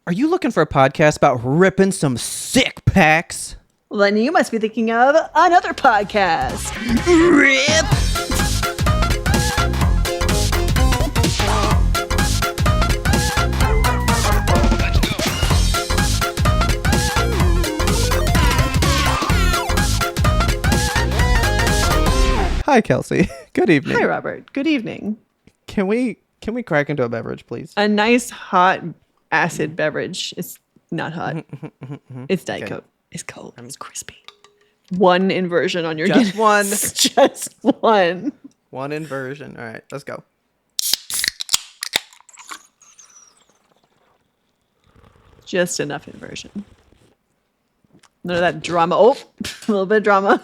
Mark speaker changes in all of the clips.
Speaker 1: Are you looking for a podcast about ripping some sick packs?
Speaker 2: Well, then you must be thinking of another podcast.
Speaker 1: Rip! Hi, Kelsey. Good evening.
Speaker 2: Hi, Robert. Good evening.
Speaker 1: Can we crack into a beverage, please?
Speaker 2: A nice hot acid beverage. It's not hot. It's Diet Coke. It's cold. It's crispy. One inversion on your
Speaker 1: Just
Speaker 2: Guinness.
Speaker 1: one.
Speaker 2: Just one.
Speaker 1: One inversion. All right, let's go.
Speaker 2: Just enough inversion. None of that drama. Oh, a little bit of drama.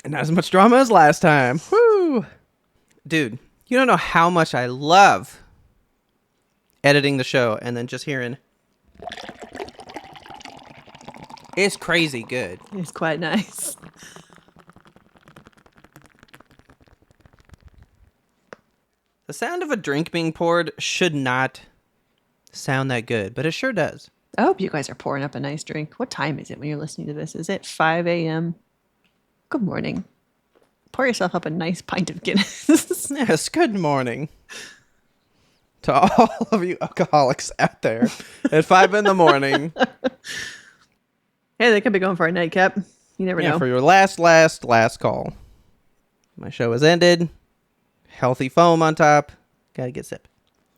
Speaker 1: And not as much drama as last time. Woo! Dude, you don't know how much I love editing the show and then just hearing... It's crazy good.
Speaker 2: It's quite nice.
Speaker 1: The sound of a drink being poured should not sound that good, but it sure does.
Speaker 2: I hope you guys are pouring up a nice drink. What time is it when you're listening to this? Is it 5 a.m.? Good morning. Pour yourself up a nice pint of Guinness.
Speaker 1: Yes, good morning to all of you alcoholics out there at 5 in the morning.
Speaker 2: Hey, they could be going for a nightcap. You never know.
Speaker 1: For your last call. My show has ended. Healthy foam on top. Gotta get sip.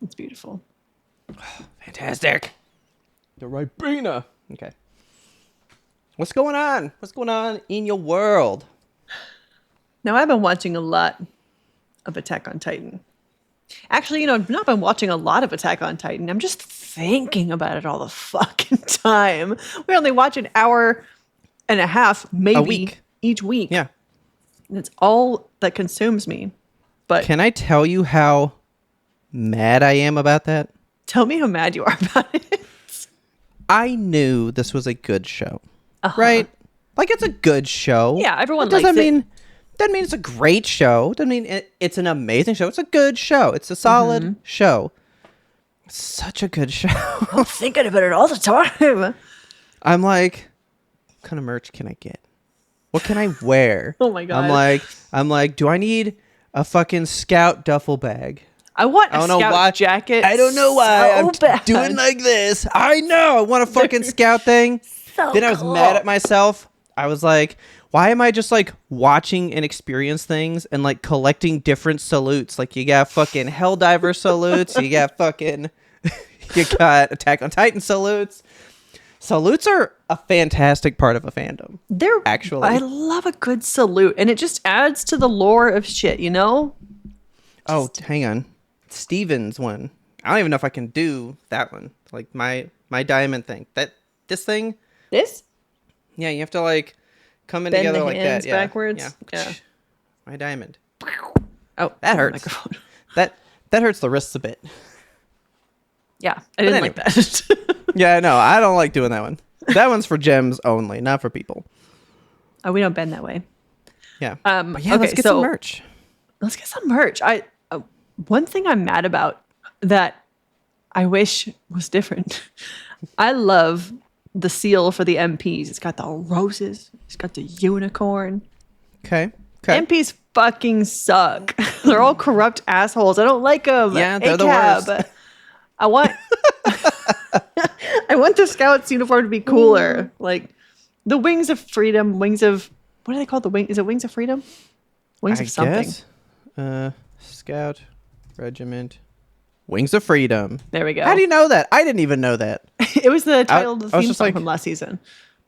Speaker 2: It's beautiful.
Speaker 1: Fantastic. The Ribena. Okay. What's going on? What's going on in your world?
Speaker 2: Now, I've been watching a lot of Attack on Titan. Actually, I've not been watching a lot of Attack on Titan. I'm just thinking about it all the fucking time. We only watch an hour and a half, maybe,
Speaker 1: a week.
Speaker 2: Each week.
Speaker 1: Yeah.
Speaker 2: And it's all that consumes me. But
Speaker 1: can I tell you how mad I am about that?
Speaker 2: Tell me how mad you are about it.
Speaker 1: I knew this was a good show. Right? Like, it's a good show.
Speaker 2: Yeah, everyone
Speaker 1: likes
Speaker 2: it.
Speaker 1: Doesn't mean it's a great show. Doesn't mean it's an amazing show. It's a good show. It's a solid show. It's such a good show.
Speaker 2: I'm thinking about it all the time.
Speaker 1: I'm like, what kind of merch can I get? What can I wear?
Speaker 2: Oh my God.
Speaker 1: I'm like, do I need a fucking Scout duffel bag?
Speaker 2: I want a Scout jacket.
Speaker 1: I don't know why I'm
Speaker 2: bad.
Speaker 1: doing like this. I know. I want a fucking Scout thing. Then I was mad at myself. I was like, why am I just like watching and experience things and like collecting different salutes? Like, you got fucking Helldiver salutes. You got Attack on Titan salutes. Salutes are a fantastic part of a fandom.
Speaker 2: They're
Speaker 1: actually.
Speaker 2: I love a good salute, and it just adds to the lore of shit,
Speaker 1: Oh, hang on. Steven's one. I don't even know if I can do that one. Like my diamond thing. This thing.
Speaker 2: This?
Speaker 1: Yeah, you have to like come in
Speaker 2: Bend
Speaker 1: together
Speaker 2: the
Speaker 1: like
Speaker 2: hands
Speaker 1: that. Yeah.
Speaker 2: backwards. Yeah.
Speaker 1: My diamond.
Speaker 2: Oh,
Speaker 1: that hurts. That hurts the wrists a bit.
Speaker 2: Yeah, I didn't like that.
Speaker 1: Yeah, no, I don't like doing that one. That one's for gems only, not for people.
Speaker 2: Oh, we don't bend that way.
Speaker 1: Yeah.
Speaker 2: But
Speaker 1: yeah, let's get some merch.
Speaker 2: Let's get some merch. One thing I'm mad about that I wish was different. I love the seal for the MPs. It's got the roses. It's got the unicorn.
Speaker 1: Okay.
Speaker 2: MPs fucking suck. They're all corrupt assholes. I don't like them.
Speaker 1: Yeah, they're the worst.
Speaker 2: I want the Scouts uniform to be cooler. Like the Wings of Freedom, what are they called? Is it Wings of Freedom? Wings of something.
Speaker 1: Guess. Scout Regiment. Wings of Freedom.
Speaker 2: There we go.
Speaker 1: How do you know that? I didn't even know that.
Speaker 2: It was the title of the theme song from last season.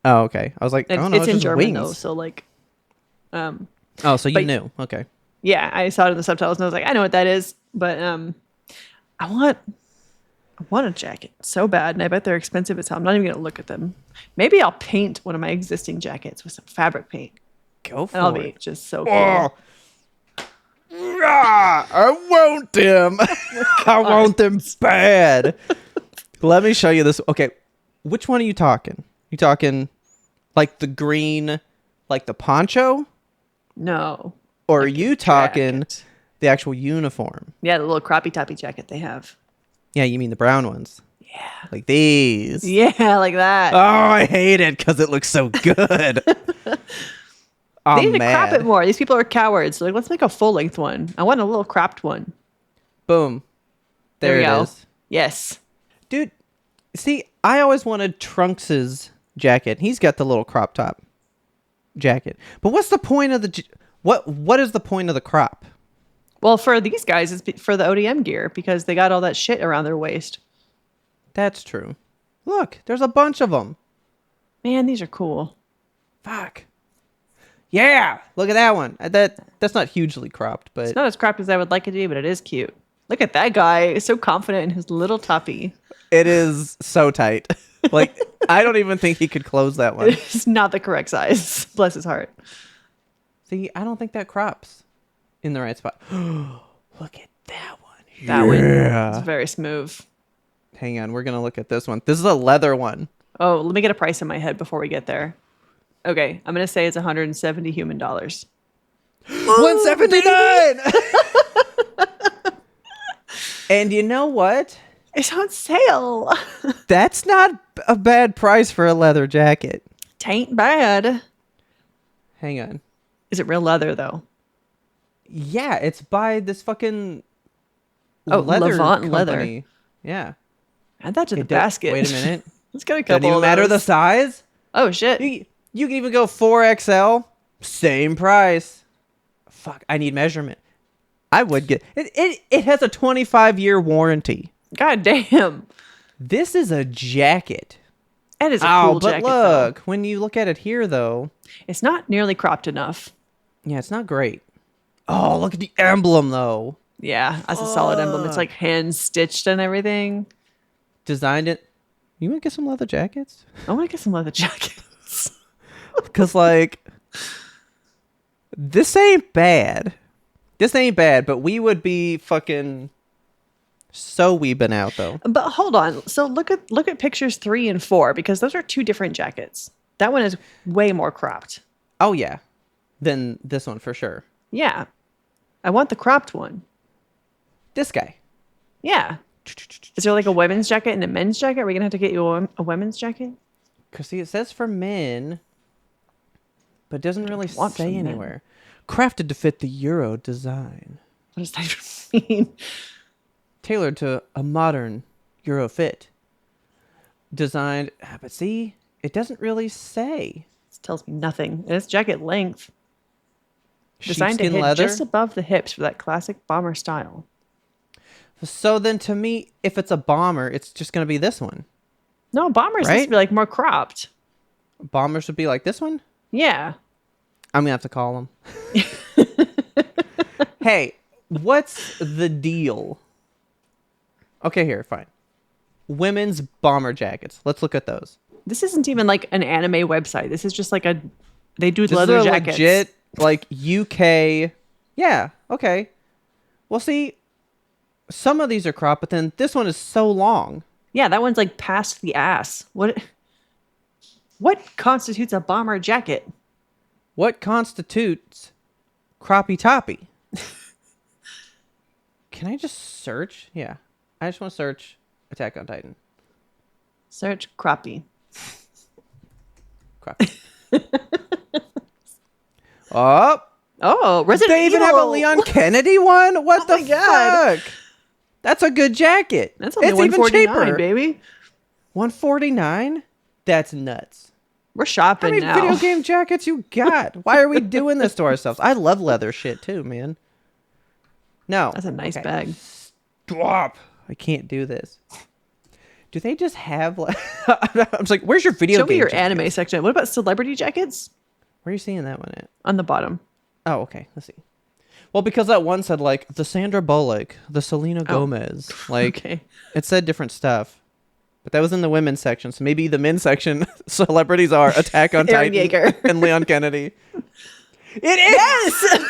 Speaker 1: Oh, okay. I was like,
Speaker 2: it's in German
Speaker 1: wings.
Speaker 2: though, so like
Speaker 1: Oh, so you knew. Okay.
Speaker 2: Yeah, I saw it in the subtitles and I was like, I know what that is. But I want a jacket so bad, and I bet they're expensive as hell. I'm not even gonna look at them. Maybe I'll paint one of my existing jackets with some fabric paint.
Speaker 1: Go for
Speaker 2: and I'll
Speaker 1: it.
Speaker 2: be just so cool.
Speaker 1: I want them. I want them bad. Let me show you this. Okay, which one are you talking? You talking like the green, like the poncho?
Speaker 2: No.
Speaker 1: Or are you talking the actual uniform?
Speaker 2: Yeah, the little crappy toppy jacket they have.
Speaker 1: Yeah, you mean the brown ones.
Speaker 2: Yeah.
Speaker 1: Like these.
Speaker 2: Yeah, like that.
Speaker 1: Oh, I hate it because it looks so good.
Speaker 2: They
Speaker 1: I'm
Speaker 2: need to crop it
Speaker 1: mad.
Speaker 2: more. These people are cowards. So like, let's make a full length one. I want a little cropped one.
Speaker 1: Boom.
Speaker 2: There we
Speaker 1: There it
Speaker 2: go.
Speaker 1: is.
Speaker 2: Yes.
Speaker 1: Dude, see, I always wanted Trunks's jacket. He's got the little crop top jacket. But what's the point of the what is the point of the crop?
Speaker 2: Well, for these guys, it's for the ODM gear because they got all that shit around their waist.
Speaker 1: That's true. Look, there's a bunch of them.
Speaker 2: Man, these are cool.
Speaker 1: Fuck. Yeah, look at that one. That's not hugely cropped, but
Speaker 2: It's not as cropped as I would like it to be, but it is cute. Look at that guy. He's so confident in his little toppy.
Speaker 1: it is so tight. Like I don't even think he could close that one.
Speaker 2: It's not the correct size. Bless his heart.
Speaker 1: See, I don't think that crops in the right spot. Look at that one.
Speaker 2: That one is very smooth.
Speaker 1: Hang on, we're gonna look at this one. This is a leather one.
Speaker 2: Oh, let me get a price in my head before we get there. Okay, I'm gonna say it's $170 human dollars.
Speaker 1: 179. And you know what?
Speaker 2: It's on sale.
Speaker 1: That's not a bad price for a leather jacket.
Speaker 2: Tain't bad.
Speaker 1: Hang on.
Speaker 2: Is it real leather though?
Speaker 1: Yeah, it's by this fucking
Speaker 2: Levant
Speaker 1: company.
Speaker 2: Leather.
Speaker 1: Yeah.
Speaker 2: Add that to the
Speaker 1: It
Speaker 2: basket.
Speaker 1: Wait a minute.
Speaker 2: Let's get a
Speaker 1: Doesn't
Speaker 2: couple
Speaker 1: even
Speaker 2: of
Speaker 1: matter the
Speaker 2: those.
Speaker 1: size.
Speaker 2: Oh shit.
Speaker 1: You can even go 4XL. Same price. Fuck, I need measurement. I would get it. It has a 25-year warranty.
Speaker 2: God damn.
Speaker 1: This is a jacket.
Speaker 2: That is a
Speaker 1: Oh,
Speaker 2: cool
Speaker 1: but
Speaker 2: jacket.
Speaker 1: look, when you look at it here, though,
Speaker 2: It's not nearly cropped enough.
Speaker 1: yeah, it's not great. Oh, look at the emblem, though.
Speaker 2: Yeah, that's a solid emblem. It's like hand stitched and everything.
Speaker 1: Designed it. You want to get some leather jackets?
Speaker 2: I want to get some leather jackets.
Speaker 1: Because, like, this ain't bad. This ain't bad, but we would be fucking so weebing out, though.
Speaker 2: But hold on. So look at pictures 3 and 4 because those are two different jackets. That one is way more cropped.
Speaker 1: Oh, yeah. Than this one, for sure.
Speaker 2: Yeah. I want the cropped one.
Speaker 1: This guy.
Speaker 2: Yeah. Is there like a women's jacket and a men's jacket? Are we going to have to get you a women's jacket?
Speaker 1: Because, see, it says for men, but it doesn't really
Speaker 2: want
Speaker 1: say
Speaker 2: for men.
Speaker 1: anywhere. Crafted to fit the Euro design.
Speaker 2: What does that mean?
Speaker 1: Tailored to a modern Euro fit. Designed, but see, it doesn't really say.
Speaker 2: This tells me nothing. It's jacket length. Designed to
Speaker 1: Sheepskin
Speaker 2: hit
Speaker 1: leather.
Speaker 2: just above the hips for that classic bomber style.
Speaker 1: So then to me, if it's a bomber, it's just going to be this one.
Speaker 2: No, bombers
Speaker 1: Right?
Speaker 2: used to be like more cropped.
Speaker 1: Bombers would be like this one?
Speaker 2: Yeah.
Speaker 1: I'm going to have to call them. Hey, what's the deal? Okay, here, fine. Women's bomber jackets. Let's look at those.
Speaker 2: This isn't even like an anime website. This is just like they do
Speaker 1: This
Speaker 2: leather
Speaker 1: is a
Speaker 2: jackets.
Speaker 1: legit, like, UK. Yeah, okay. Well, see, some of these are cropped, but then this one is so long.
Speaker 2: Yeah, that one's like past the ass. What constitutes a bomber jacket?
Speaker 1: What constitutes croppy toppy? Can I just search? Yeah. I just want to search Attack on Titan.
Speaker 2: Search crappie.
Speaker 1: Croppy. Oh,
Speaker 2: Oh, Resident
Speaker 1: they even have a
Speaker 2: Evil.
Speaker 1: Leon Kennedy one? What the
Speaker 2: my God.
Speaker 1: fuck? That's a good jacket.
Speaker 2: That's only
Speaker 1: it's even
Speaker 2: $149,
Speaker 1: cheaper.
Speaker 2: baby.
Speaker 1: $149? That's nuts.
Speaker 2: We're
Speaker 1: How
Speaker 2: shopping
Speaker 1: many
Speaker 2: now.
Speaker 1: video game jackets you got? Why are we doing this to ourselves? I love leather shit too, man. No.
Speaker 2: That's a nice
Speaker 1: Okay.
Speaker 2: bag.
Speaker 1: Stop. I can't do this. Do they just have like I was like, where's your video
Speaker 2: Show
Speaker 1: game
Speaker 2: me your
Speaker 1: jacket?
Speaker 2: anime section. What about celebrity jackets?
Speaker 1: Where are you seeing that one at?
Speaker 2: On the bottom.
Speaker 1: Oh, okay. Let's see. Well, because that one said like the Sandra Bullock, the Selena Gomez. Like
Speaker 2: Okay.
Speaker 1: it said different stuff. But that was in the women's section. So maybe the men's section celebrities are Attack on
Speaker 2: Aaron
Speaker 1: Titan
Speaker 2: Yeager.
Speaker 1: and Leon Kennedy. It is.
Speaker 2: Yes.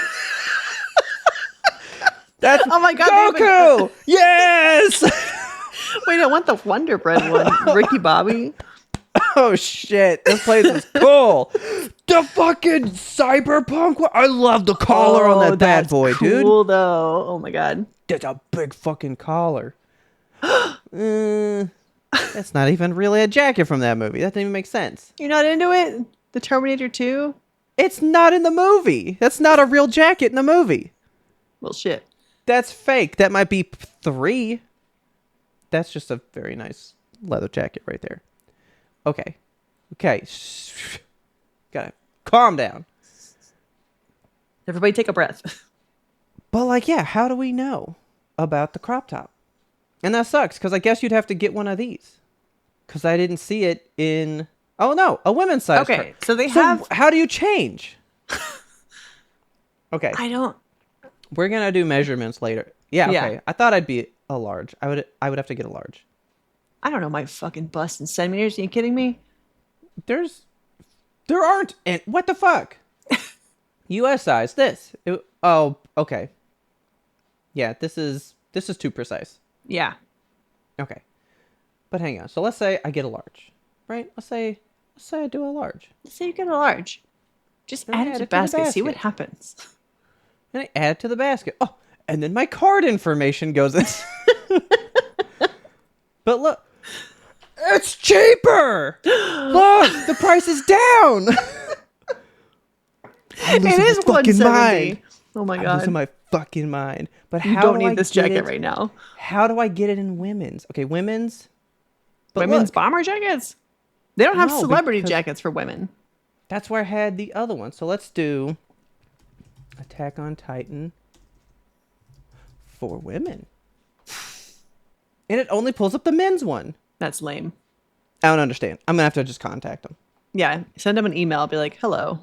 Speaker 1: That's
Speaker 2: Oh my God,
Speaker 1: Goku. Yes.
Speaker 2: Wait, I want the Wonder Bread one. Ricky Bobby.
Speaker 1: Oh shit! This place is cool. The fucking cyberpunk one. I love the collar on that bad
Speaker 2: that's
Speaker 1: boy,
Speaker 2: cool,
Speaker 1: dude.
Speaker 2: though. Oh my God.
Speaker 1: That's a big fucking collar. That's not even really a jacket from that movie. That didn't even make sense.
Speaker 2: You're not into it? The Terminator 2?
Speaker 1: It's not in the movie. That's not a real jacket in the movie.
Speaker 2: Well, shit.
Speaker 1: That's fake. That might be 3. That's just a very nice leather jacket right there. Okay. Gotta calm down.
Speaker 2: Everybody take a breath.
Speaker 1: But like, yeah, how do we know about the crop top? And that sucks, because I guess you'd have to get one of these. Because I didn't see it in... Oh, no, a women's size.
Speaker 2: Okay, so they have...
Speaker 1: How do you change? Okay.
Speaker 2: I don't...
Speaker 1: We're going to do measurements later. Yeah, okay.
Speaker 2: Yeah.
Speaker 1: I thought I'd be a large. I would have to get a large.
Speaker 2: I don't know my fucking bust in centimeters. Are you kidding me?
Speaker 1: There aren't... And what the fuck? US size, this. Oh, okay. Yeah, this is too precise.
Speaker 2: Yeah.
Speaker 1: Okay. But hang on. So let's say I get a large, right? Let's say I do a large.
Speaker 2: Let's say you get a large. Just
Speaker 1: Then
Speaker 2: add it to the basket. See what
Speaker 1: basket.
Speaker 2: happens.
Speaker 1: And I add it to the basket. Oh, and then my card information goes in. But look, it's cheaper. Look, the price is down.
Speaker 2: It is $170. Oh my
Speaker 1: I'm
Speaker 2: god.
Speaker 1: losing my fucking mind. But
Speaker 2: You
Speaker 1: how
Speaker 2: don't
Speaker 1: do I
Speaker 2: need this
Speaker 1: get
Speaker 2: jacket
Speaker 1: it?
Speaker 2: right now.
Speaker 1: How do I get it in women's? Okay, women's. But
Speaker 2: Women's
Speaker 1: look,
Speaker 2: bomber jackets? They don't have
Speaker 1: No,
Speaker 2: celebrity
Speaker 1: because-
Speaker 2: jackets for women.
Speaker 1: that's where I had the other one. So let's do Attack on Titan for women. And it only pulls up the men's one.
Speaker 2: That's lame.
Speaker 1: I don't understand. I'm going to have to just contact them.
Speaker 2: Yeah, send them an email. Be like, hello,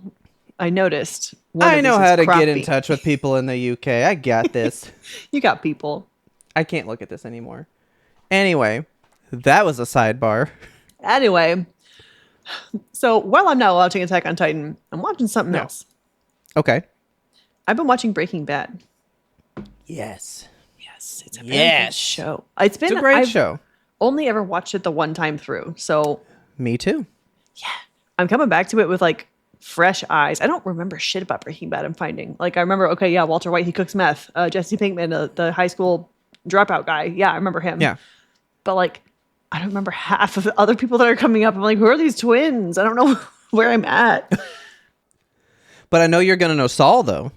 Speaker 2: I noticed.
Speaker 1: I know how to get in touch with people in the UK. I got this.
Speaker 2: You got people.
Speaker 1: I can't look at this anymore. Anyway, that was a sidebar.
Speaker 2: Anyway, so while I'm not watching Attack on Titan, I'm watching something
Speaker 1: No.
Speaker 2: else.
Speaker 1: Okay.
Speaker 2: I've been watching Breaking Bad.
Speaker 1: Yes.
Speaker 2: Yes, it's a very good show. It's been
Speaker 1: It's a great
Speaker 2: I've
Speaker 1: show.
Speaker 2: only ever watched it the one time through, so
Speaker 1: Me too.
Speaker 2: I'm coming back to it with like fresh eyes. I don't remember shit about Breaking Bad. I'm finding like I remember. Okay, yeah, Walter White, he cooks meth. Jesse Pinkman, the high school dropout guy. Yeah, I remember him.
Speaker 1: Yeah.
Speaker 2: But like, I don't remember half of the other people that are coming up. I'm like, who are these twins? I don't know where I'm at.
Speaker 1: But I know you're going to know Saul, though.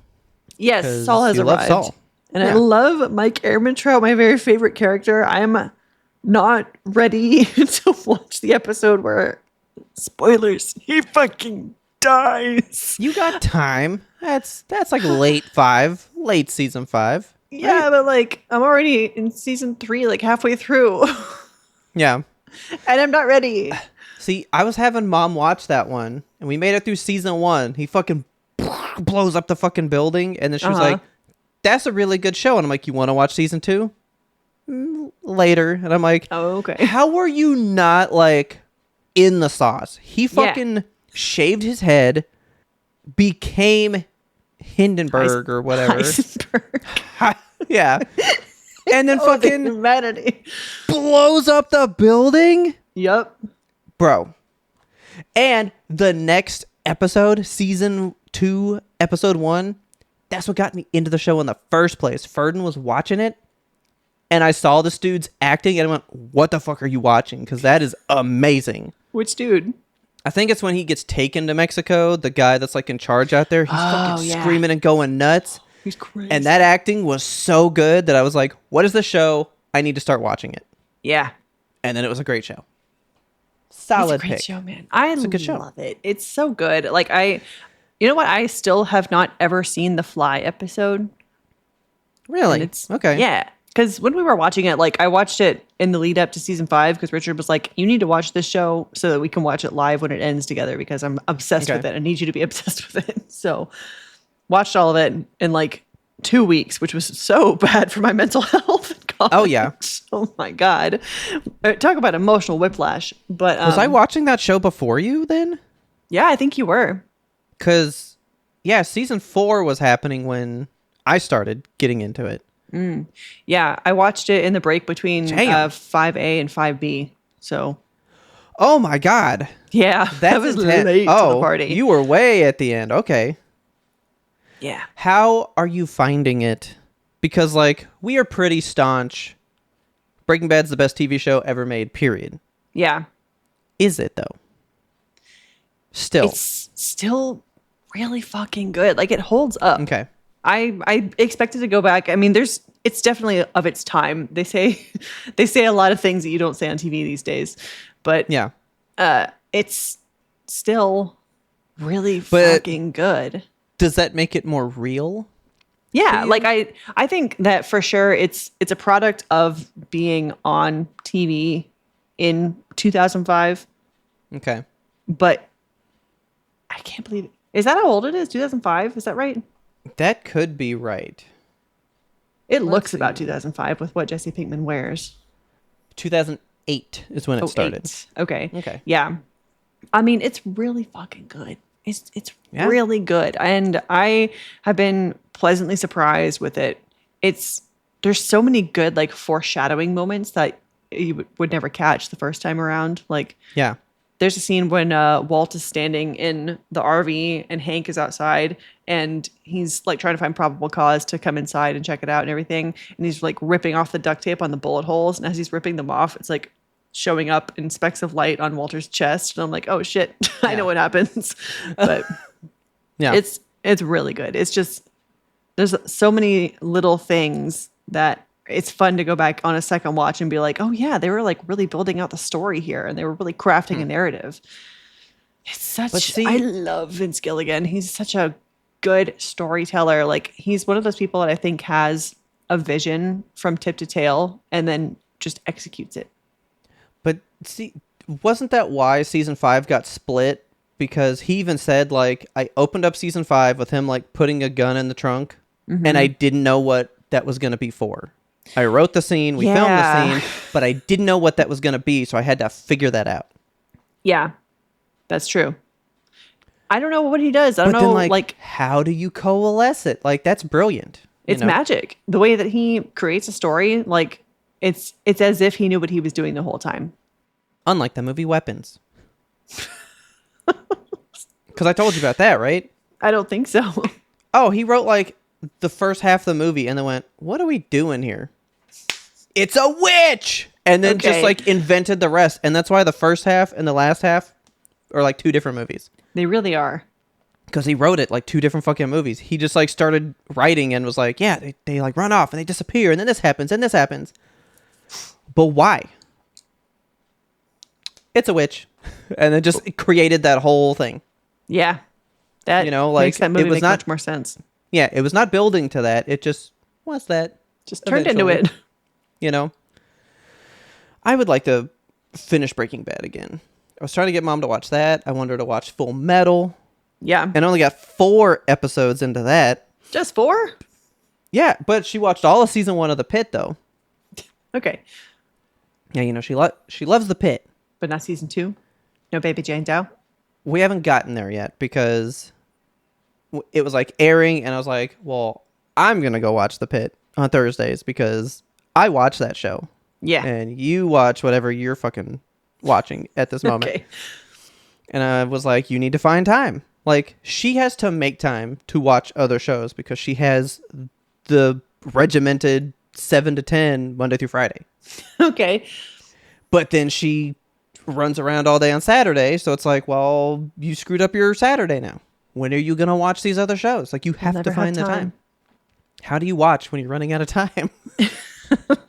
Speaker 2: Yes,
Speaker 1: 'Cause
Speaker 2: Saul has
Speaker 1: you love
Speaker 2: arrived.
Speaker 1: Saul.
Speaker 2: And
Speaker 1: Yeah.
Speaker 2: I love Mike Ehrmantraut, my very favorite character. I'm not ready to watch the episode where, spoilers, he fucking dies.
Speaker 1: You got time. That's like late season 5.
Speaker 2: Yeah, but like, I'm already in season 3, like halfway through.
Speaker 1: Yeah.
Speaker 2: And I'm not ready.
Speaker 1: See, I was having mom watch that one, and we made it through season 1. He fucking blows up the fucking building, and then she was like, that's a really good show. And I'm like, you want to watch season 2? Later. And I'm like,
Speaker 2: Oh, okay.
Speaker 1: how were you not like in the sauce? He fucking shaved his head, became Hindenburg or whatever.
Speaker 2: Heisenberg.
Speaker 1: Yeah. And then
Speaker 2: Oh, the
Speaker 1: fucking
Speaker 2: humanity.
Speaker 1: blows up the building.
Speaker 2: Yep.
Speaker 1: Bro. And the next episode, season 2, episode 1, that's what got me into the show in the first place. Ferdin was watching it, and I saw this dude's acting, and I went, what the fuck are you watching? Because that is amazing.
Speaker 2: Which dude?
Speaker 1: I think it's when he gets taken to Mexico, the guy that's like in charge out there. He's fucking
Speaker 2: yeah.
Speaker 1: screaming and going nuts.
Speaker 2: He's crazy.
Speaker 1: And that acting was so good that I was like, what is the show? I need to start watching it.
Speaker 2: Yeah.
Speaker 1: And then it was a great show. Solid
Speaker 2: It's a great
Speaker 1: pick.
Speaker 2: show, man. I
Speaker 1: a good show.
Speaker 2: love it. It's so good. Like you know what? I still have not ever seen the Fly episode.
Speaker 1: Really?
Speaker 2: It's
Speaker 1: Okay.
Speaker 2: Yeah. Because when we were watching it, like I watched it in the lead up to season 5 because Richard was like, you need to watch this show so that we can watch it live when it ends together because I'm obsessed with it. I need you to be obsessed with it. So watched all of it in like 2 weeks, which was so bad for my mental health.
Speaker 1: Oh, yeah.
Speaker 2: Oh my God. Talk about emotional whiplash. But
Speaker 1: Was I watching that show before you then?
Speaker 2: yeah, I think you were.
Speaker 1: Because, yeah, season 4 was happening when I started getting into it.
Speaker 2: Yeah, I watched it in the break between
Speaker 1: Damn.
Speaker 2: 5A and 5B. So
Speaker 1: Oh, my God.
Speaker 2: yeah, that was
Speaker 1: intense.
Speaker 2: late to the party.
Speaker 1: You were way at the end. Okay.
Speaker 2: Yeah.
Speaker 1: How are you finding it? Because, like, we are pretty staunch Breaking Bad's the best TV show ever made, period.
Speaker 2: Yeah.
Speaker 1: Is it, though? Still.
Speaker 2: It's still really fucking good. Like, it holds up.
Speaker 1: Okay.
Speaker 2: I expected to go back. I mean, it's definitely of its time. They say a lot of things that you don't say on TV these days. But
Speaker 1: yeah.
Speaker 2: It's still really fucking good.
Speaker 1: Does that make it more real?
Speaker 2: Yeah, like I think that for sure it's a product of being on TV in 2005.
Speaker 1: Okay.
Speaker 2: But I can't believe it. Is that how old it is? 2005? Is that right?
Speaker 1: That could be right.
Speaker 2: It looks about 2005 with what Jesse Pinkman wears.
Speaker 1: 2008 is when it started.
Speaker 2: Okay. Yeah. I mean, it's really fucking good. It's really good. And I have been pleasantly surprised with it. There's so many good like foreshadowing moments that you would never catch the first time around. Like,
Speaker 1: yeah.
Speaker 2: There's a scene when Walt is standing in the RV and Hank is outside and he's like trying to find probable cause to come inside and check it out and everything. And he's like ripping off the duct tape on the bullet holes. And as he's ripping them off, it's like showing up in specks of light on Walter's chest. And I'm like, oh shit, I know what happens. But
Speaker 1: yeah,
Speaker 2: it's really good. It's just, there's so many little things that it's fun to go back on a second watch and be like, oh yeah, they were like really building out the story here and they were really crafting a narrative. It's such, I love Vince Gilligan. He's such a good storyteller. Like, he's one of those people that I think has a vision from tip to tail and then just executes it.
Speaker 1: But see, wasn't that why season 5 got split? Because he even said, like, I opened up season 5 with him like putting a gun in the trunk and I didn't know what that was going to be for. I wrote the scene, we filmed the scene, but I didn't know what that was going to be, so I had to figure that out.
Speaker 2: Yeah, that's true. I don't know what he does. I don't know, like,
Speaker 1: how do you coalesce it? Like, that's brilliant.
Speaker 2: It's magic. The way that he creates a story, like, it's as if he knew what he was doing the whole time.
Speaker 1: Unlike the movie Weapons. Because I told you about that, right?
Speaker 2: I don't think so.
Speaker 1: Oh, he wrote, like, the first half of the movie and then went, what are we doing here? It's a witch! And then just, like, invented the rest. And that's why the first half and the last half are, like, 2 different movies.
Speaker 2: They really are.
Speaker 1: Because he wrote it, like, 2 different fucking movies. He just, like, started writing and was like, yeah, they like, run off and they disappear. And then this happens and this happens. But why? It's a witch. And then just created that whole thing.
Speaker 2: Yeah. That makes that movie make much more sense.
Speaker 1: Yeah, it was not building to that. It just was that.
Speaker 2: Just turned into it.
Speaker 1: You know? I would like to finish Breaking Bad again. I was trying to get Mom to watch that. I wanted her to watch Full Metal.
Speaker 2: Yeah.
Speaker 1: And I only got 4 episodes into that.
Speaker 2: Just 4?
Speaker 1: Yeah, but she watched all of season 1 of The Pit, though.
Speaker 2: Okay.
Speaker 1: Yeah, you know, she loves The Pit.
Speaker 2: But not season 2? No Baby Jane Doe?
Speaker 1: We haven't gotten there yet because it was like airing and I was like, well, I'm going to go watch The Pit on Thursdays because I watch that show.
Speaker 2: Yeah.
Speaker 1: And you watch whatever you're fucking watching at this moment. Okay. And I was like, you need to find time. Like, she has to make time to watch other shows because she has the regimented 7 to 10 Monday through Friday.
Speaker 2: Okay.
Speaker 1: But then she runs around all day on Saturday. So it's like, well, you screwed up your Saturday now. When are you going to watch these other shows? Like, you have to find the time. How do you watch when you're running out of time?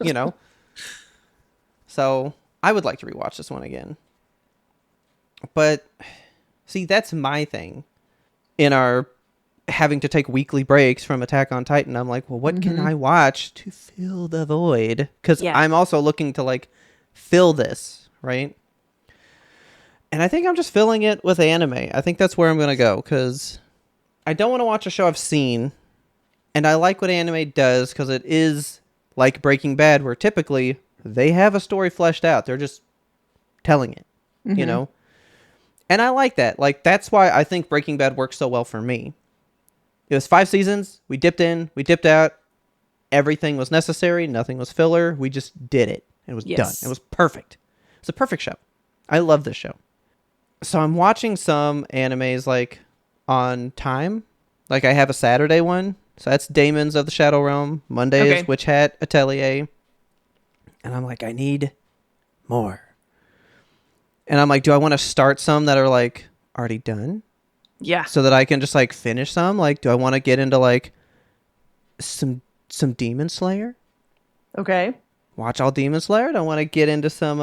Speaker 1: You know? So I would like to rewatch this one again. But see, that's my thing. In our having to take weekly breaks from Attack on Titan, I'm like, well, what can I watch to fill the void? Because I'm also looking to like fill this, right? And I think I'm just filling it with anime. I think that's where I'm going to go because I don't want to watch a show I've seen. And I like what anime does because it is like Breaking Bad, where typically they have a story fleshed out. They're just telling it, you know? And I like that. Like, that's why I think Breaking Bad works so well for me. It was 5 seasons. We dipped in. We dipped out. Everything was necessary. Nothing was filler. We just did it. It was done. It was perfect. It's a perfect show. I love this show. So I'm watching some animes, like, on time. Like, I have a Saturday one. So that's Daemons of the Shadow Realm. Monday is Witch Hat Atelier. And I'm like, I need more. And I'm like, do I want to start some that are like already done?
Speaker 2: Yeah.
Speaker 1: So that I can just like finish some? Like, do I want to get into like some Demon Slayer?
Speaker 2: Okay.
Speaker 1: Watch all Demon Slayer? Do I want to get into some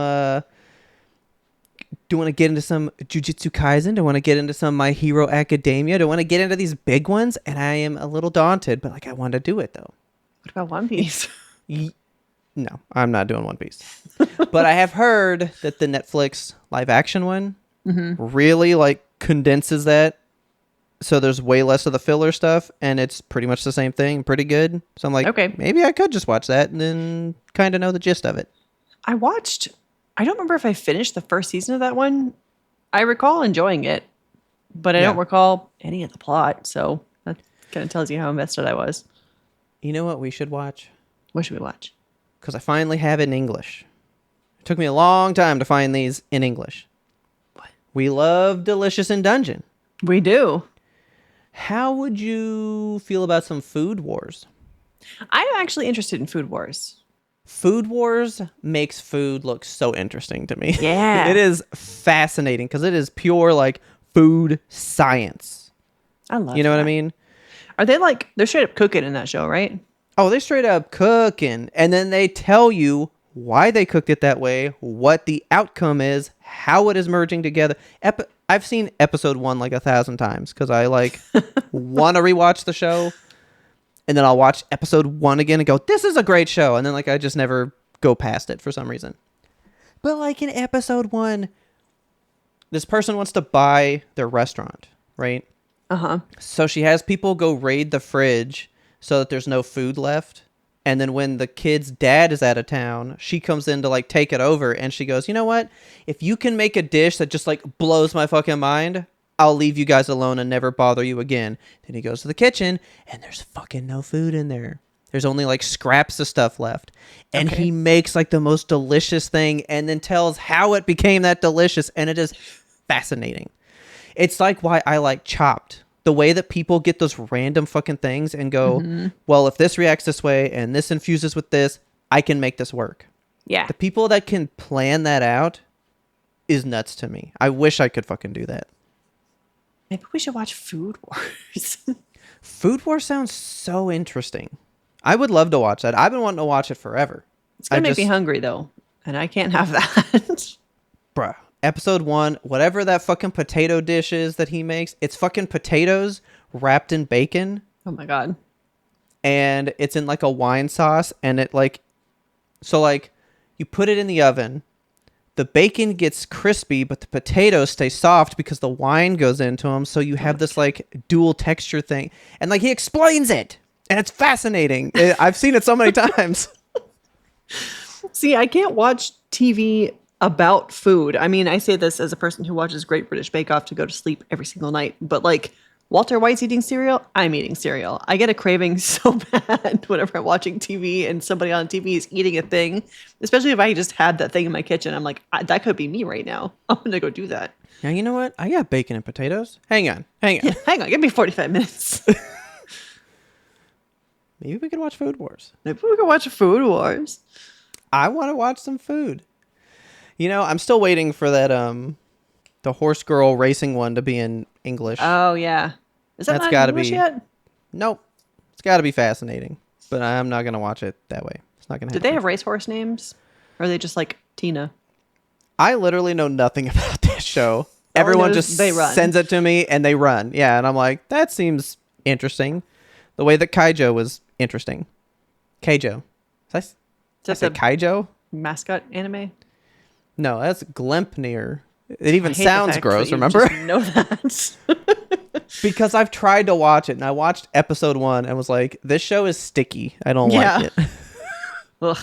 Speaker 1: do you want to get into some Jujutsu Kaisen? Do I want to get into some My Hero Academia? Do I want to get into these big ones? And I am a little daunted, but like I want to do it though.
Speaker 2: What about One Piece?
Speaker 1: No, I'm not doing One Piece. But I have heard that the Netflix live action one really like condenses that. So there's way less of the filler stuff and it's pretty much the same thing, pretty good. So I'm like,
Speaker 2: okay,
Speaker 1: maybe I could just watch that and then kind of know the gist of it.
Speaker 2: I don't remember if I finished the first season of that one. I recall enjoying it, but I don't recall any of the plot. So that kind of tells you how invested I was.
Speaker 1: You know what we should watch?
Speaker 2: What should we watch?
Speaker 1: Because I finally have it in English. It took me a long time to find these in English.
Speaker 2: What?
Speaker 1: We love Delicious in Dungeon.
Speaker 2: We do.
Speaker 1: How would you feel about some Food Wars?
Speaker 2: I'm actually interested in Food Wars.
Speaker 1: Food Wars makes food look so interesting to me.
Speaker 2: Yeah.
Speaker 1: It is fascinating because it is pure like food science.
Speaker 2: I love
Speaker 1: You know
Speaker 2: that.
Speaker 1: what I mean?
Speaker 2: Are they like, they're straight up cooking in that show, right?
Speaker 1: Oh, they straight up cooking. And then they tell you why they cooked it that way, what the outcome is, how it is merging together. I've seen episode 1 like 1,000 times because I like want to rewatch the show. And then I'll watch episode 1 again and go, this is a great show. And then like I just never go past it for some reason. But like in episode 1, this person wants to buy their restaurant, right?
Speaker 2: Uh-huh.
Speaker 1: So she has people go raid the fridge so that there's no food left. And then when the kid's dad is out of town, she comes in to like take it over. And she goes, you know what? If you can make a dish that just like blows my fucking mind, I'll leave you guys alone and never bother you again. Then he goes to the kitchen and there's fucking no food in there. There's only like scraps of stuff left. And he makes like the most delicious thing and then tells how it became that delicious. And it is fascinating. It's like why I like Chopped. The way that people get those random fucking things and go, well, if this reacts this way and this infuses with this, I can make this work.
Speaker 2: Yeah.
Speaker 1: The people that can plan that out is nuts to me. I wish I could fucking do that.
Speaker 2: Maybe we should watch Food Wars.
Speaker 1: Food Wars sounds so interesting. I would love to watch that. I've been wanting to watch it forever.
Speaker 2: It's going to make me hungry, though. And I can't have that.
Speaker 1: Bruh. Episode 1, whatever that fucking potato dish is that he makes, it's fucking potatoes wrapped in bacon.
Speaker 2: Oh, my God.
Speaker 1: And it's in like a wine sauce. And it like, so like you put it in the oven. The bacon gets crispy, but the potatoes stay soft because the wine goes into them. So you have this like dual texture thing. And like he explains it. And it's fascinating. I've seen it so many times.
Speaker 2: See, I can't watch TV about food. I mean, I say this as a person who watches Great British Bake Off to go to sleep every single night. But like Walter White's eating cereal, I'm eating cereal. I get a craving so bad whenever I'm watching TV and somebody on TV is eating a thing, especially if I just had that thing in my kitchen. I'm like, that could be me right now. I'm going to go do that.
Speaker 1: Now, you know what? I got bacon and potatoes. Hang on.
Speaker 2: Yeah, hang on. Give me 45 minutes.
Speaker 1: Maybe we could watch Food Wars.
Speaker 2: Maybe we could watch Food Wars.
Speaker 1: I want to watch some food. You know, I'm still waiting for that the horse girl racing one to be in English.
Speaker 2: Oh yeah, is that
Speaker 1: That's
Speaker 2: not
Speaker 1: gotta
Speaker 2: English
Speaker 1: be
Speaker 2: yet?
Speaker 1: Nope. It's got to be fascinating, but I'm not gonna watch it that way. It's not gonna happen.
Speaker 2: Did they have racehorse names, or are they just like Tina?
Speaker 1: I literally know nothing about this show. Everyone just sends it to me and they run. Yeah, and I'm like, that seems interesting. The way that Kaijo was interesting. Kaijo. Did I say Kaijo?
Speaker 2: Mascot anime?
Speaker 1: No, that's Gleipnir. It even sounds gross, remember?
Speaker 2: Just know that.
Speaker 1: Because I've tried to watch it, and I watched episode 1 and was like, this show is sticky. I don't like it.
Speaker 2: Ugh.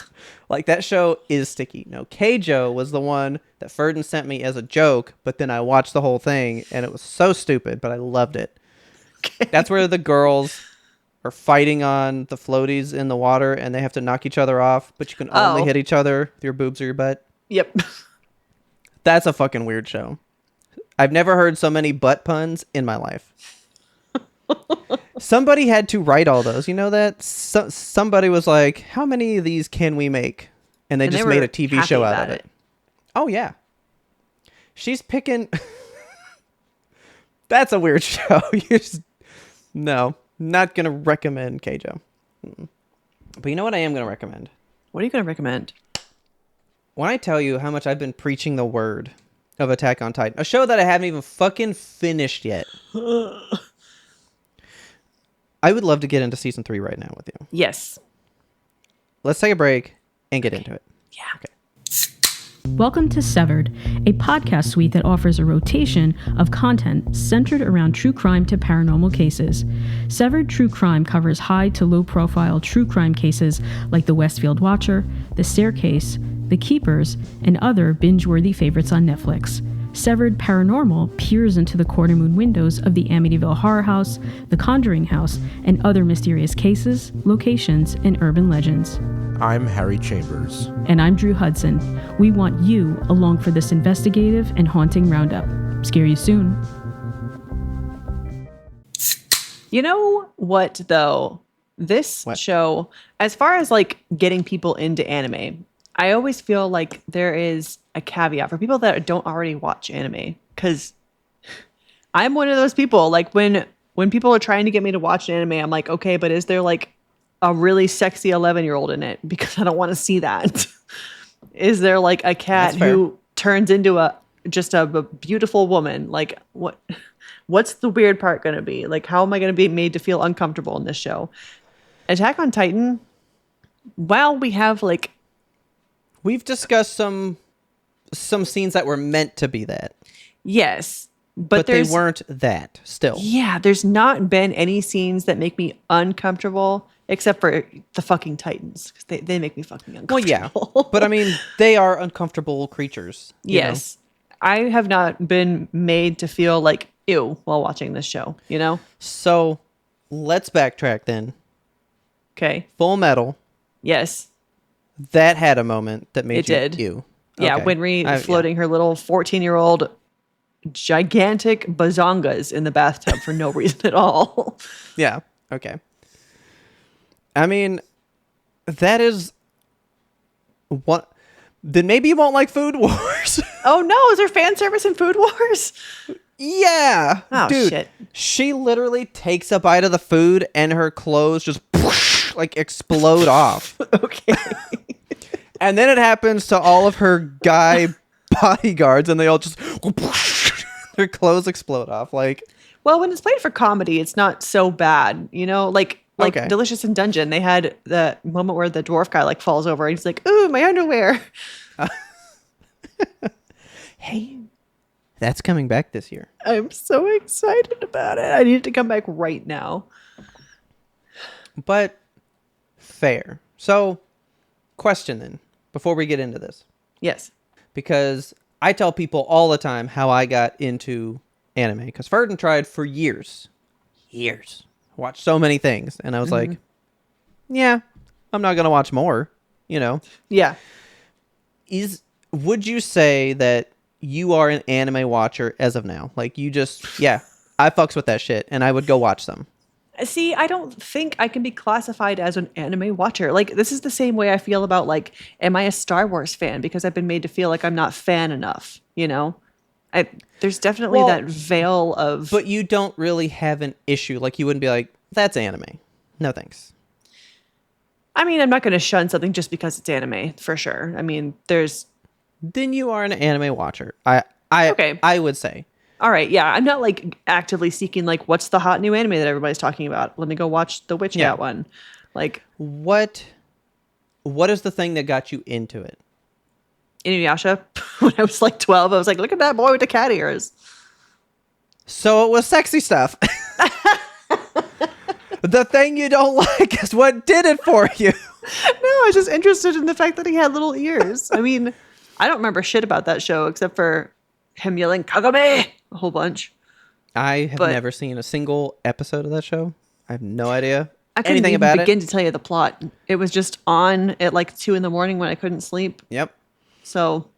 Speaker 1: Like, that show is sticky. No, Keijo was the one that Ferdin sent me as a joke, but then I watched the whole thing, and it was so stupid, but I loved it. Okay. That's where the girls are fighting on the floaties in the water, and they have to knock each other off, but you can only hit each other with your boobs or your butt.
Speaker 2: Yep.
Speaker 1: That's a fucking weird show. I've never heard so many butt puns in my life. Somebody had to write all those. You know that? Somebody was like, how many of these can we make? and they just
Speaker 2: were
Speaker 1: made a TV
Speaker 2: happy
Speaker 1: show out
Speaker 2: about
Speaker 1: of it. Oh yeah, she's picking. That's a weird show. No, not gonna recommend Keijo. But you know what I am gonna recommend?
Speaker 2: What are you gonna recommend?
Speaker 1: When I tell you how much I've been preaching the word of Attack on Titan, a show that I haven't even fucking finished yet. I would love to get into season 3 right now with you.
Speaker 2: Yes.
Speaker 1: Let's take a break and get into it.
Speaker 2: Yeah.
Speaker 1: Okay.
Speaker 3: Welcome to Severed, a podcast suite that offers a rotation of content centered around true crime to paranormal cases. Severed True Crime covers high to low profile true crime cases like The Westfield Watcher, The Staircase, The Keepers, and other binge-worthy favorites on Netflix. Severed Paranormal peers into the corner-moon windows of the Amityville Horror House, the Conjuring House, and other mysterious cases, locations, and urban legends.
Speaker 4: I'm Harry Chambers.
Speaker 3: And I'm Drew Hudson. We want you along for this investigative and haunting roundup. Scare you soon.
Speaker 2: You know what, though? This show, as far as like getting people into anime, I always feel like there is a caveat for people that don't already watch anime. Because I'm one of those people. Like when people are trying to get me to watch an anime, I'm like, okay, but is there like a really sexy 11-year-old in it? Because I don't want to see that. Is there like a cat who turns into just a beautiful woman? Like what's the weird part going to be? Like, how am I going to be made to feel uncomfortable in this show? Attack on Titan, while we have like,
Speaker 1: we've discussed some scenes that were meant to be that.
Speaker 2: Yes.
Speaker 1: But they weren't that still.
Speaker 2: Yeah, there's not been any scenes that make me uncomfortable except for the fucking Titans. Because they make me fucking uncomfortable.
Speaker 1: Well, yeah. But I mean, they are uncomfortable creatures.
Speaker 2: Yes. Know? I have not been made to feel like, ew, while watching this show, you know?
Speaker 1: So let's backtrack then.
Speaker 2: Okay.
Speaker 1: Full Metal.
Speaker 2: Yes.
Speaker 1: That had a moment that made you.
Speaker 2: Yeah,
Speaker 1: okay.
Speaker 2: Winry floating her little 14-year-old gigantic bazongas in the bathtub for no reason at all.
Speaker 1: Yeah. Okay. I mean, that is what. Then maybe you won't like Food Wars.
Speaker 2: Oh no! Is there fan service in Food Wars?
Speaker 1: Yeah.
Speaker 2: Oh
Speaker 1: dude,
Speaker 2: shit!
Speaker 1: She literally takes a bite of the food and her clothes just whoosh, like explode off.
Speaker 2: Okay.
Speaker 1: And then it happens to all of her guy bodyguards, and they all just whoosh, their clothes explode off. Like,
Speaker 2: well, when it's played for comedy, it's not so bad, you know. Like
Speaker 1: okay.
Speaker 2: Delicious in Dungeon, they had the moment where the dwarf guy like falls over, and he's like, "Ooh, my underwear."
Speaker 1: Hey, that's coming back this year.
Speaker 2: I'm so excited about it. I need it to come back right now.
Speaker 1: But fair. So, question then, before we get into this.
Speaker 2: Yes.
Speaker 1: Because I tell people all the time how I got into anime. Because Ferdinand tried for years. Watched so many things. And I was like, yeah, I'm not going to watch more, you know?
Speaker 2: Yeah.
Speaker 1: Would you say that you are an anime watcher as of now? Like, you just, I fucks with that shit, and I would go watch them.
Speaker 2: See, I don't think I can be classified as an anime watcher. Like, this is the same way I feel about, like, am I a Star Wars fan? Because I've been made to feel like I'm not fan enough, you know? There's definitely that veil of...
Speaker 1: But you don't really have an issue. Like, you wouldn't be like, that's anime. No thanks.
Speaker 2: I mean, I'm not going to shun something just because it's anime, for sure. I mean, there's...
Speaker 1: Then you are an anime watcher. I would say.
Speaker 2: All right, yeah. I'm not like actively seeking like what's the hot new anime that everybody's talking about. Let me go watch the Witch Cat one. Like
Speaker 1: what is the thing that got you into it?
Speaker 2: Inuyasha. When I was like 12, I was like, look at that boy with the cat ears.
Speaker 1: So it was sexy stuff. The thing you don't like is what did it for you.
Speaker 2: No, I was just interested in the fact that he had little ears. I mean, I don't remember shit about that show except for him yelling Kagame a whole bunch.
Speaker 1: I have never seen a single episode of that show. I have no idea
Speaker 2: anything about it. I couldn't even begin to tell you the plot. It was just on at like 2 a.m. when I couldn't sleep.
Speaker 1: Yep.
Speaker 2: So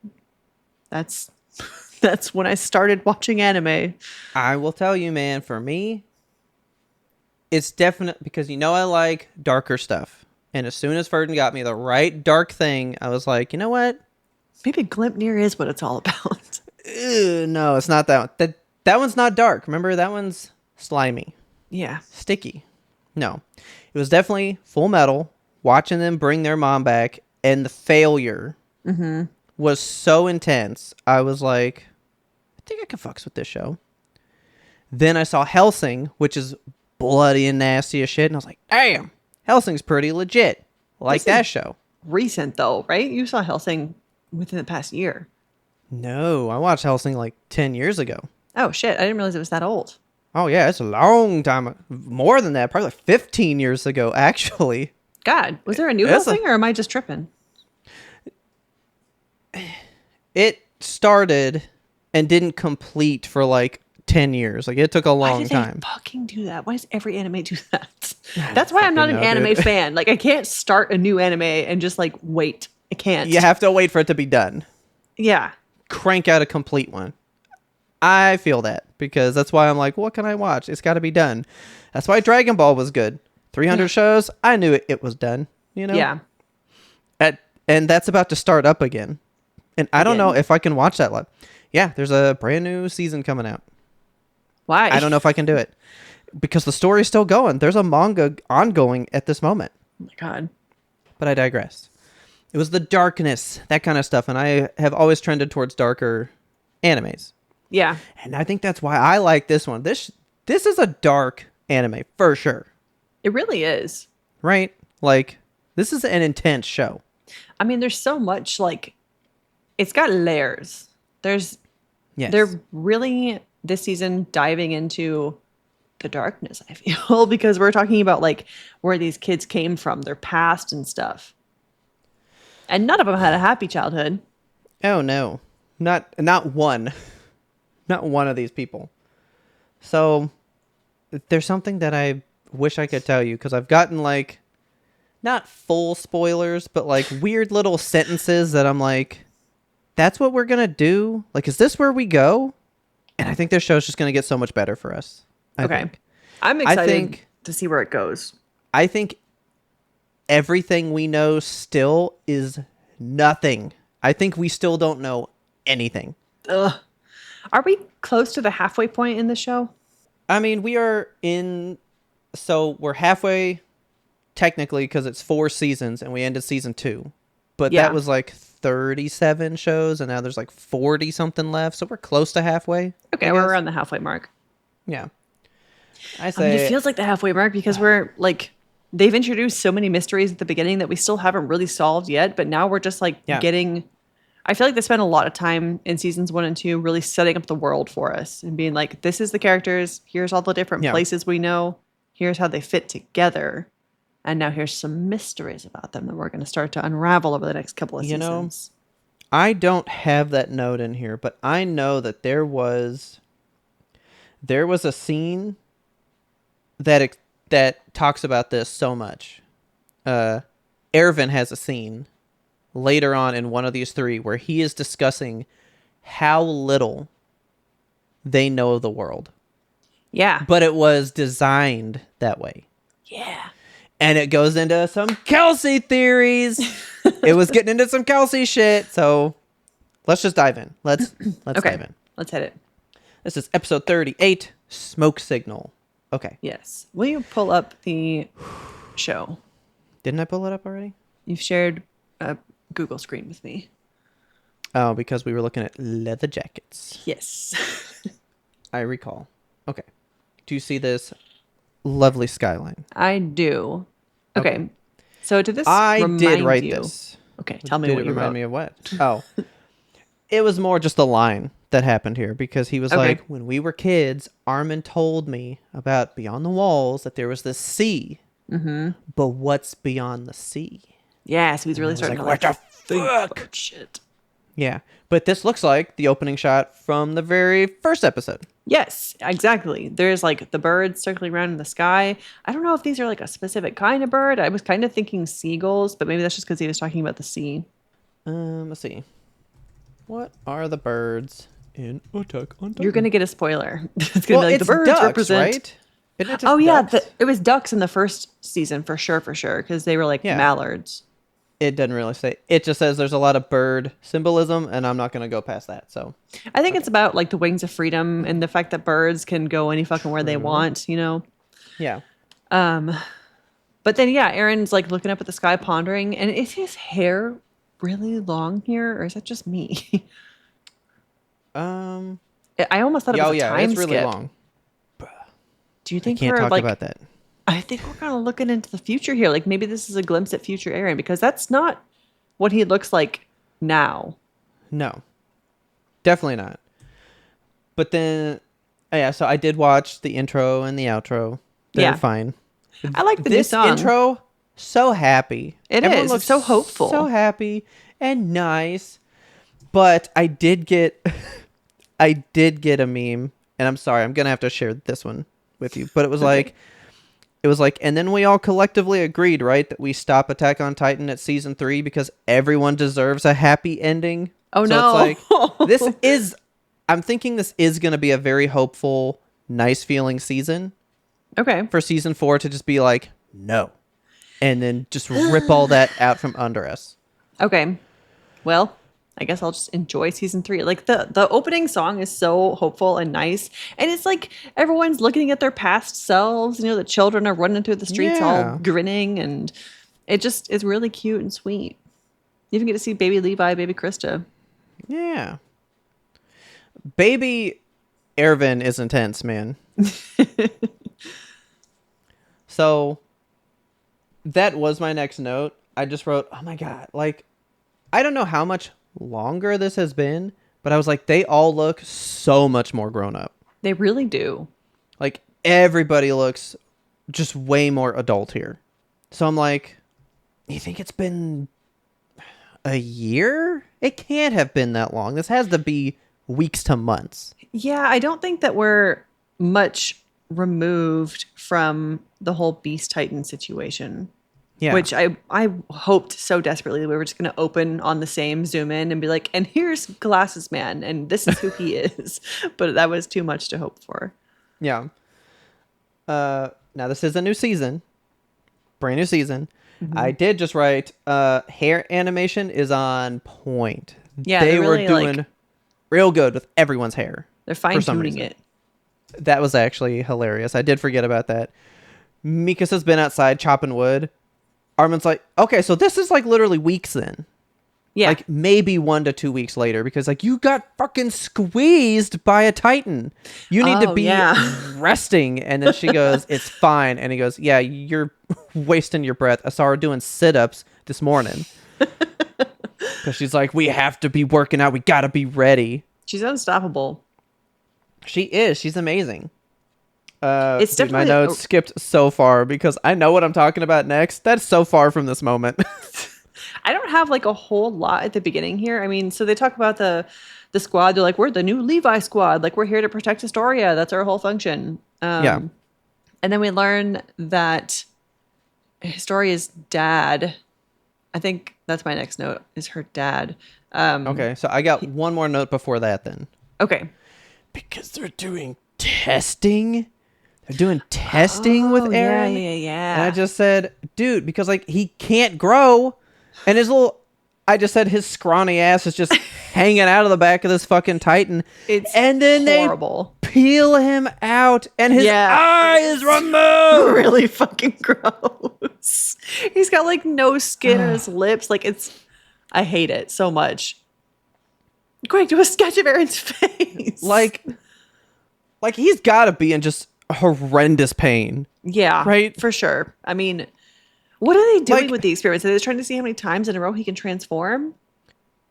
Speaker 2: that's when I started watching anime.
Speaker 1: I will tell you, man, for me, it's definite because I like darker stuff. And as soon as Ferdin got me the right dark thing, I was like, you know what?
Speaker 2: Maybe Glimpnir is what it's all about.
Speaker 1: Ew, no, it's not that one. That one's not dark. Remember, that one's slimy.
Speaker 2: Yeah.
Speaker 1: Sticky. No. It was definitely Full Metal, watching them bring their mom back, and the failure was so intense. I was like, I think I can fucks with this show. Then I saw Hellsing, which is bloody and nasty as shit, and I was like, damn, Hellsing's pretty legit. Like that show.
Speaker 2: Recent, though, right? You saw Hellsing within the past year.
Speaker 1: No, I watched Hellsing like 10 years ago.
Speaker 2: Oh, shit. I didn't realize it was that old.
Speaker 1: Oh, yeah, it's a long time. More than that, probably like 15 years ago, actually.
Speaker 2: God, was there a new Hellsing, or am I just tripping?
Speaker 1: It started and didn't complete for like 10 years. Like, it took a long time.
Speaker 2: Why did they fucking do that? Why does every anime do that? That's why I'm not an anime fan. Like, I can't start a new anime and just like wait. I can't.
Speaker 1: You have to wait for it to be done.
Speaker 2: Yeah.
Speaker 1: Crank out a complete one. I feel that because that's why I'm like, what can I watch? It's got to be done. That's why Dragon Ball was good. 300 shows. I knew it was done. You know?
Speaker 2: Yeah.
Speaker 1: And that's about to start up again. And I don't know if I can watch that live. Yeah, there's a brand new season coming out.
Speaker 2: Why?
Speaker 1: I don't know if I can do it. Because the story's still going. There's a manga ongoing at this moment.
Speaker 2: Oh my God.
Speaker 1: But I digress. It was the darkness, that kind of stuff. And I have always trended towards darker animes.
Speaker 2: Yeah.
Speaker 1: And I think that's why I like this one. This is a dark anime, for sure.
Speaker 2: It really is.
Speaker 1: Right? Like, this is an intense show.
Speaker 2: I mean, there's so much, like, it's got layers.
Speaker 1: Yes.
Speaker 2: They're really, this season, diving into the darkness, I feel, because we're talking about, like, where these kids came from, their past and stuff. And none of them had a happy childhood.
Speaker 1: Oh, no. Not one. Not one of these people. So, there's something that I wish I could tell you, because I've gotten, like, not full spoilers, but, like, weird little sentences that I'm like, that's what we're going to do? Like, is this where we go? And I think this show's just going to get so much better for us. I think.
Speaker 2: I'm excited to see where it goes.
Speaker 1: I think everything we know still is nothing. I think we still don't know anything.
Speaker 2: Ugh. Are we close to the halfway point in the show?
Speaker 1: I mean, we're halfway technically because it's 4 seasons and we ended season 2. But that was like 37 shows and now there's like 40 something left. So we're close to halfway.
Speaker 2: Okay, we're around the halfway mark.
Speaker 1: Yeah.
Speaker 2: I mean, it feels like the halfway mark because we're like, they've introduced so many mysteries at the beginning that we still haven't really solved yet. But now we're just like getting, I feel like they spent a lot of time in seasons 1 and 2 really setting up the world for us and being like, this is the characters. Here's all the different places we know. Here's how they fit together. And now here's some mysteries about them that we're going to start to unravel over the next couple of seasons.
Speaker 1: I don't have that note in here, but I know that there was a scene that talks about this so much. Erwin has a scene later on in one of these 3 where he is discussing how little they know of the world.
Speaker 2: Yeah.
Speaker 1: But it was designed that way.
Speaker 2: Yeah.
Speaker 1: And it goes into some Kelsey theories. It was getting into some Kelsey shit. So let's just dive in. Let's dive in.
Speaker 2: Let's hit it.
Speaker 1: This is episode 38, Smoke Signal. Okay.
Speaker 2: Yes. Will you pull up the show?
Speaker 1: Didn't I pull it up already?
Speaker 2: You've shared a Google screen with me.
Speaker 1: Oh, because we were looking at leather jackets.
Speaker 2: Yes.
Speaker 1: I recall. Okay. Do you see this lovely skyline?
Speaker 2: I do. Okay. So did this
Speaker 1: I
Speaker 2: remind
Speaker 1: did write
Speaker 2: you?
Speaker 1: this.
Speaker 2: Okay, tell me what you
Speaker 1: remind
Speaker 2: wrote.
Speaker 1: me of what? Oh. It was more just a line that happened here because he was like, when we were kids, Armin told me about beyond the walls that there was this sea. Mm-hmm. But what's beyond the sea?
Speaker 2: Yeah, so he's really starting to
Speaker 1: what the fuck?
Speaker 2: Shit.
Speaker 1: Yeah. But this looks like the opening shot from the very first episode.
Speaker 2: Yes, exactly. There's like the birds circling around in the sky. I don't know if these are like a specific kind of bird. I was kind of thinking seagulls, but maybe that's just because he was talking about the sea.
Speaker 1: Let's see. What are the birds in Attack on Titan?
Speaker 2: You're going to get a spoiler. It's going to be like
Speaker 1: it's
Speaker 2: the birds
Speaker 1: ducks,
Speaker 2: represent.
Speaker 1: right? Isn't it just
Speaker 2: Oh yeah,
Speaker 1: ducks?
Speaker 2: it was ducks in the first season for sure, because they were like
Speaker 1: Yeah.
Speaker 2: mallards.
Speaker 1: It doesn't really say. It just says there's a lot of bird symbolism, and I'm not going to go past that. So
Speaker 2: I think it's about like the wings of freedom and the fact that birds can go any fucking where they want, you know.
Speaker 1: yeah.
Speaker 2: But then yeah, Aaron's like looking up at the sky, pondering, and is his hair really long here, or is that just me?
Speaker 1: Um.
Speaker 2: I almost thought it was a time
Speaker 1: it's really
Speaker 2: skip.
Speaker 1: long.
Speaker 2: Do you
Speaker 1: I
Speaker 2: think
Speaker 1: can't
Speaker 2: we're
Speaker 1: talk
Speaker 2: like?
Speaker 1: about that.
Speaker 2: I think we're kind of looking into the future here. Like maybe this is a glimpse at future Aaron, because that's not what he looks like now.
Speaker 1: No, definitely not. But then, yeah. So I did watch the intro and the outro. They're
Speaker 2: Yeah.
Speaker 1: fine.
Speaker 2: I like the new
Speaker 1: This
Speaker 2: song.
Speaker 1: intro, so happy.
Speaker 2: It is. It's so hopeful.
Speaker 1: So happy and nice. But I did get a meme, and I'm sorry, I'm gonna have to share this one with you. But it was like, and then we all collectively agreed, right, that we stop Attack on Titan at season 3 because everyone deserves a happy ending.
Speaker 2: Oh,
Speaker 1: so
Speaker 2: no.
Speaker 1: It's like I'm thinking this is gonna be a very hopeful, nice feeling season.
Speaker 2: Okay.
Speaker 1: For season 4 to just be like, no, and then just rip all that out from under us.
Speaker 2: Okay. Well, I guess I'll just enjoy season 3. Like the opening song is so hopeful and nice. And it's like everyone's looking at their past selves. You know, the children are running through the streets
Speaker 1: Yeah.
Speaker 2: all grinning, and it just is really cute and sweet. You even get to see baby Levi, baby Krista.
Speaker 1: Yeah. Baby Ervin is intense, man. So that was my next note. I just wrote, oh my God, like, I don't know how much longer this has been, but I was like, they all look so much more grown up.
Speaker 2: They really do.
Speaker 1: Like, everybody looks just way more adult here. So I'm like, you think it's been a year? It can't have been that long. This has to be weeks to months.
Speaker 2: Yeah, I don't think that we're much removed from the whole Beast Titan situation.
Speaker 1: Yeah.
Speaker 2: Which I hoped so desperately that we were just going to open on the same zoom in and be like, and here's Glasses Man, and this is who he is. But that was too much to hope for.
Speaker 1: Yeah. Now this is a new season. Brand new season. Mm-hmm. I did just write hair animation is on point.
Speaker 2: Yeah,
Speaker 1: they were
Speaker 2: really,
Speaker 1: doing
Speaker 2: like,
Speaker 1: real good with everyone's hair.
Speaker 2: They're fine-tuning it.
Speaker 1: That was actually hilarious. I did forget about that. Mikas has been outside chopping wood. Armin's like, okay, so this is like literally weeks then.
Speaker 2: Yeah.
Speaker 1: Like maybe 1 to 2 weeks later, because like you got fucking squeezed by a Titan. You need to be resting. And then she goes, it's fine. And he goes, yeah, you're wasting your breath. I saw her doing sit-ups this morning. Because she's like, we have to be working out. We got to be ready.
Speaker 2: She's unstoppable.
Speaker 1: She is. She's amazing.
Speaker 2: It's
Speaker 1: dude, my
Speaker 2: definitely
Speaker 1: notes skipped so far because I know what I'm talking about next. That's so far from this moment.
Speaker 2: I don't have like a whole lot at the beginning here. I mean, so they talk about the squad. They're like, we're the new Levi squad. Like, we're here to protect Astoria. That's our whole function.
Speaker 1: Yeah.
Speaker 2: And then we learn that Astoria's dad, I think that's my next note, is her dad.
Speaker 1: Okay, so I got one more note before that then.
Speaker 2: Okay.
Speaker 1: Because they're doing testing. They're doing testing with Aaron.
Speaker 2: Yeah.
Speaker 1: And I just said, dude, because like he can't grow. And I just said his scrawny ass is just hanging out of the back of this fucking Titan.
Speaker 2: And then
Speaker 1: horrible. They peel him out and his eye is removed.
Speaker 2: Really fucking gross. He's got like no skin on his lips. Like I hate it so much. Greg, do a sketch of Aaron's face.
Speaker 1: Like he's got to be in just horrendous pain.
Speaker 2: Yeah,
Speaker 1: right?
Speaker 2: For sure. I mean, what are they doing with the experiments? Are they trying to see how many times in a row he can transform?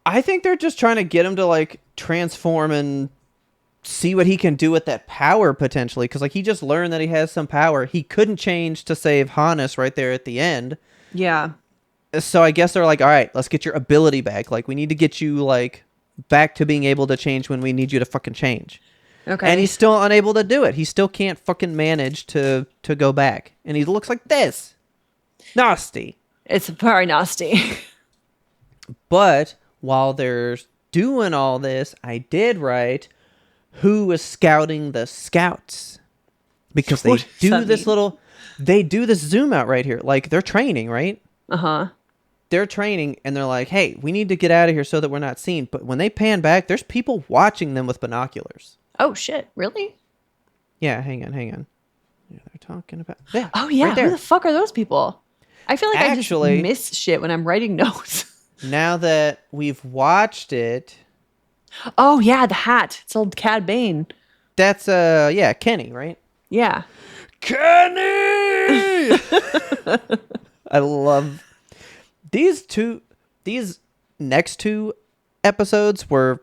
Speaker 1: I think they're just trying to get him to like transform and see what he can do with that power potentially. Because like he just learned that he has some power. He couldn't change to save Hannes right there at the end.
Speaker 2: Yeah.
Speaker 1: So I guess they're like, all right, let's get your ability back. Like we need to get you like back to being able to change when we need you to fucking change.
Speaker 2: Okay.
Speaker 1: And he's still unable to do it. He still can't fucking manage to go back. And he looks like this. Nasty.
Speaker 2: It's very nasty.
Speaker 1: But while they're doing all this, I did write who was scouting the scouts. because they
Speaker 2: What does
Speaker 1: do
Speaker 2: that
Speaker 1: this
Speaker 2: mean?
Speaker 1: they do this zoom out right here. Like, they're training, right?
Speaker 2: Uh-huh.
Speaker 1: They're training, and they're like, hey, we need to get out of here so that we're not seen. But when they pan back, there's people watching them with binoculars.
Speaker 2: Oh, shit. Really?
Speaker 1: Yeah, hang on. Yeah, they're talking about... Yeah,
Speaker 2: Oh, yeah.
Speaker 1: right there.
Speaker 2: Who the fuck are those people? I feel like
Speaker 1: Actually-
Speaker 2: I just miss shit when I'm writing notes.
Speaker 1: Now that we've watched it,
Speaker 2: Oh, yeah. The hat. It's old Cad Bane.
Speaker 1: that's, Kenny, right?
Speaker 2: Yeah.
Speaker 1: Kenny! I love... These next two episodes were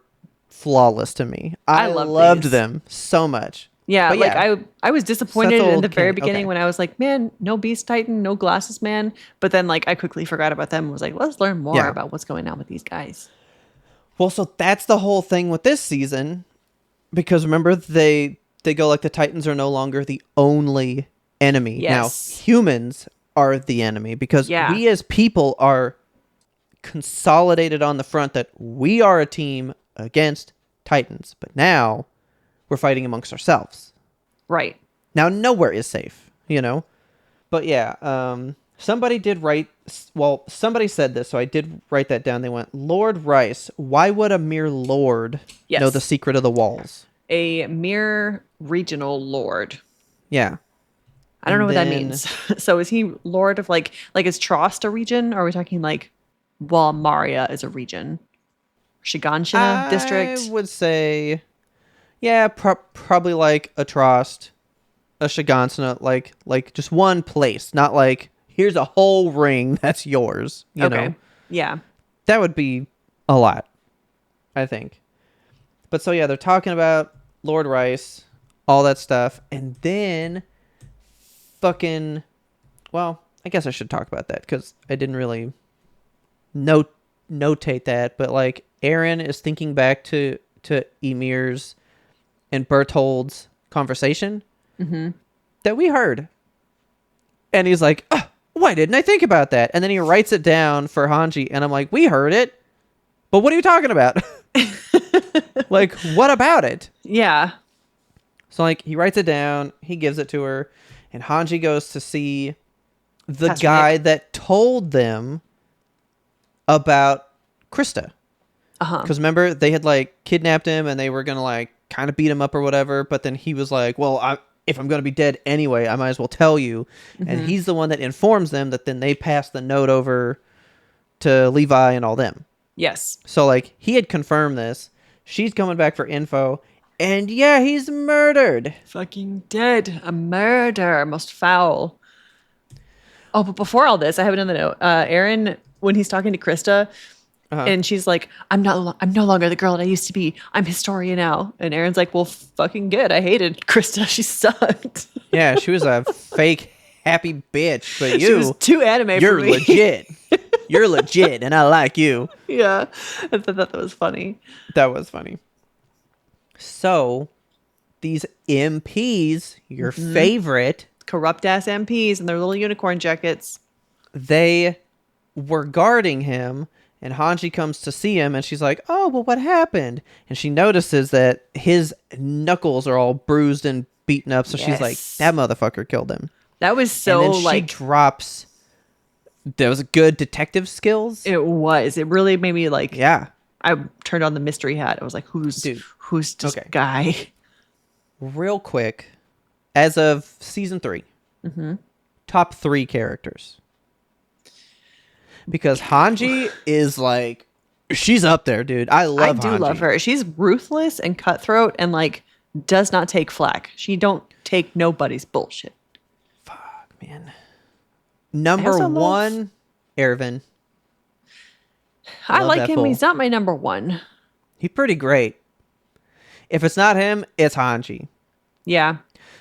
Speaker 1: flawless to me. I loved
Speaker 2: these.
Speaker 1: them so much.
Speaker 2: Yeah,
Speaker 1: But
Speaker 2: like I was disappointed
Speaker 1: Seth
Speaker 2: in
Speaker 1: old
Speaker 2: the very
Speaker 1: Kenny.
Speaker 2: beginning
Speaker 1: Okay.
Speaker 2: when I was like, man, no Beast Titan, no Glasses Man. But then like I quickly forgot about them and was like, let's learn more
Speaker 1: Yeah.
Speaker 2: about what's going on with these guys.
Speaker 1: Well, so that's the whole thing with this season, because remember they go like the Titans are no longer the only enemy.
Speaker 2: Yes.
Speaker 1: Now humans are the enemy because
Speaker 2: Yeah.
Speaker 1: we as people are consolidated on the front that we are a team against Titans, but now we're fighting amongst ourselves.
Speaker 2: Right.
Speaker 1: Now nowhere is safe, But yeah, somebody did write. Well, somebody said this, so I did write that down. They went, Lord Rice, why would a mere lord
Speaker 2: Yes.
Speaker 1: know the secret of the walls?
Speaker 2: A mere regional lord.
Speaker 1: Yeah.
Speaker 2: I don't know what that
Speaker 1: then-
Speaker 2: means. So is he lord of like is Trost a region? Or are we talking like Walmaria is a region? Shiganshina district?
Speaker 1: I would say, yeah, probably like a Trost, a Shigansana, like just one place, not like here's a whole ring that's yours. You know,
Speaker 2: Yeah.
Speaker 1: that would be a lot, I think. But so yeah, they're talking about Lord Rice, all that stuff, and then fucking, well, I guess I should talk about that because I didn't really notate that, but like Aaron is thinking back to Emir's and Berthold's conversation that we heard, and he's like, oh, why didn't I think about that? And then he writes it down for Hanji, and I'm like, we heard it, but what are you talking about? Like, what about it?
Speaker 2: Yeah.
Speaker 1: So like he writes it down, he gives it to her, and Hanji goes to see the
Speaker 2: Pastor
Speaker 1: guy
Speaker 2: Nick.
Speaker 1: that told them about Krista. Because remember, they had like kidnapped him and they were gonna like kind of beat him up or whatever. But then he was like, "Well, if I'm gonna be dead anyway, I might as well tell you." And he's the one that informs them that then they pass the note over to Levi and all them.
Speaker 2: Yes.
Speaker 1: So like he had confirmed this. She's coming back for info, and yeah, he's murdered.
Speaker 2: Fucking dead. A murder. Most foul. Oh, but before all this, I have another note. Aaron, when he's talking to Krista, and she's like, I'm no longer the girl that I used to be. I'm Historia now. And Aaron's like, well, fucking good. I hated Krista. She sucked.
Speaker 1: Yeah, she was a fake happy bitch, but
Speaker 2: She was too anime
Speaker 1: you're
Speaker 2: for me.
Speaker 1: legit. You're legit, and I like you.
Speaker 2: Yeah. I thought that was funny.
Speaker 1: That was funny. So, these MPs, your favorite,
Speaker 2: Corrupt ass MPs and their little unicorn jackets.
Speaker 1: they were guarding him, and Hanji comes to see him, and she's like, oh, well, what happened? And she notices that his knuckles are all bruised and beaten up, so she's like,
Speaker 2: Yes.
Speaker 1: that motherfucker killed him.
Speaker 2: That was so
Speaker 1: and then she
Speaker 2: like
Speaker 1: drops those good detective skills.
Speaker 2: it was. It really made me like
Speaker 1: Yeah.
Speaker 2: I turned on the mystery hat. I was like, who's this
Speaker 1: Okay.
Speaker 2: guy?
Speaker 1: Real quick, as of season 3, top 3 characters. Because Hanji is like, she's up there, dude. I love
Speaker 2: I do
Speaker 1: Hanji.
Speaker 2: love her. She's ruthless and cutthroat and like does not take flack. She don't take nobody's bullshit.
Speaker 1: Man. Number
Speaker 2: also love-
Speaker 1: 1, Ervin.
Speaker 2: I
Speaker 1: Love
Speaker 2: like
Speaker 1: that
Speaker 2: him.
Speaker 1: fool.
Speaker 2: He's not my number one.
Speaker 1: He's pretty great. If it's not him, it's Hanji.
Speaker 2: Yeah.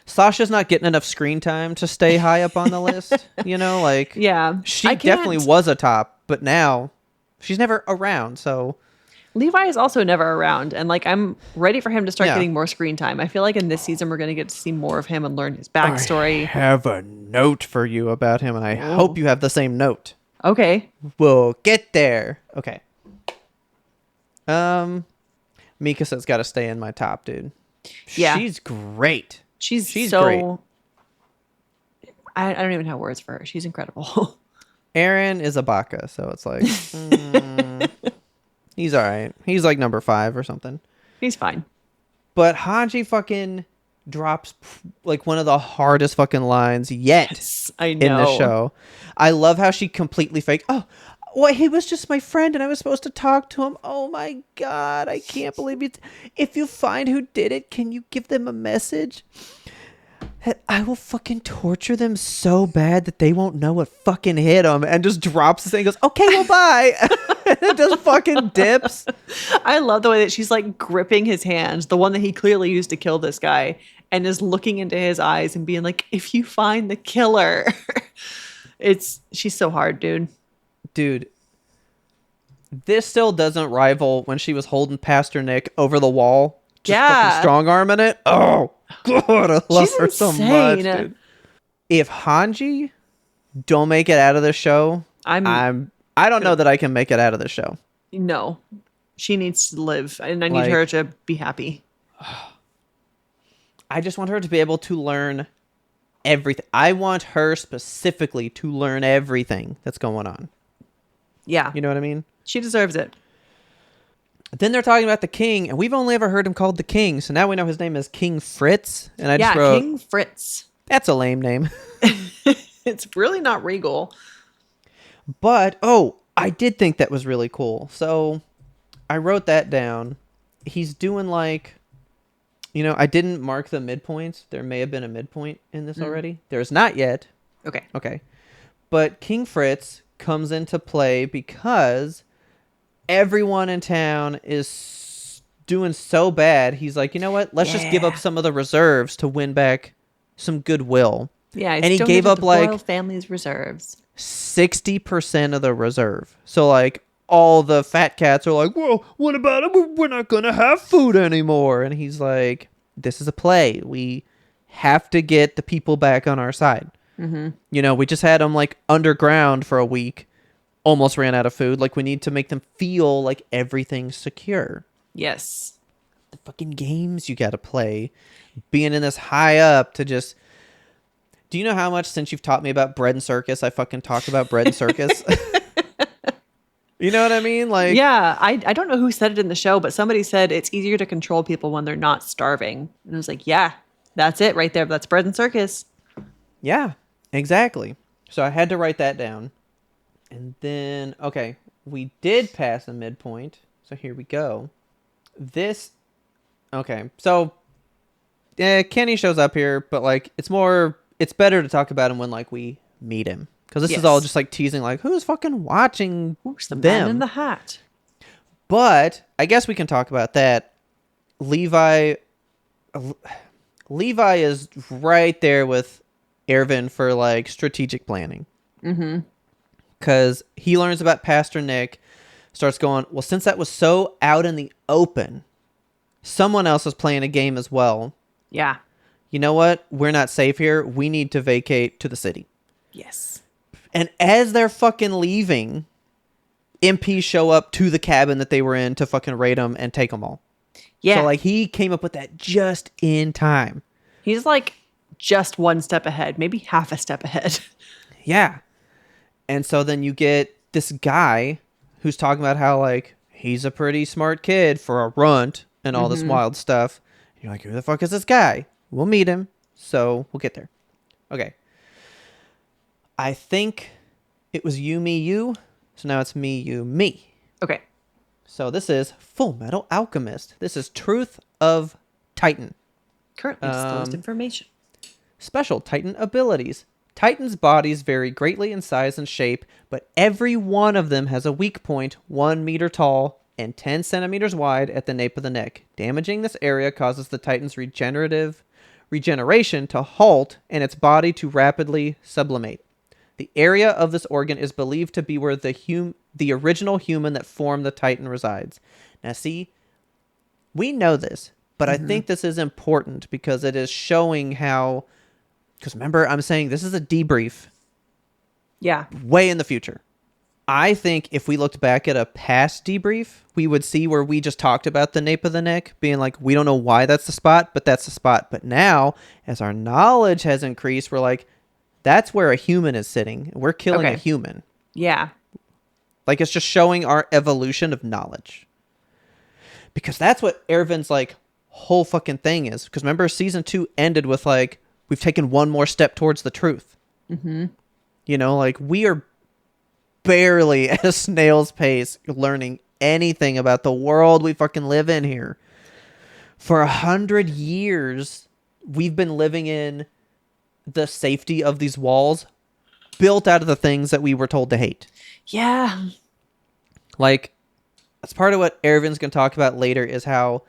Speaker 1: Sasha's not getting enough screen time to stay high up on the list. Like,
Speaker 2: Yeah.
Speaker 1: she
Speaker 2: I can't-
Speaker 1: definitely was a top, but now she's never around, so...
Speaker 2: Levi is also never around, and like I'm ready for him to start
Speaker 1: Yeah.
Speaker 2: getting more screen time. I feel like in this season we're going to get to see more of him and learn his backstory.
Speaker 1: I have a note for you about him, and I hope you have the same note.
Speaker 2: Okay.
Speaker 1: We'll get there. Okay. Mikasa's got to stay in my top, dude.
Speaker 2: Yeah.
Speaker 1: She's great.
Speaker 2: She's
Speaker 1: She's
Speaker 2: so
Speaker 1: great.
Speaker 2: I don't even have words for her. She's incredible.
Speaker 1: Aaron is a baka, so it's like, he's all right. He's like number 5 or something.
Speaker 2: He's fine.
Speaker 1: But Hanji fucking drops like one of the hardest fucking lines yet
Speaker 2: Yes, I
Speaker 1: in the
Speaker 2: know.
Speaker 1: show. I love how she completely faked. Oh, well, he was just my friend and I was supposed to talk to him. Oh my God, I can't believe it. If you find who did it, can you give them a message? I will fucking torture them so bad that they won't know what fucking hit them, and just drops the thing and goes, okay, well, bye. And it just fucking dips.
Speaker 2: I love the way that she's like gripping his hands, the one that he clearly used to kill this guy, and is looking into his eyes and being like, if you find the killer. She's so hard, dude.
Speaker 1: Dude, this still doesn't rival when she was holding Pastor Nick over the wall. Just fucking strong arming it. Oh, God, I love her so much, dude. If Hanji don't make it out of the show, I don't know that I can make it out of the show.
Speaker 2: No, she needs to live, and I need her to be happy.
Speaker 1: I just want her to be able to learn everything. I want her specifically to learn everything that's going on.
Speaker 2: Yeah.
Speaker 1: You know what I mean?
Speaker 2: She deserves it.
Speaker 1: Then they're talking about the king, and we've only ever heard him called the king, so now we know his name is King Fritz. And I just wrote,
Speaker 2: King Fritz.
Speaker 1: That's a lame name.
Speaker 2: It's really not regal.
Speaker 1: But, I did think that was really cool. So I wrote that down. He's doing like, I didn't mark the midpoints. There may have been a midpoint in this already. There's not yet. Okay. But King Fritz comes into play because everyone in town is doing so bad. He's like, you know what? Let's just give up some of the reserves to win back some goodwill.
Speaker 2: Yeah,
Speaker 1: and he gave up
Speaker 2: the
Speaker 1: like
Speaker 2: royal family's reserves.
Speaker 1: 60% of the reserve. So like all the fat cats are like, well, what about it? We're not gonna have food anymore. And he's like, this is a play. We have to get the people back on our side. Mm-hmm. We just had them like underground for a week. Almost ran out of food. Like, we need to make them feel like everything's secure.
Speaker 2: Yes.
Speaker 1: The fucking games you gotta play. Being in this high up to just... Do you know how much, since you've taught me about bread and circus, I fucking talk about bread and circus? You know what I mean? Like,
Speaker 2: yeah, I don't know who said it in the show, but somebody said it's easier to control people when they're not starving. And I was like, yeah, that's it right there. That's bread and circus.
Speaker 1: Yeah, exactly. So I had to write that down. And then, okay, we did pass a midpoint. So here we go. So Kenny shows up here, but like, it's better to talk about him when like we meet him. Because this is all just like teasing, like, who's fucking watching
Speaker 2: Who's the
Speaker 1: them?
Speaker 2: man in the hat?
Speaker 1: But I guess we can talk about that. Levi is right there with Erwin for like strategic planning. Mm-hmm. Because he learns about Pastor Nick, starts going, well, since that was so out in the open, someone else is playing a game as well.
Speaker 2: Yeah.
Speaker 1: You know what? We're not safe here. We need to vacate to the city.
Speaker 2: Yes.
Speaker 1: And as they're fucking leaving, MPs show up to the cabin that they were in to fucking raid them and take them all. Yeah. So, like, he came up with that just in time.
Speaker 2: He's, like, just one step ahead, maybe half a step ahead.
Speaker 1: Yeah. And so then you get this guy who's talking about how, like, he's a pretty smart kid for a runt and all this wild stuff. And you're like, who the fuck is this guy? We'll meet him. So we'll get there. Okay. I think it was you, me, you. So now it's me, you, me.
Speaker 2: Okay.
Speaker 1: So this is Full Metal Alchemist. This is Truth of Titan.
Speaker 2: Currently disclosed information.
Speaker 1: Special Titan abilities. Titans' bodies vary greatly in size and shape, but every one of them has a weak point 1 meter tall and 10 centimeters wide at the nape of the neck. Damaging this area causes the Titan's regeneration to halt and its body to rapidly sublimate. The area of this organ is believed to be where the original human that formed the Titan resides. Now see, we know this, but I think this is important because it is showing how... Because remember, I'm saying this is a debrief.
Speaker 2: Yeah.
Speaker 1: Way in the future. I think if we looked back at a past debrief, we would see where we just talked about the nape of the neck, being like, we don't know why that's the spot, but that's the spot. But now, as our knowledge has increased, we're like, That's where a human is sitting. We're killing a human.
Speaker 2: Yeah.
Speaker 1: Like, it's just showing our evolution of knowledge. Because that's what Erwin's, like, whole fucking thing is. Because remember, season 2 ended with, like, we've taken one more step towards the truth.
Speaker 2: Mm-hmm.
Speaker 1: You know, like, we are barely at a snail's pace learning anything about the world we fucking live in here. For 100 years, we've been living in the safety of these walls built out of the things that we were told to hate.
Speaker 2: Yeah.
Speaker 1: Like, that's part of what Erwin's going to talk about later, is how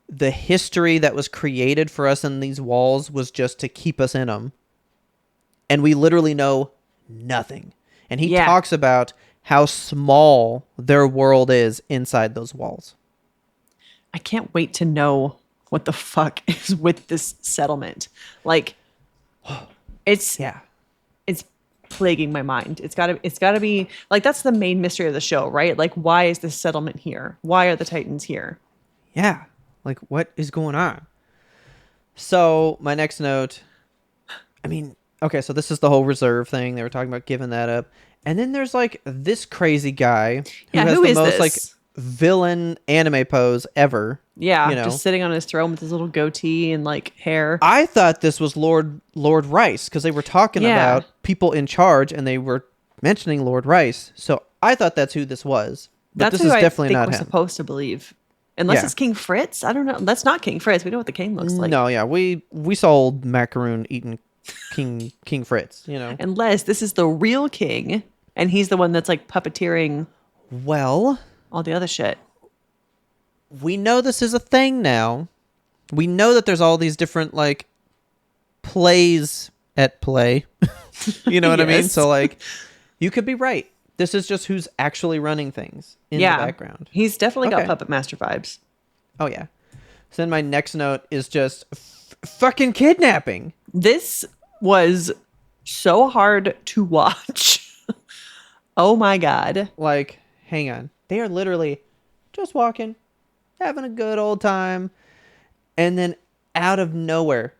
Speaker 1: the history that was created for us in these walls was just to keep us in them. And we literally know nothing. And he talks about how small their world is inside those walls.
Speaker 2: I can't wait to know what the fuck is with this settlement. Like, it's plaguing my mind. It's gotta be like, that's the main mystery of the show, right? Like, why is this settlement here? Why are the Titans here?
Speaker 1: Yeah. Like, what is going on? So my next note, I mean, okay, so this is the whole reserve thing. They were talking about giving that up. And then there's like this crazy guy who has the most like villain anime pose ever.
Speaker 2: Yeah,
Speaker 1: you know?
Speaker 2: Just sitting on his throne with his little goatee and like hair.
Speaker 1: I thought this was Lord Rice, because they were talking about people in charge and they were mentioning Lord Rice. So I thought that's who this was. But
Speaker 2: That's
Speaker 1: this
Speaker 2: who
Speaker 1: is definitely
Speaker 2: I think
Speaker 1: not
Speaker 2: we're
Speaker 1: him.
Speaker 2: supposed to believe. Unless it's King Fritz. I don't know. That's not King Fritz. We know what the king looks like.
Speaker 1: No, yeah. We saw old Macaroon eating King Fritz, you know.
Speaker 2: Unless this is the real king and he's the one that's like puppeteering
Speaker 1: Well,
Speaker 2: all the other shit.
Speaker 1: we know this is a thing now. We know that there's all these different like plays at play. You know what I mean? So like, you could be right. This is just who's actually running things in the background.
Speaker 2: He's definitely got Puppet Master vibes.
Speaker 1: Oh yeah. So then my next note is just fucking kidnapping.
Speaker 2: This was so hard to watch. Oh my God.
Speaker 1: Like, hang on. They are literally just walking, having a good old time. And then out of nowhere,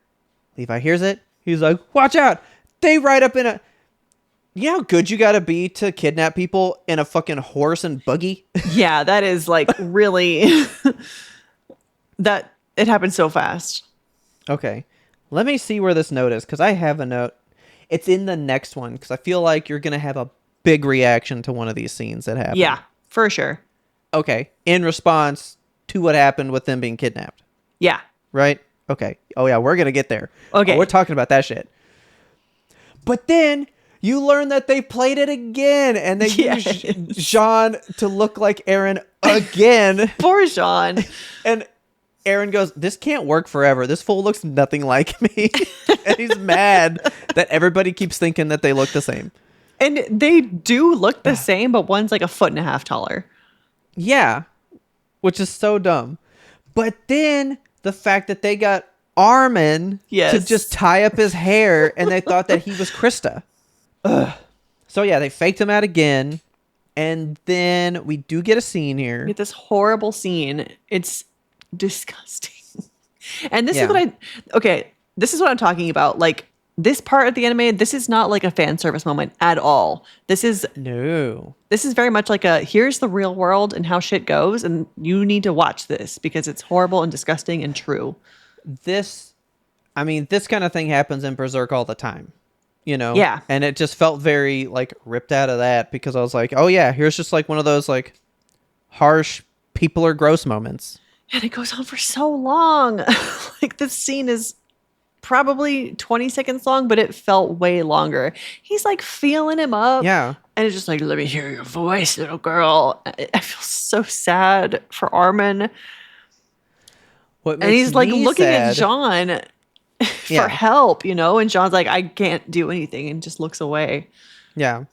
Speaker 1: Levi hears it. He's like, watch out. They ride up in a... You know how good you gotta be to kidnap people in a fucking horse and buggy?
Speaker 2: Yeah, that is like really... that it happened so fast.
Speaker 1: Okay. Let me see where this note is, because I have a note. It's in the next one, because I feel like you're gonna have a big reaction to one of these scenes that happen.
Speaker 2: Yeah, for sure.
Speaker 1: Okay. In response to what happened with them being kidnapped.
Speaker 2: Yeah.
Speaker 1: Right? Okay. Oh, yeah, we're going to get there.
Speaker 2: Okay.
Speaker 1: Oh, we're talking about that shit. But then you learn that they played it again, and they used Jean to look like Aaron again.
Speaker 2: Poor Jean.
Speaker 1: And Aaron goes, this can't work forever. This fool looks nothing like me. And he's mad that everybody keeps thinking that they look the same.
Speaker 2: And they do look the same, but one's like 1.5 feet taller.
Speaker 1: Yeah, which is so dumb. But then the fact that they got Armin to just tie up his hair, and they thought that he was Krista. Ugh. So yeah, they faked him out again. And then we do get a scene here.
Speaker 2: We get this horrible scene. It's disgusting. And this is what this is what I'm talking about. Like, this part of the anime, this is not like a fan service moment at all. This is very much like a, here's the real world and how shit goes, and you need to watch this because it's horrible and disgusting and true.
Speaker 1: This kind of thing happens in Berserk all the time, you know?
Speaker 2: Yeah.
Speaker 1: And it just felt very like ripped out of that, because I was like, oh yeah, here's just like one of those like harsh people are gross moments.
Speaker 2: And it goes on for so long. Like, this scene is probably 20 seconds long, but it felt way longer. He's like feeling him up.
Speaker 1: Yeah.
Speaker 2: And it's just like, let me hear your voice, little girl. I feel so sad for Armin. And he's like looking at Jean for help, you know? And Jean's like, I can't do anything, and just looks away.
Speaker 1: Yeah.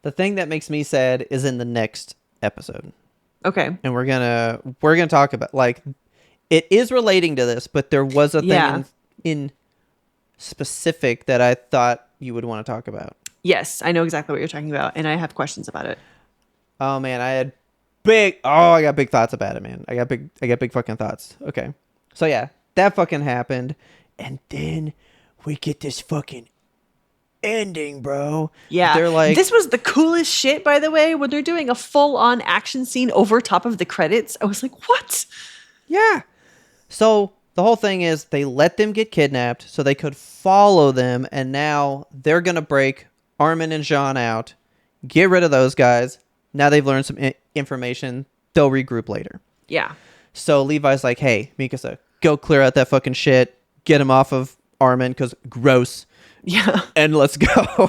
Speaker 1: The thing that makes me sad is in the next episode.
Speaker 2: Okay.
Speaker 1: And we're gonna talk about, like, it is relating to this, but there was a thing in specific that I thought you would want to talk about.
Speaker 2: Yes, I know exactly what you're talking about, and I have questions about it.
Speaker 1: Oh man, I got big thoughts about it, man. I got big fucking thoughts. Okay. So yeah, that fucking happened, and then we get this fucking ending, bro.
Speaker 2: Yeah.
Speaker 1: They're like,
Speaker 2: this was the coolest shit, by the way, when they're doing a full-on action scene over top of the credits. I was like, what?
Speaker 1: yeah. So the whole thing is they let them get kidnapped so they could follow them, and now they're going to break Armin and Jean out, get rid of those guys. Now they've learned some information. They'll regroup later.
Speaker 2: Yeah.
Speaker 1: So Levi's like, hey, Mikasa, go clear out that fucking shit. Get him off of Armin because gross.
Speaker 2: Yeah.
Speaker 1: And let's go.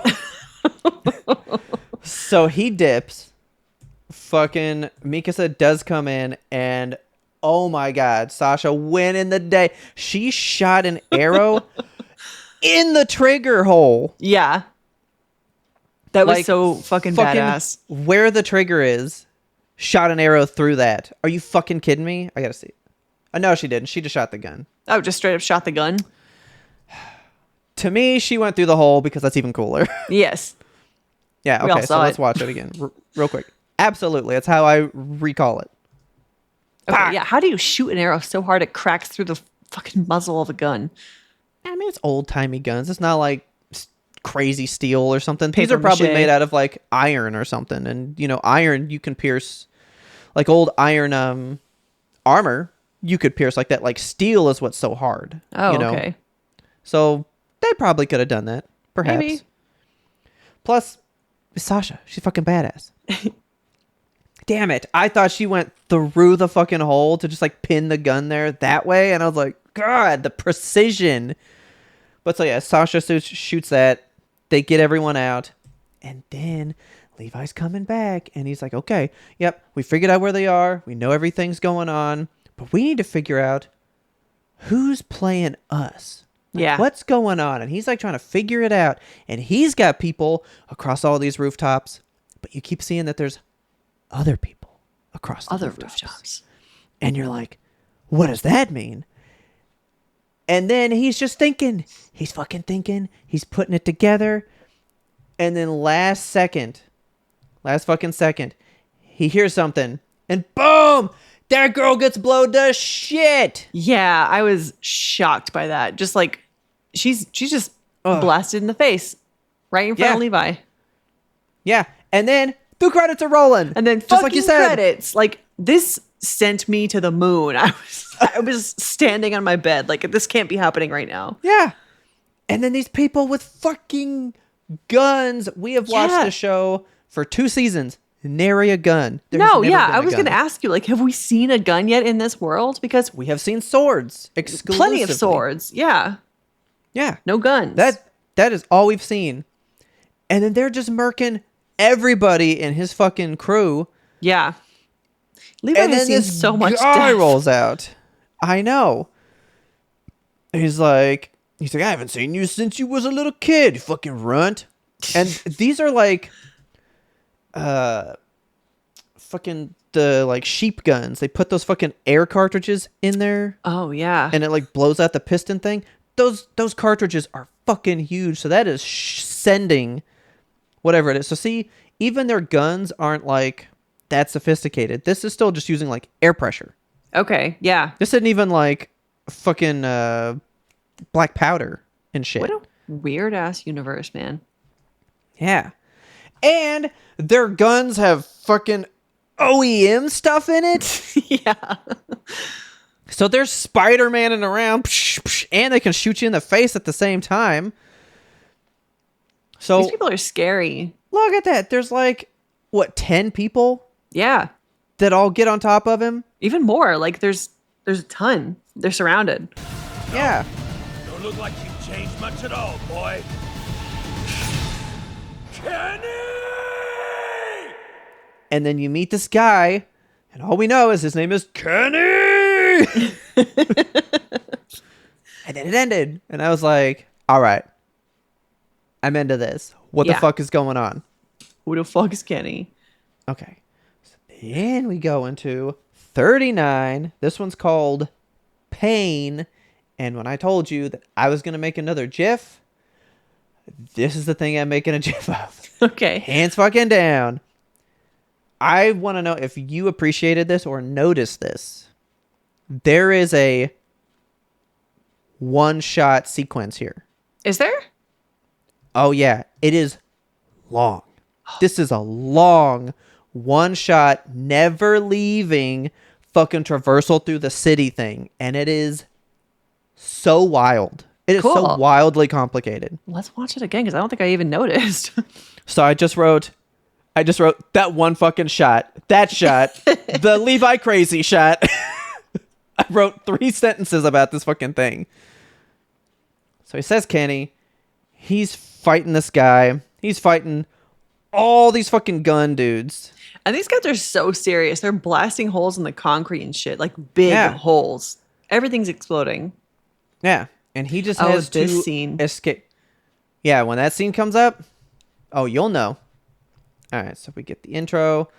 Speaker 1: So he dips. Fucking Mikasa does come in, and oh my god, Sasha winning the day. She shot an arrow in the trigger hole.
Speaker 2: Yeah. That was
Speaker 1: Like,
Speaker 2: so fucking badass.
Speaker 1: Where the trigger is, shot an arrow through that. Are you fucking kidding me? I gotta see. No, she didn't. She just shot the gun.
Speaker 2: Oh, just straight up shot the gun?
Speaker 1: To me, she went through the hole because that's even cooler.
Speaker 2: Yes.
Speaker 1: Yeah,
Speaker 2: We all
Speaker 1: okay, so
Speaker 2: saw
Speaker 1: let's
Speaker 2: it.
Speaker 1: watch it again real quick. Absolutely. That's how I recall it.
Speaker 2: Okay, yeah. How do you shoot an arrow so hard it cracks through the fucking muzzle of a gun?
Speaker 1: I mean, it's old-timey guns. It's not like crazy steel or something. These
Speaker 2: Paper
Speaker 1: are probably
Speaker 2: mache.
Speaker 1: made out of like iron or something. And, you know, iron, you can pierce like old iron armor. You could pierce like that. Like steel is what's so hard.
Speaker 2: Oh,
Speaker 1: you know?
Speaker 2: okay.
Speaker 1: So they probably could have done that. Perhaps.
Speaker 2: Maybe.
Speaker 1: Plus, Sasha, she's fucking badass. Damn it. I thought she went through the fucking hole to just like pin the gun there that way. And I was like, God, the precision. But so yeah, Sasha shoots that. They get everyone out. And then Levi's coming back. And he's like, okay, yep, we figured out where they are. We know everything's going on. But we need to figure out who's playing us. Like,
Speaker 2: Yeah.
Speaker 1: what's going on? And he's like trying to figure it out. And he's got people across all these rooftops. But you keep seeing that there's other people across the
Speaker 2: Other
Speaker 1: rooftops.
Speaker 2: rooftops.
Speaker 1: And you're like, what does that mean? And then he's just thinking. He's fucking thinking. He's putting it together. And then last fucking second, he hears something. And boom! That girl gets blown to shit!
Speaker 2: Yeah, I was shocked by that. Just like she's just blasted in the face right in front
Speaker 1: Yeah.
Speaker 2: of Levi.
Speaker 1: Yeah. And then the credits are rolling.
Speaker 2: And then
Speaker 1: just
Speaker 2: fucking
Speaker 1: like you said.
Speaker 2: credits. Like this sent me to the moon. I was standing on my bed like this can't be happening right now.
Speaker 1: Yeah. And then these people with fucking guns. We have watched
Speaker 2: Yeah.
Speaker 1: the show for 2 seasons. Nary a gun. There's
Speaker 2: No,
Speaker 1: never
Speaker 2: yeah,
Speaker 1: been
Speaker 2: I
Speaker 1: a
Speaker 2: was going to
Speaker 1: gun.
Speaker 2: ask you, like, have we seen a gun yet in this world? Because
Speaker 1: We have seen swords. Exclusively.
Speaker 2: plenty of swords. Yeah,
Speaker 1: Yeah.
Speaker 2: no guns.
Speaker 1: That is all we've seen. And then they're just murking everybody in his fucking crew.
Speaker 2: yeah. Levi
Speaker 1: And
Speaker 2: has
Speaker 1: then
Speaker 2: seen
Speaker 1: this
Speaker 2: so much
Speaker 1: guy
Speaker 2: death.
Speaker 1: rolls out. I know. He's like, I haven't seen you since you was a little kid, you fucking runt. And these are like, fucking the like sheep guns. They put those fucking air cartridges in there,
Speaker 2: Oh yeah.
Speaker 1: and it like blows out the piston thing. Those cartridges are fucking huge. So that is sending whatever it is. So see, even their guns aren't like that sophisticated. This is still just using like air pressure.
Speaker 2: Okay. Yeah.
Speaker 1: This isn't even like fucking black powder and shit.
Speaker 2: What a weird ass universe, man.
Speaker 1: Yeah. And their guns have fucking OEM stuff in it.
Speaker 2: Yeah.
Speaker 1: So they're Spider-Maning around, and they can shoot you in the face at the same time. So
Speaker 2: These people are scary.
Speaker 1: look at that. There's like, what, 10 people
Speaker 2: Yeah.
Speaker 1: that all get on top of him?
Speaker 2: Even more. Like there's a ton. They're surrounded.
Speaker 1: Yeah.
Speaker 5: Don't look like you've changed much at all, boy. Kenny!
Speaker 1: And then you meet this guy, and all we know is his name is Kenny. And then it ended, and I was like, all right, I'm into this. What the
Speaker 2: Yeah.
Speaker 1: fuck is going on?
Speaker 2: Who the fuck is Kenny?
Speaker 1: Okay. So then we go into 39. This one's called Pain. And when I told you that I was going to make another GIF, this is the thing I'm making a GIF of.
Speaker 2: Okay.
Speaker 1: Hands fucking down. I want to know if you appreciated this or noticed this. There is a one-shot sequence here.
Speaker 2: Is there?
Speaker 1: Oh yeah, it is long. This is a long one shot, never leaving fucking traversal through the city thing. And it is so wild. It is so
Speaker 2: Cool.
Speaker 1: wildly complicated.
Speaker 2: Let's watch it again because I don't think I even noticed.
Speaker 1: So I just wrote that one fucking shot. That shot. The Levi crazy shot. I wrote 3 sentences about this fucking thing. So he says Kenny. He's fighting this guy. He's fighting all these fucking gun dudes.
Speaker 2: And these guys are so serious. They're blasting holes in the concrete and shit, like big holes. Everything's exploding.
Speaker 1: Yeah. And he just has to escape. Yeah, when that scene comes up, oh, you'll know. All right, so we get the intro.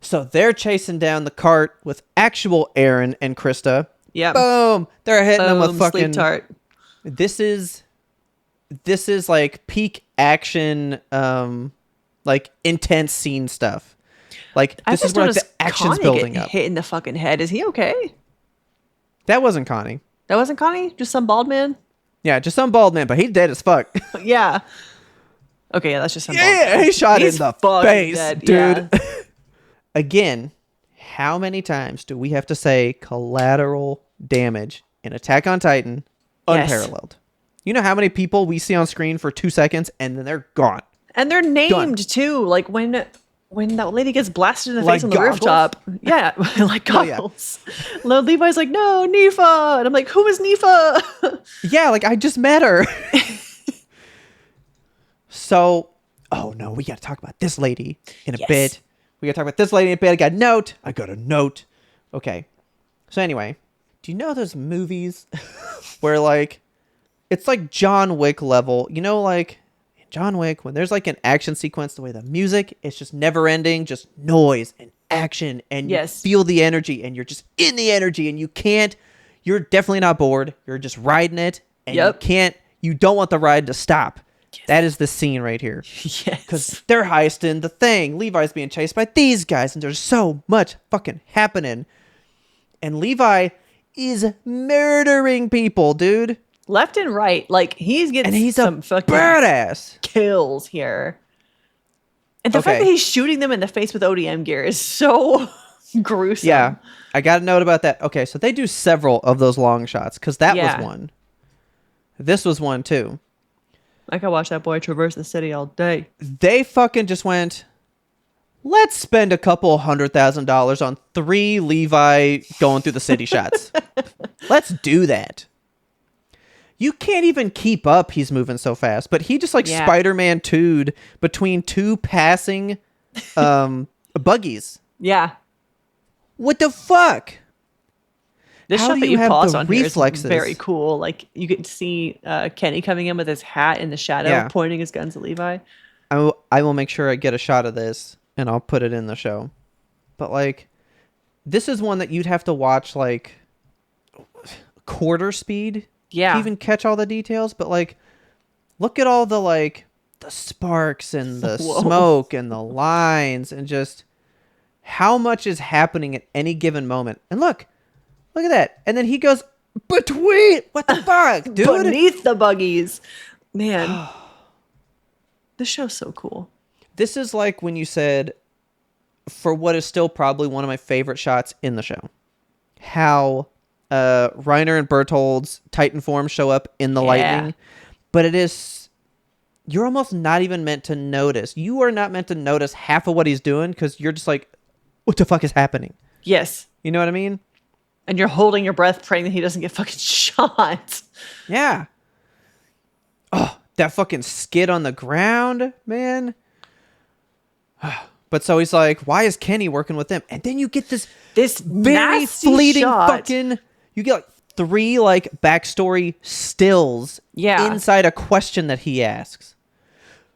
Speaker 1: So they're chasing down the cart with actual Aaron and Krista.
Speaker 2: Yeah.
Speaker 1: Boom. They're hitting them with fucking...
Speaker 2: Sleep tart.
Speaker 1: This is like peak action, like intense scene stuff. Like this is where like, the action's building up.
Speaker 2: Hit in the fucking head. Is he okay?
Speaker 1: That wasn't Connie.
Speaker 2: That wasn't Connie? Just some bald man?
Speaker 1: Yeah, just some bald man, but he's dead as fuck.
Speaker 2: Yeah. Okay, yeah, that's just some bald man.
Speaker 1: He shot in the face,
Speaker 2: dead.
Speaker 1: dude.
Speaker 2: Yeah.
Speaker 1: Again, how many times do we have to say collateral damage in Attack on Titan? Unparalleled. Yes. You know how many people we see on screen for 2 seconds and then they're gone.
Speaker 2: And they're named too. Like when that lady gets blasted in the face on the rooftop. Yeah, like goggles. Yeah. Levi's like, no, Nifa. And I'm like, who is Nifa?
Speaker 1: Yeah, like I just met her. So, oh no, we got to talk about this lady in a bit. We got to talk about this lady in a bit. I got a note. Okay. So anyway, do you know those movies where like, it's like John Wick level, you know, like John Wick, when there's like an action sequence, the way the music, it's just never ending, just noise and action, and you feel the energy, and you're just in the energy, and you're definitely not bored. You're just riding it, and you don't want the ride to stop. Yes. That is the scene right here.
Speaker 2: Yes.
Speaker 1: Because they're heisting the thing. Levi's being chased by these guys, and there's so much fucking happening. And Levi is murdering people, dude.
Speaker 2: Left and right. Like, he's getting some fucking
Speaker 1: badass
Speaker 2: kills here. And the fact that he's shooting them in the face with ODM gear is so gruesome.
Speaker 1: Yeah. I got a note about that. Okay, so they do several of those long shots, because that was one. This was one, too.
Speaker 2: I could watch that boy traverse the city all day.
Speaker 1: They fucking just went, let's spend a couple $100,000 on 3 Levi going through the city shots. Let's do that. You can't even keep up. He's moving so fast, but he just like Spider-Man 2'd between 2 passing buggies.
Speaker 2: Yeah.
Speaker 1: What the fuck?
Speaker 2: This shot that you paused on here is very cool. Like you get to see Kenny coming in with his hat in the shadow, pointing his guns at Levi.
Speaker 1: I will make sure I get a shot of this and I'll put it in the show. But like, this is one that you'd have to watch like quarter speed.
Speaker 2: Yeah.
Speaker 1: To even catch all the details, but like, look at all the like the sparks and the smoke and the lines and just how much is happening at any given moment. And look at that. And then he goes between. What the fuck, dude?
Speaker 2: Beneath the buggies, man. This show's so cool.
Speaker 1: This is like when you said, for what is still probably one of my favorite shots in the show, how Reiner and Berthold's Titan form show up in the lightning, but you're almost not even meant to notice. You are not meant to notice half of what he's doing because you're just like, what the fuck is happening?
Speaker 2: Yes.
Speaker 1: You know what I mean?
Speaker 2: And you're holding your breath praying that he doesn't get fucking shot.
Speaker 1: Yeah. Oh, that fucking skid on the ground, man. But so he's like, why is Kenny working with them? And then you get this very fleeting fucking... You get like 3 like backstory stills inside a question that he asks.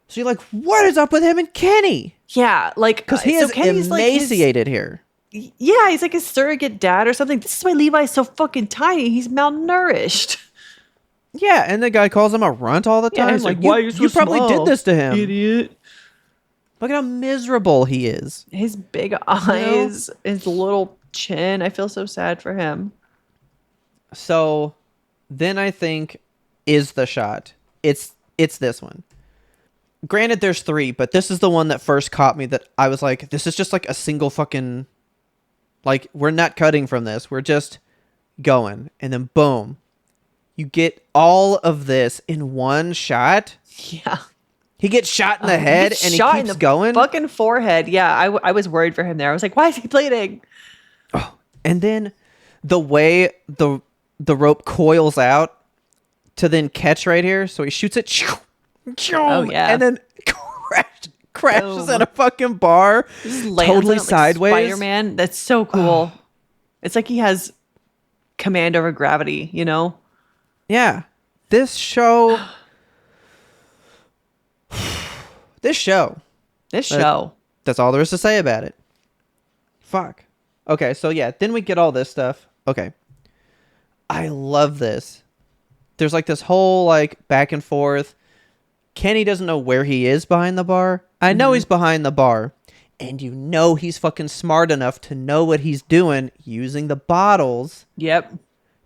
Speaker 1: So you're like, what is up with him and Kenny?
Speaker 2: Yeah, like
Speaker 1: because he is emaciated here.
Speaker 2: Yeah, he's like his surrogate dad or something. This is why Levi's so fucking tiny. He's malnourished.
Speaker 1: Yeah, and the guy calls him a runt all the time.
Speaker 2: Yeah, like, why are you so small?
Speaker 1: Probably did this to him,
Speaker 2: idiot.
Speaker 1: Look at how miserable he is.
Speaker 2: His big eyes, his little chin. I feel so sad for him.
Speaker 1: So then I think is the shot. It's this one. granted, there's 3, but this is the one that first caught me that I was like, this is just like a single fucking, like, we're not cutting from this. We're just going. And then boom, you get all of this in one shot.
Speaker 2: Yeah.
Speaker 1: He gets shot in the head and he keeps going.
Speaker 2: Fucking forehead. Yeah, I was worried for him there. I was like, why is he bleeding?
Speaker 1: Oh, and then the way the rope coils out to then catch right here. So he shoots it.
Speaker 2: Oh, yeah.
Speaker 1: And then crashes at a fucking bar.
Speaker 2: Just lands
Speaker 1: Totally
Speaker 2: on it like
Speaker 1: sideways.
Speaker 2: Spider-Man. That's so cool. It's like he has command over gravity, you know?
Speaker 1: Yeah. This show. That's all there is to say about it. Fuck. Okay, so yeah, then we get all this stuff. Okay. I love this. There's like this whole like back and forth. Kenny doesn't know where he is behind the bar. I know he's behind the bar. And you know he's fucking smart enough to know what he's doing using the bottles.
Speaker 2: Yep.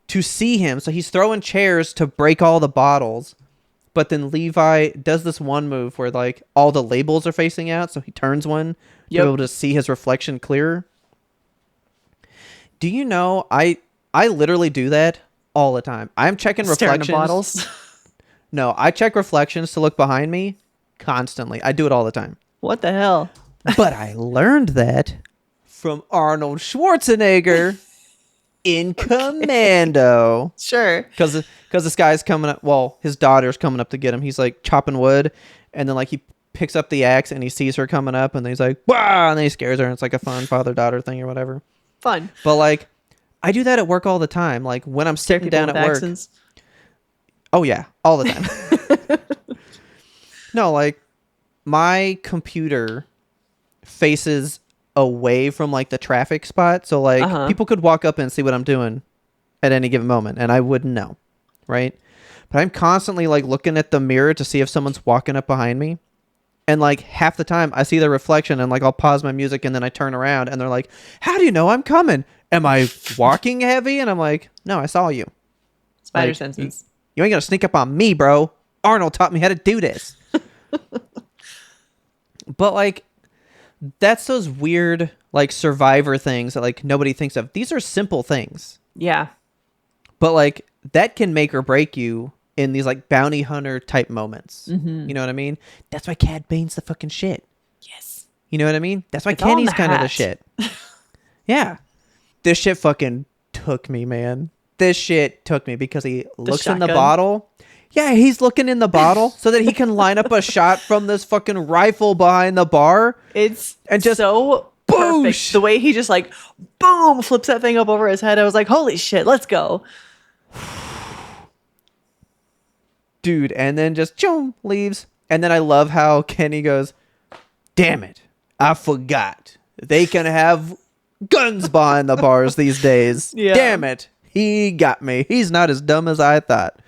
Speaker 1: To see him. So he's throwing chairs to break all the bottles. But then Levi does this one move where like all the labels are facing out. So he turns one to be able to see his reflection clearer. Do you know, I literally do that all the time. I'm checking reflections.
Speaker 2: Staring at bottles.
Speaker 1: No, I check reflections to look behind me constantly. I do it all the time.
Speaker 2: What the hell?
Speaker 1: But I learned that from Arnold Schwarzenegger in Commando.
Speaker 2: Sure.
Speaker 1: Because this guy's coming up. Well, his daughter's coming up to get him. He's like chopping wood, and then like he picks up the axe and he sees her coming up, and then he's like, "Wow!" And then he scares her, and it's like a fun father-daughter thing or whatever.
Speaker 2: Fun.
Speaker 1: But like, I do that at work all the time. Like when I'm sitting down at work.
Speaker 2: Accents.
Speaker 1: Oh yeah, all the time. No, like my computer faces away from like the traffic spot, so like people could walk up and see what I'm doing at any given moment, and I wouldn't know, right? But I'm constantly like looking at the mirror to see if someone's walking up behind me, and like half the time I see the reflection, and like I'll pause my music and then I turn around and they're like, "How do you know I'm coming? Am I walking heavy?" And I'm like, "No, I saw you."
Speaker 2: Spider
Speaker 1: Like,
Speaker 2: senses.
Speaker 1: You ain't gonna sneak up on me, bro. Arnold taught me how to do this. But like, that's those weird like Survivor things that like nobody thinks of. These are simple things.
Speaker 2: Yeah.
Speaker 1: But like that can make or break you in these like bounty hunter type moments. You know what I mean? That's why Cad Bane's the fucking shit.
Speaker 2: Yes.
Speaker 1: You know what I mean? That's why
Speaker 2: It's all in
Speaker 1: Kenny's
Speaker 2: the
Speaker 1: kind of the
Speaker 2: hat.
Speaker 1: shit. Yeah. This shit fucking took me, man. This shit took me because he looks in the
Speaker 2: shotgun.
Speaker 1: bottle. Yeah, he's looking in the bottle so that he can line up a shot from this fucking rifle behind the bar.
Speaker 2: It's
Speaker 1: And just
Speaker 2: so
Speaker 1: boosh.
Speaker 2: perfect. The way he just like, boom, flips that thing up over his head. I was like, holy shit, let's go.
Speaker 1: Dude, and then just choom, leaves. And then I love how Kenny goes, "Damn it, I forgot. They can have guns behind the bars these days.
Speaker 2: Yeah.
Speaker 1: Damn it. He got me. He's not as dumb as I thought."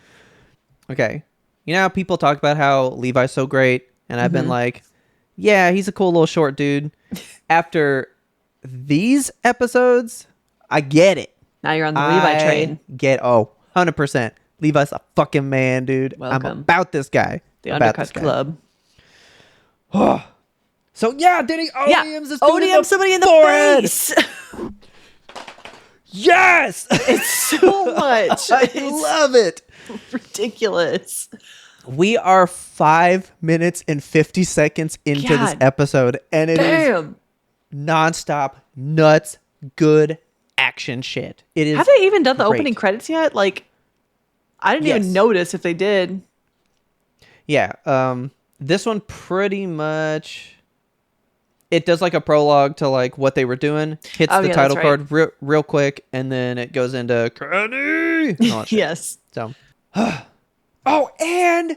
Speaker 1: Okay. You know how people talk about how Levi's so great? And I've been like, yeah, he's a cool little short dude. After these episodes, I get it.
Speaker 2: Now you're on the Levi train.
Speaker 1: 100%. Levi's a fucking man, dude. I'm
Speaker 2: Welcome.
Speaker 1: about this guy.
Speaker 2: The
Speaker 1: About
Speaker 2: Undercut
Speaker 1: this guy.
Speaker 2: Club.
Speaker 1: So yeah, did he
Speaker 2: Yeah.
Speaker 1: ODMs this dude in
Speaker 2: ODM somebody in the
Speaker 1: forehead?
Speaker 2: face.
Speaker 1: Yes!
Speaker 2: It's so much.
Speaker 1: I
Speaker 2: It's
Speaker 1: love it.
Speaker 2: ridiculous.
Speaker 1: We are 5 minutes and 50 seconds into this
Speaker 2: God
Speaker 1: episode, and it is
Speaker 2: Damn.
Speaker 1: nonstop, nuts, good action shit. It is.
Speaker 2: Have they even done the
Speaker 1: great.
Speaker 2: opening credits yet? Like, I didn't
Speaker 1: Yes.
Speaker 2: even notice if they did.
Speaker 1: Yeah. This one pretty much. It does like a prologue to like what they were doing. Hits
Speaker 2: Oh,
Speaker 1: the
Speaker 2: yeah,
Speaker 1: title
Speaker 2: that's
Speaker 1: card real quick, and then it goes into Kenny. and all that shit.
Speaker 2: Yes.
Speaker 1: So, oh, and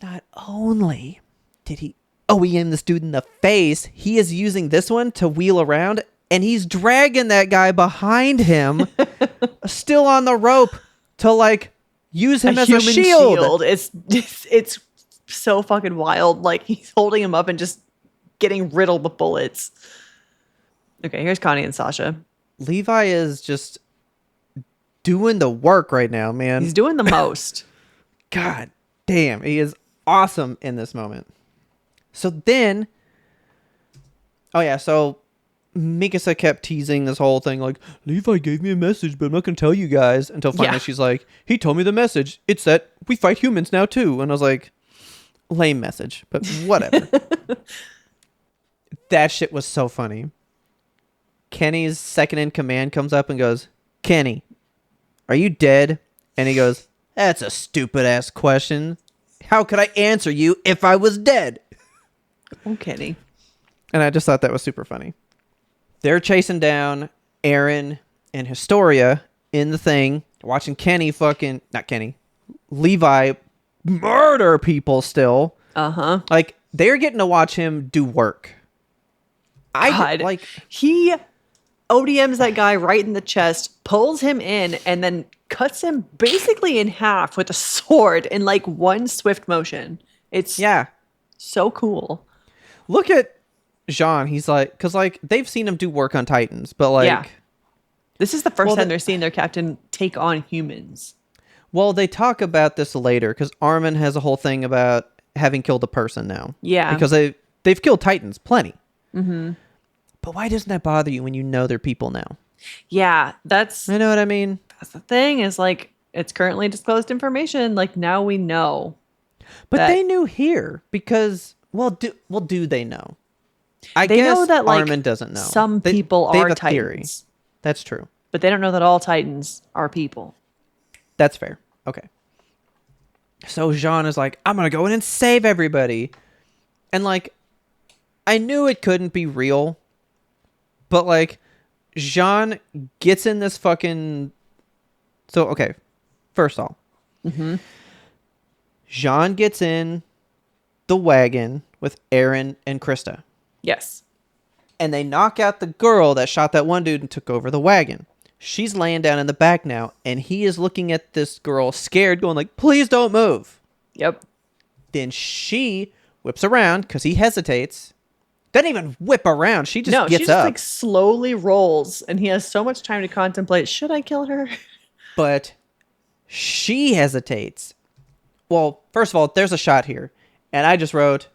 Speaker 1: not only did he OEM this dude in the face, he is using this one to wheel around, and he's dragging that guy behind him, still on the rope, to like use him as a
Speaker 2: human
Speaker 1: shield.
Speaker 2: It's so fucking wild. Like, he's holding him up and just getting riddled with bullets. Okay, here's Connie and Sasha.
Speaker 1: Levi is just doing the work right now, man.
Speaker 2: He's doing the most.
Speaker 1: God damn, he is awesome in this moment. So then, oh yeah, so Mikasa kept teasing this whole thing like, Levi gave me a message, but I'm not going to tell you guys. Until finally she's like, he told me the message. It's that we fight humans now too. And I was like, lame message, but whatever. That shit was so funny. Kenny's second in command comes up and goes, Kenny, are you dead? And he goes, that's a stupid ass question. How could I answer you if I was dead?
Speaker 2: Oh, Kenny.
Speaker 1: And I just thought that was super funny. They're chasing down Aaron and Historia in the thing, watching Levi murder people still.
Speaker 2: Uh-huh.
Speaker 1: Like, they're getting to watch him do work.
Speaker 2: He ODMs that guy right in the chest, pulls him in, and then cuts him basically in half with a sword in like one swift motion. It's so cool.
Speaker 1: Look at Jean. He's like, because like they've seen him do work on Titans, but like
Speaker 2: this is the first time they're seeing their captain take on humans.
Speaker 1: Well, they talk about this later because Armin has a whole thing about having killed a person now. Yeah, because they've killed Titans plenty. Mm-hmm. But why doesn't that bother you when you know they're people now?
Speaker 2: Yeah,
Speaker 1: you know what I mean?
Speaker 2: That's the thing, is like, it's currently disclosed information. Like, now we know.
Speaker 1: But they knew here because, do they know? I
Speaker 2: guess
Speaker 1: know that like Armin doesn't know.
Speaker 2: Some people are Titans. Theory.
Speaker 1: That's true.
Speaker 2: But they don't know that all Titans are people.
Speaker 1: That's fair. Okay. So Jean is like, I'm going to go in and save everybody. And like, I knew it couldn't be real. But like, Jean gets in this fucking... So, okay. First off. Mm-hmm. Jean gets in the wagon with Aaron and Krista.
Speaker 2: Yes.
Speaker 1: And they knock out the girl that shot that one dude and took over the wagon. She's laying down in the back now, and he is looking at this girl scared, going like, please don't move.
Speaker 2: Yep.
Speaker 1: Then she whips around because he hesitates. Doesn't even whip around. She just gets up. She just
Speaker 2: like slowly rolls, and he has so much time to contemplate, should I kill her?
Speaker 1: But she hesitates. Well, first of all, there's a shot here. And I just wrote,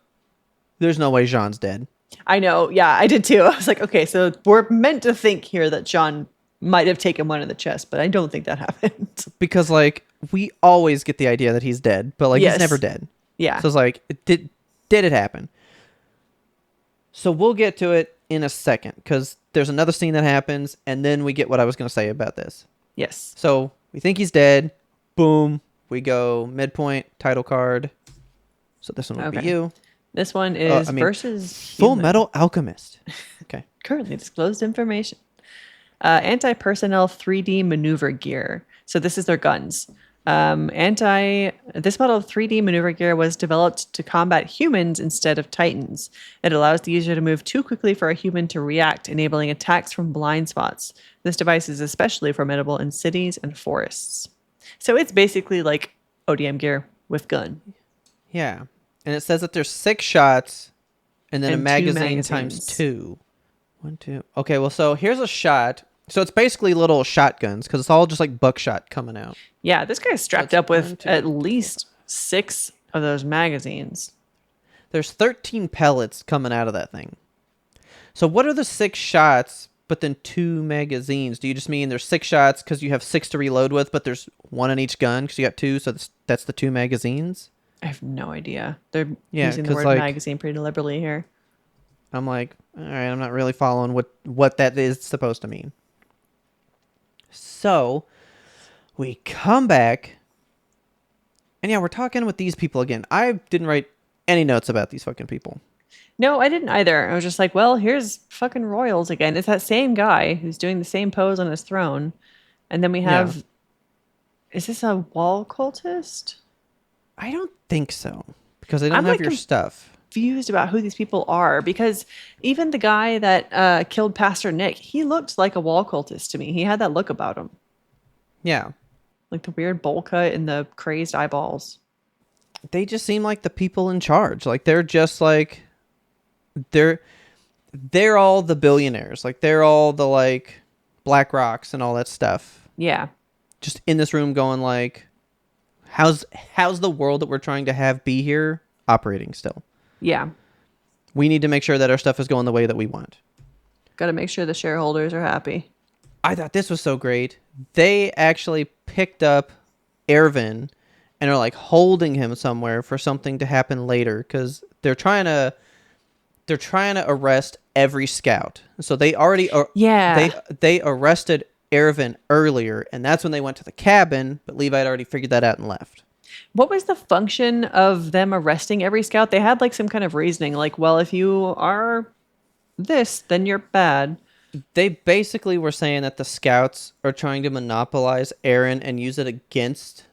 Speaker 1: there's no way Jean's dead.
Speaker 2: I know. Yeah, I did too. I was like, okay, so we're meant to think here that Jean might have taken one in the chest, but I don't think that happened.
Speaker 1: Because, like, we always get the idea that he's dead, but, like, he's never dead.
Speaker 2: Yeah.
Speaker 1: So it's like, did it happen? So we'll get to it in a second, because there's another scene that happens, and then we get what I was going to say about this.
Speaker 2: Yes.
Speaker 1: So we think he's dead. Boom. We go midpoint, title card. So this one will be you.
Speaker 2: This one is versus
Speaker 1: Full Metal Alchemist. Okay.
Speaker 2: Currently disclosed information. Anti-personnel 3D maneuver gear. So this is their guns. This model of 3D maneuver gear was developed to combat humans instead of Titans. It allows the user to move too quickly for a human to react, enabling attacks from blind spots. This device is especially formidable in cities and forests. So it's basically like ODM gear with gun.
Speaker 1: Yeah. And it says that there's 6 shots and then a magazine times 2. 1, 2. Okay, well, so here's a shot. So it's basically little shotguns because it's all just like buckshot coming out.
Speaker 2: Yeah, this guy's strapped up with at least 6 of those magazines.
Speaker 1: There's 13 pellets coming out of that thing. So what are the 6 shots, but then 2 magazines? Do you just mean there's 6 shots because you have 6 to reload with, but there's 1 in each gun because you got 2, so that's the 2 magazines?
Speaker 2: I have no idea. They're using the word magazine pretty deliberately here.
Speaker 1: I'm like, all right, I'm not really following what that is supposed to mean. So we come back, and yeah, we're talking with these people again. I didn't write any notes about these fucking people.
Speaker 2: No, I didn't either. I was just like, well, here's fucking royals again. It's that same guy who's doing the same pose on his throne. And then we have... Yeah. Is this a wall cultist?
Speaker 1: I don't think so. Because they don't have your stuff.
Speaker 2: Confused about who these people are. Because even the guy that killed Pastor Nick, he looked like a wall cultist to me. He had that look about him.
Speaker 1: Yeah.
Speaker 2: Like the weird bowl cut and the crazed eyeballs.
Speaker 1: They just seem like the people in charge. Like they're just like... They're all the billionaires. Like they're all the like Black Rocks and all that stuff.
Speaker 2: Yeah. Just
Speaker 1: in this room going like, how's the world that we're trying to have be here operating still?
Speaker 2: Yeah.
Speaker 1: We need to make sure that our stuff is going the way that we want.
Speaker 2: Got to make sure the shareholders are happy.
Speaker 1: I thought this was so great. They actually picked up Ervin and are like holding him somewhere for something to happen later because they're trying to arrest every scout. So they already they arrested Ervin earlier, and that's when they went to the cabin, but Levi had already figured that out and left.
Speaker 2: What was the function of them arresting every scout? They had like some kind of reasoning, like, well, if you are this, then you're bad.
Speaker 1: They basically were saying that the scouts are trying to monopolize Aaron and use it against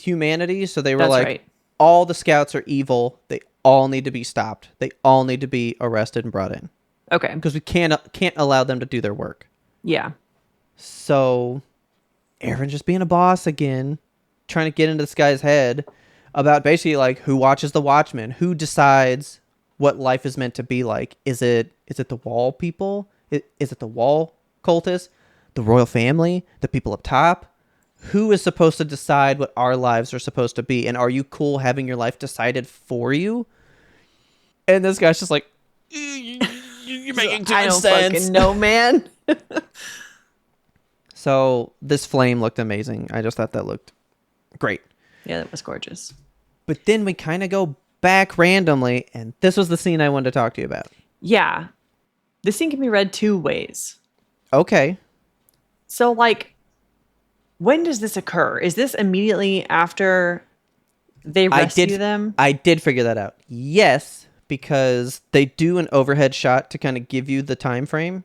Speaker 1: humanity. So they were like, all the scouts are evil. They all need to be stopped. They all need to be arrested and brought in.
Speaker 2: Okay.
Speaker 1: Because we can't allow them to do their work.
Speaker 2: Yeah.
Speaker 1: So Aaron's just being a boss again, trying to get into this guy's head about basically like who watches the Watchmen, who decides what life is meant to be like. Is it the wall people? Is it the wall cultists, the royal family, the people up top? Who is supposed to decide what our lives are supposed to be? And are you cool having your life decided for you? And this guy's just like, you're making too much sense.
Speaker 2: I don't fucking know, man.
Speaker 1: So this flame looked amazing. I just thought that looked great.
Speaker 2: Yeah, that was gorgeous.
Speaker 1: But then we kind of go back randomly, and this was the scene I wanted to talk to you about.
Speaker 2: Yeah. This scene can be read two ways.
Speaker 1: Okay.
Speaker 2: So, like, when does this occur? Is this immediately after they rescue them?
Speaker 1: I did figure that out. Yes, because they do an overhead shot to kind of give you the time frame.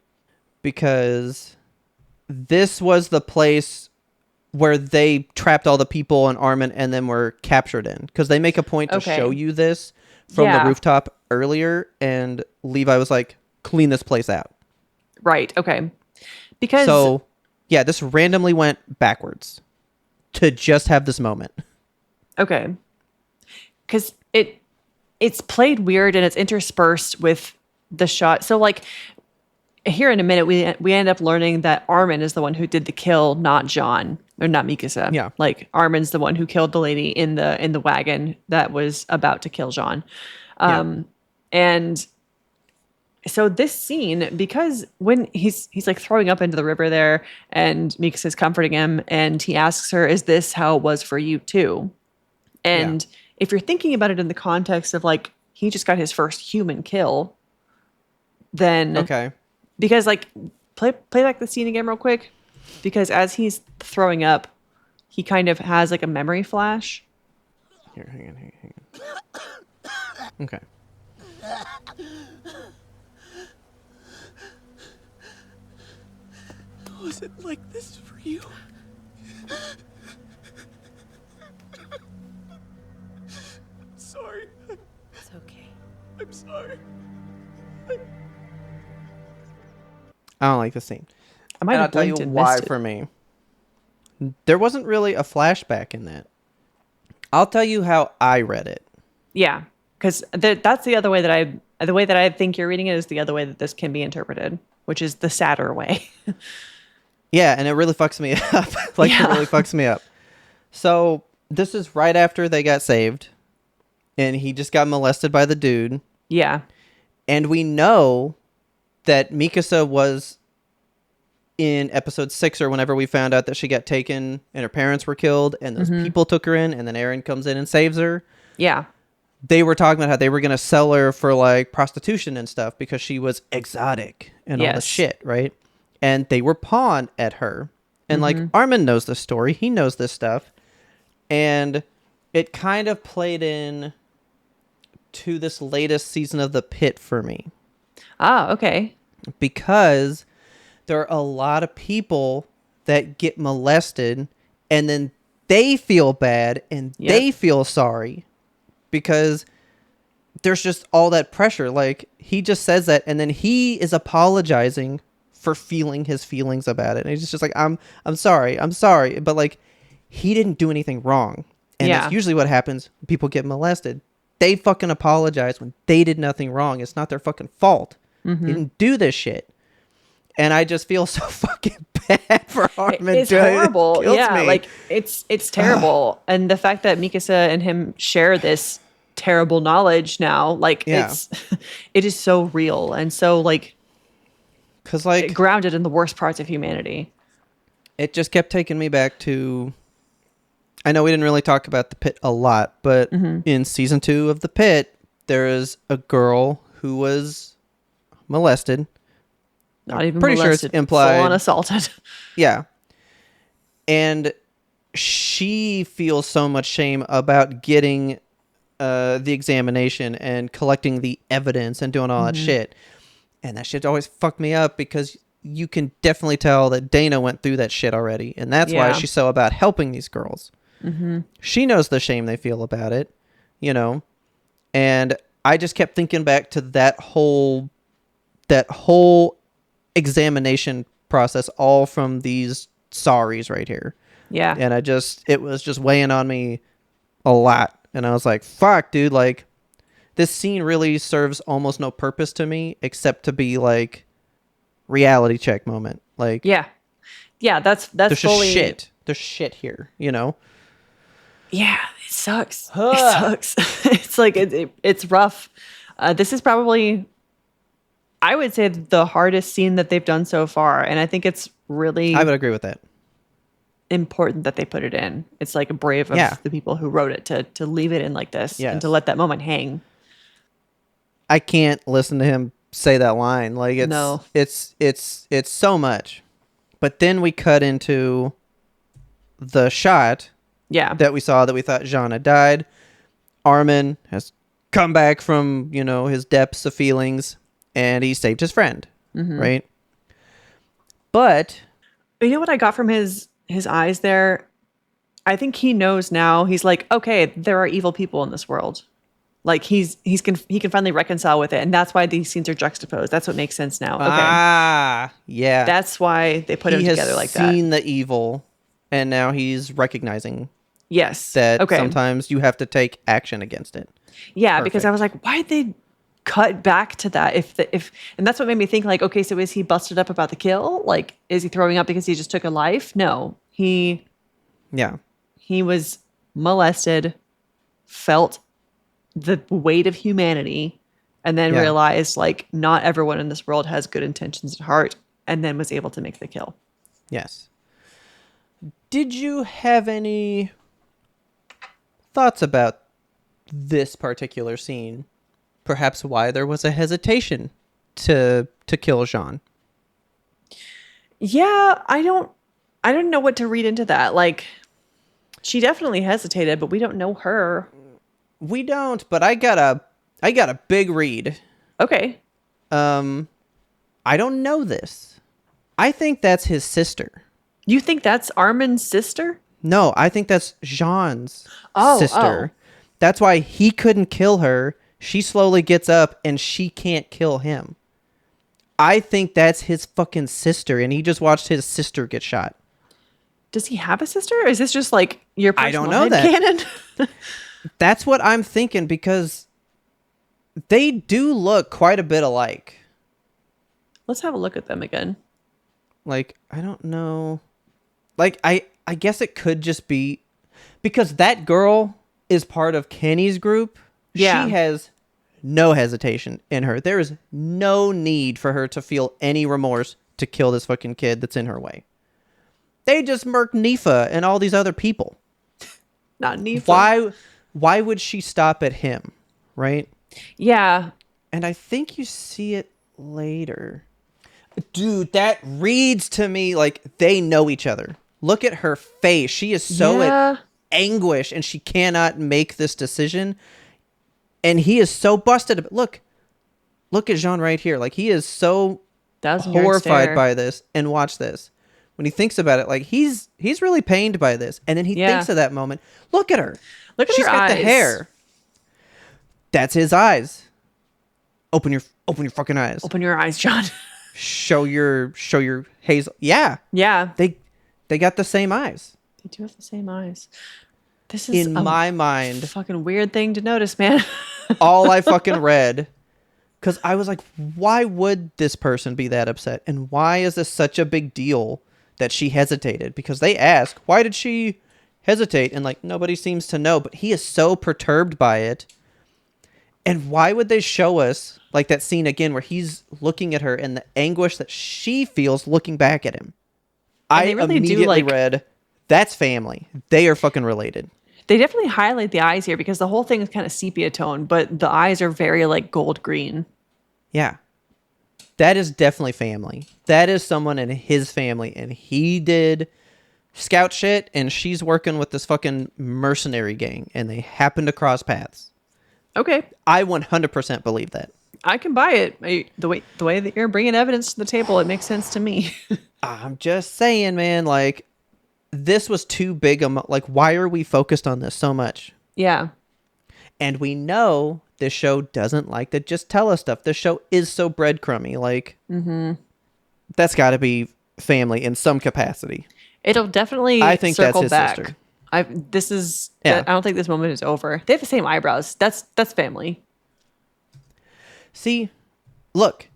Speaker 1: Because this was the place where they trapped all the people in Armin and then were captured in. Because they make a point to show you this from the rooftop earlier. And Levi was like, clean this place out.
Speaker 2: Right. Okay. Because...
Speaker 1: So, yeah, this randomly went backwards to just have this moment. Okay.
Speaker 2: Because it's played weird and it's interspersed with the shot. So, like, here in a minute, we end up learning that Armin is the one who did the kill, not John, or not Mikasa.
Speaker 1: Yeah.
Speaker 2: Like, Armin's the one who killed the lady in the wagon that was about to kill John. And so this scene, because when he's like throwing up into the river there and Mikasa's comforting him and he asks her, is this how it was for you too? And if you're thinking about it in the context of like, he just got his first human kill, then...
Speaker 1: Okay.
Speaker 2: Because like, play back the scene again real quick. Because as he's throwing up, he kind of has like a memory flash.
Speaker 1: Here, hang on. Okay.
Speaker 5: Was it like this for you? Sorry.
Speaker 6: It's okay.
Speaker 5: I'm sorry.
Speaker 1: I don't like this scene.
Speaker 2: I might
Speaker 1: and I'll
Speaker 2: have
Speaker 1: tell you
Speaker 2: blinked and
Speaker 1: why
Speaker 2: missed it.
Speaker 1: for me. There wasn't really a flashback in that. I'll tell you how I read it.
Speaker 2: Yeah, because that's the other way that the way that I think you're reading it is the other way that this can be interpreted, which is the sadder way.
Speaker 1: Yeah, and it really fucks me up. It really fucks me up. So this is right after they got saved, and he just got molested by the dude.
Speaker 2: Yeah.
Speaker 1: And we know that Mikasa was in episode 6 or whenever we found out that she got taken and her parents were killed and those people took her in and then Eren comes in and saves her.
Speaker 2: Yeah.
Speaker 1: They were talking about how they were going to sell her for like prostitution and stuff because she was exotic and all the shit, right? And they were pawned at her. And like Armin knows this story. He knows this stuff. And it kind of played in to this latest season of The Pit for me.
Speaker 2: Ah, okay.
Speaker 1: Because there are a lot of people that get molested and then they feel bad and they feel sorry because there's just all that pressure. Like he just says that and then he is apologizing for feeling his feelings about it. And he's just like, I'm sorry. But like he didn't do anything wrong. And that's usually what happens when people get molested. They fucking apologize when they did nothing wrong. It's not their fucking fault. He didn't do this shit. And I just feel so fucking bad for Armin.
Speaker 2: It's horrible.
Speaker 1: It
Speaker 2: yeah,
Speaker 1: me.
Speaker 2: like it's terrible. And the fact that Mikasa and him share this terrible knowledge now. Like it is so real and so like,
Speaker 1: because like
Speaker 2: grounded in the worst parts of humanity.
Speaker 1: It just kept taking me back to. I know we didn't really talk about The Pit a lot, but in season 2 of The Pit, there is a girl who was molested.
Speaker 2: Not even
Speaker 1: pretty
Speaker 2: molested,
Speaker 1: sure it's implied.
Speaker 2: Full on assaulted.
Speaker 1: Yeah. And she feels so much shame about getting the examination and collecting the evidence and doing all that shit. And that shit always fucked me up because you can definitely tell that Dana went through that shit already. And that's why she's so about helping these girls. She knows the shame they feel about it, you know? And I just kept thinking back to that whole examination process, all from these sorries right here.
Speaker 2: Yeah.
Speaker 1: And it was just weighing on me a lot. And I was like, fuck, dude, like, this scene really serves almost no purpose to me except to be like reality check moment. Like,
Speaker 2: yeah, that's
Speaker 1: there's
Speaker 2: fully
Speaker 1: just shit. There's shit here, you know?
Speaker 2: Yeah, it sucks. It sucks. It's like it's rough. This is probably, I would say, the hardest scene that they've done so far, and I think it's really
Speaker 1: I would agree with that.
Speaker 2: important that they put it in. It's like brave of the people who wrote it to leave it in like this and to let that moment hang.
Speaker 1: I can't listen to him say that line. Like it's so much. But then we cut into the shot that we saw that we thought Jean had died. Armin has come back from, you know, his depths of feelings and he saved his friend, right? But
Speaker 2: you know what I got from his eyes there? I think he knows now. He's like, okay, there are evil people in this world. Like he can finally reconcile with it, and that's why these scenes are juxtaposed. That's what makes sense now. Okay,
Speaker 1: yeah,
Speaker 2: that's why they put them together like that.
Speaker 1: He's seen the evil, and now he's recognizing that sometimes you have to take action against it.
Speaker 2: Yeah, because I was like, why did they cut back to that? And that's what made me think like, okay, so is he busted up about the kill? Like, is he throwing up because he just took a life? No, he was molested, felt the weight of humanity, and then realized like not everyone in this world has good intentions at heart, and then was able to make the kill.
Speaker 1: Yes. Did you have any thoughts about this particular scene? Perhaps why there was a hesitation to kill Jean?
Speaker 2: Yeah, I don't know what to read into that. Like, she definitely hesitated, but we don't know her.
Speaker 1: We don't, but I got a big read.
Speaker 2: Okay.
Speaker 1: I don't know this. I think that's his sister.
Speaker 2: You think that's Armin's sister?
Speaker 1: No, I think that's Jean's sister. That's why he couldn't kill her. She slowly gets up and she can't kill him. I think that's his fucking sister, and he just watched his sister get shot.
Speaker 2: Does he have a sister? Or is this just like your personal
Speaker 1: I don't know
Speaker 2: headcanon?
Speaker 1: That's what I'm thinking, because they do look quite a bit alike.
Speaker 2: Let's have a look at them again.
Speaker 1: Like, I don't know. Like, I guess it could just be because that girl is part of Kenny's group.
Speaker 2: Yeah.
Speaker 1: She has no hesitation in her. There is no need for her to feel any remorse to kill this fucking kid that's in her way. They just murked Nifa and all these other people.
Speaker 2: Not Nifa.
Speaker 1: Why would she stop at him, right?
Speaker 2: Yeah.
Speaker 1: And I think you see it later. Dude, that reads to me like they know each other. Look at her face. She is so in anguish and she cannot make this decision. And he is so busted. Look at Jean right here. Like, he is so horrified by this. And watch this. When he thinks about it, like, he's really pained by this. And then he thinks of that moment. Look at her.
Speaker 2: Look at
Speaker 1: She's
Speaker 2: her
Speaker 1: got
Speaker 2: eyes.
Speaker 1: the hair. That's his eyes. Open your fucking eyes.
Speaker 2: Open your eyes, John.
Speaker 1: Show your hazel. Yeah.
Speaker 2: Yeah.
Speaker 1: They got the same eyes.
Speaker 2: They do have the same eyes. This is
Speaker 1: in my mind
Speaker 2: fucking weird thing to notice, man.
Speaker 1: all I fucking read, because I was like, why would this person be that upset? And why is this such a big deal that she hesitated? Because they ask, why did she hesitate? And like, nobody seems to know, but he is so perturbed by it And why would they show us like that scene again where he's looking at her and the anguish that she feels looking back at him? I
Speaker 2: really
Speaker 1: immediately read, that's family. They are fucking related.
Speaker 2: They definitely highlight the eyes here because the whole thing is kind of sepia tone, but the eyes are very like gold green.
Speaker 1: Yeah. That is definitely family. That is someone in his family, and he did scout shit, and she's working with this fucking mercenary gang, and they happen to cross paths.
Speaker 2: Okay.
Speaker 1: I 100% believe that.
Speaker 2: I can buy it. The way that you're bringing evidence to the table, it makes sense to me.
Speaker 1: I'm just saying, man, like, this was too big. Like, why are we focused on this so much?
Speaker 2: Yeah.
Speaker 1: And we know this show doesn't like to just tell us stuff. This show is so breadcrumby. Like, that's got to be family in some capacity.
Speaker 2: It'll definitely
Speaker 1: I think
Speaker 2: circle
Speaker 1: that's his
Speaker 2: back.
Speaker 1: sister.
Speaker 2: I don't think this moment is over. They have the same eyebrows. That's family.
Speaker 1: See, look,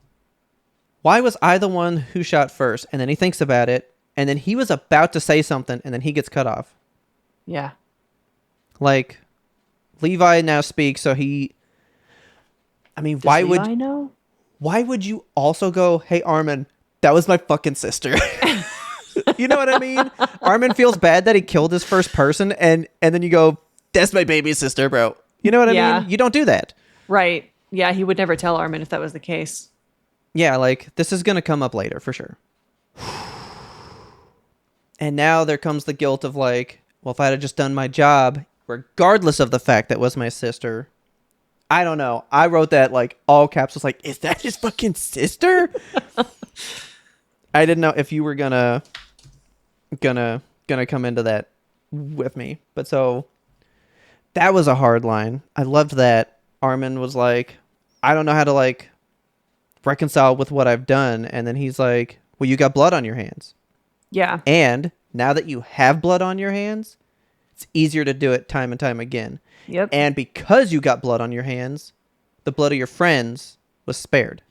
Speaker 1: why was I the one who shot first? And then he thinks about it, and then he was about to say something, and then he gets cut off.
Speaker 2: Yeah.
Speaker 1: Like, Levi now speaks, so he... I mean,
Speaker 2: Does Levi know?
Speaker 1: Why would you also go, hey, Armin, that was my fucking sister? You know what I mean? Armin feels bad that he killed his first person, and then you go, that's my baby sister, bro. You know what I mean? You don't do that.
Speaker 2: Right. Yeah, he would never tell Armin if that was the case.
Speaker 1: Yeah, like, this is going to come up later, for sure. And now there comes the guilt of, like, well, if I had just done my job, regardless of the fact that was my sister. I don't know. I wrote that, like, all caps. Was like, is that his fucking sister? I didn't know if you were gonna come into that with me. But so that was a hard line. I loved that Armin was like, I don't know how to like reconcile with what I've done. And then he's like, well, you got blood on your hands.
Speaker 2: Yeah.
Speaker 1: And now that you have blood on your hands, it's easier to do it time and time again.
Speaker 2: Yep.
Speaker 1: And because you got blood on your hands, the blood of your friends was spared.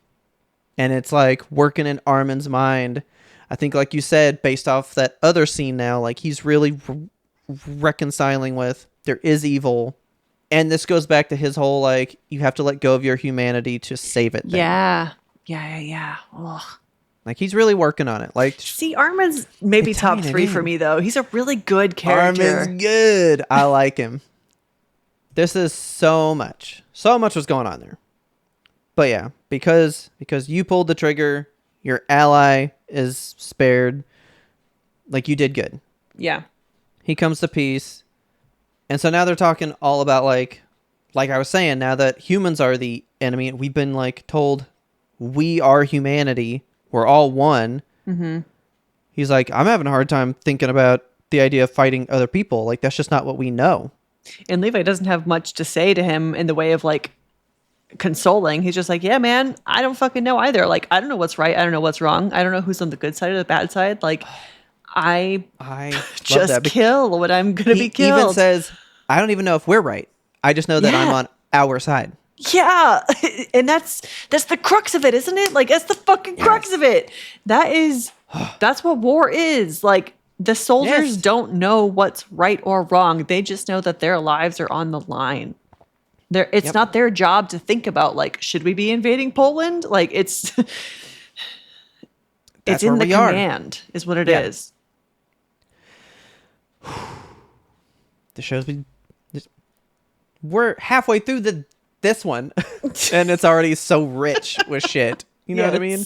Speaker 1: And it's like working in Armin's mind. I think, like you said, based off that other scene now, like he's really reconciling with there is evil. And this goes back to his whole, like, you have to let go of your humanity to save it thing.
Speaker 2: Yeah. Yeah. Ugh.
Speaker 1: Like, he's really working on it. Like,
Speaker 2: see, Armin's maybe top 3 for me, though. He's a really good character.
Speaker 1: Armin's good. I like him. This is so much was going on there. But yeah, because you pulled the trigger, your ally is spared. Like, you did good.
Speaker 2: Yeah.
Speaker 1: He comes to peace. And so now they're talking all about, like I was saying, now that humans are the enemy, we've been, like, told we are humanity. We're all one. Mm-hmm. He's like, I'm having a hard time thinking about the idea of fighting other people. Like, that's just not what we know.
Speaker 2: And Levi doesn't have much to say to him in the way of, like, consoling. He's just like, yeah, man, I don't fucking know either. Like, I don't know what's right. I don't know what's wrong. I don't know who's on the good side or the bad side. Like, I just kill what I'm going to be killed.
Speaker 1: He even says, I don't even know if we're right. I just know that I'm on our side.
Speaker 2: Yeah. And that's the crux of it, isn't it? Like, that's the fucking crux of it. That's what war is. Like, the soldiers don't know what's right or wrong. They just know that their lives are on the line. It's not their job to think about, like, should we be invading Poland? Like, it's in the command is what it is.
Speaker 1: The show's been... We're halfway through this one, and it's already so rich with shit. You know what I mean?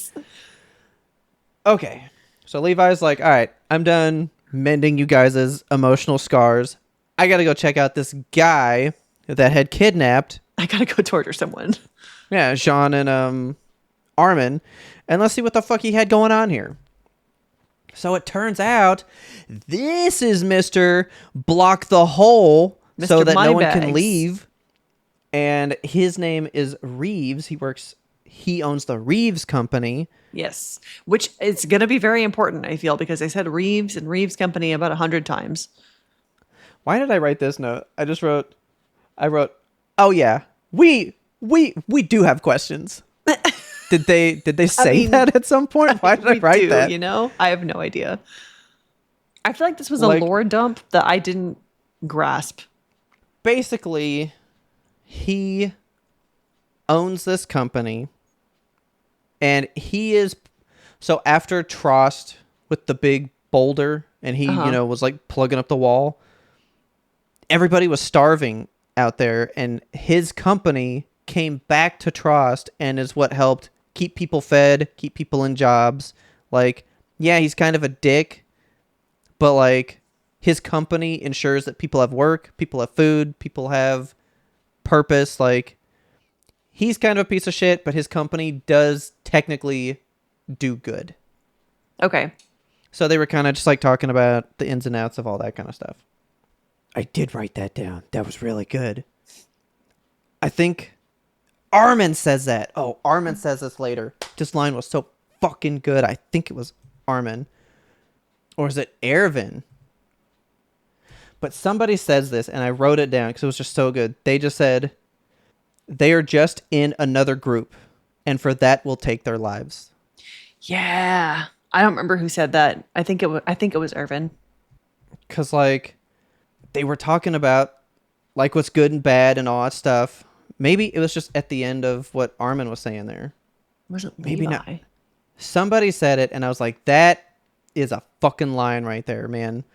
Speaker 1: Okay. So Levi's like, all right, I'm done mending you guys' emotional scars. I gotta go check out this guy that had kidnapped.
Speaker 2: I gotta go torture someone.
Speaker 1: Yeah, Jean and Armin, and let's see what the fuck he had going on here. So it turns out this is Mr. Block the Hole
Speaker 2: Mr.
Speaker 1: so that no one
Speaker 2: Moneybags.
Speaker 1: can leave. And his name is Reeves. He owns the Reeves Company.
Speaker 2: Yes, which is going to be very important, I feel, because they said Reeves and Reeves Company about 100 times.
Speaker 1: Why did I write this note? I wrote, oh yeah, we do have questions. Did they say that at some point? Why did I write that?
Speaker 2: You know, I have no idea. I feel like this was a lore dump that I didn't grasp.
Speaker 1: Basically, he owns this company, and he is so after Trost with the big boulder, and he was like plugging up the wall. Everybody was starving out there, and his company came back to Trost and is what helped keep people fed, keep people in jobs. Like, yeah, he's kind of a dick, but like his company ensures that people have work, people have food, people have purpose. Like, he's kind of a piece of shit, but his company does technically do good.
Speaker 2: Okay.
Speaker 1: So they were kind of just like talking about the ins and outs of all that kind of stuff. I did write that down. That was really good. I think Armin says that. Oh, Armin says this later. This line was so fucking good. I think it was Armin. Or is it Ervin? But somebody says this, and I wrote it down because it was just so good. They just said, they are just in another group, and for that we'll take their lives.
Speaker 2: Yeah. I don't remember who said that. I think it was Irvin.
Speaker 1: Because, like, they were talking about, like, what's good and bad and all that stuff. Maybe it was just at the end of what Armin was saying there.
Speaker 2: Was it
Speaker 1: Maybe
Speaker 2: Levi?
Speaker 1: not. Somebody said it, and I was like, that is a fucking line right there, man.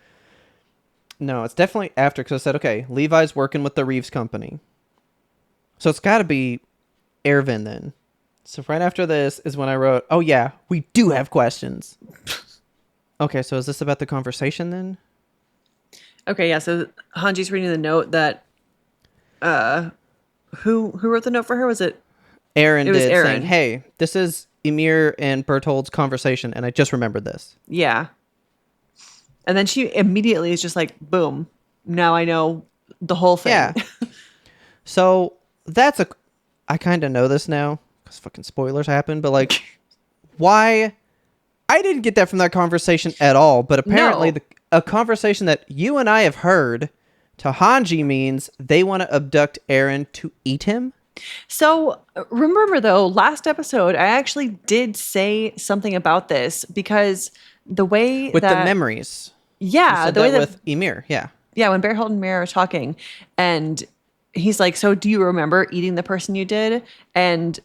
Speaker 1: No, it's definitely after, because I said, okay, Levi's working with the Reeves company. So it's got to be Ervin then. So right after this is when I wrote, oh yeah, we do have questions. Okay, so is this about the conversation then?
Speaker 2: Okay, yeah, so Hanji's reading the note that who wrote the note for her? Was it
Speaker 1: Aaron
Speaker 2: it was
Speaker 1: did,
Speaker 2: Aaron.
Speaker 1: saying, hey, this is Emir and Berthold's conversation, and I just remembered this.
Speaker 2: Yeah. And then she immediately is just like, boom, now I know the whole thing.
Speaker 1: Yeah. So that's I kind of know this now, because fucking spoilers happen, but like, why? I didn't get that from that conversation at all, but apparently
Speaker 2: No.
Speaker 1: a conversation that you and I have heard to Hanji means they want to abduct Aaron to eat him.
Speaker 2: So remember though, last episode, I actually did say something about this because the way
Speaker 1: With
Speaker 2: that...
Speaker 1: the memories.
Speaker 2: Yeah.
Speaker 1: You said
Speaker 2: The way
Speaker 1: that
Speaker 2: that...
Speaker 1: with Emir, yeah.
Speaker 2: Yeah, when Berthold and Mira are talking, and he's like, so do you remember eating the person you did? And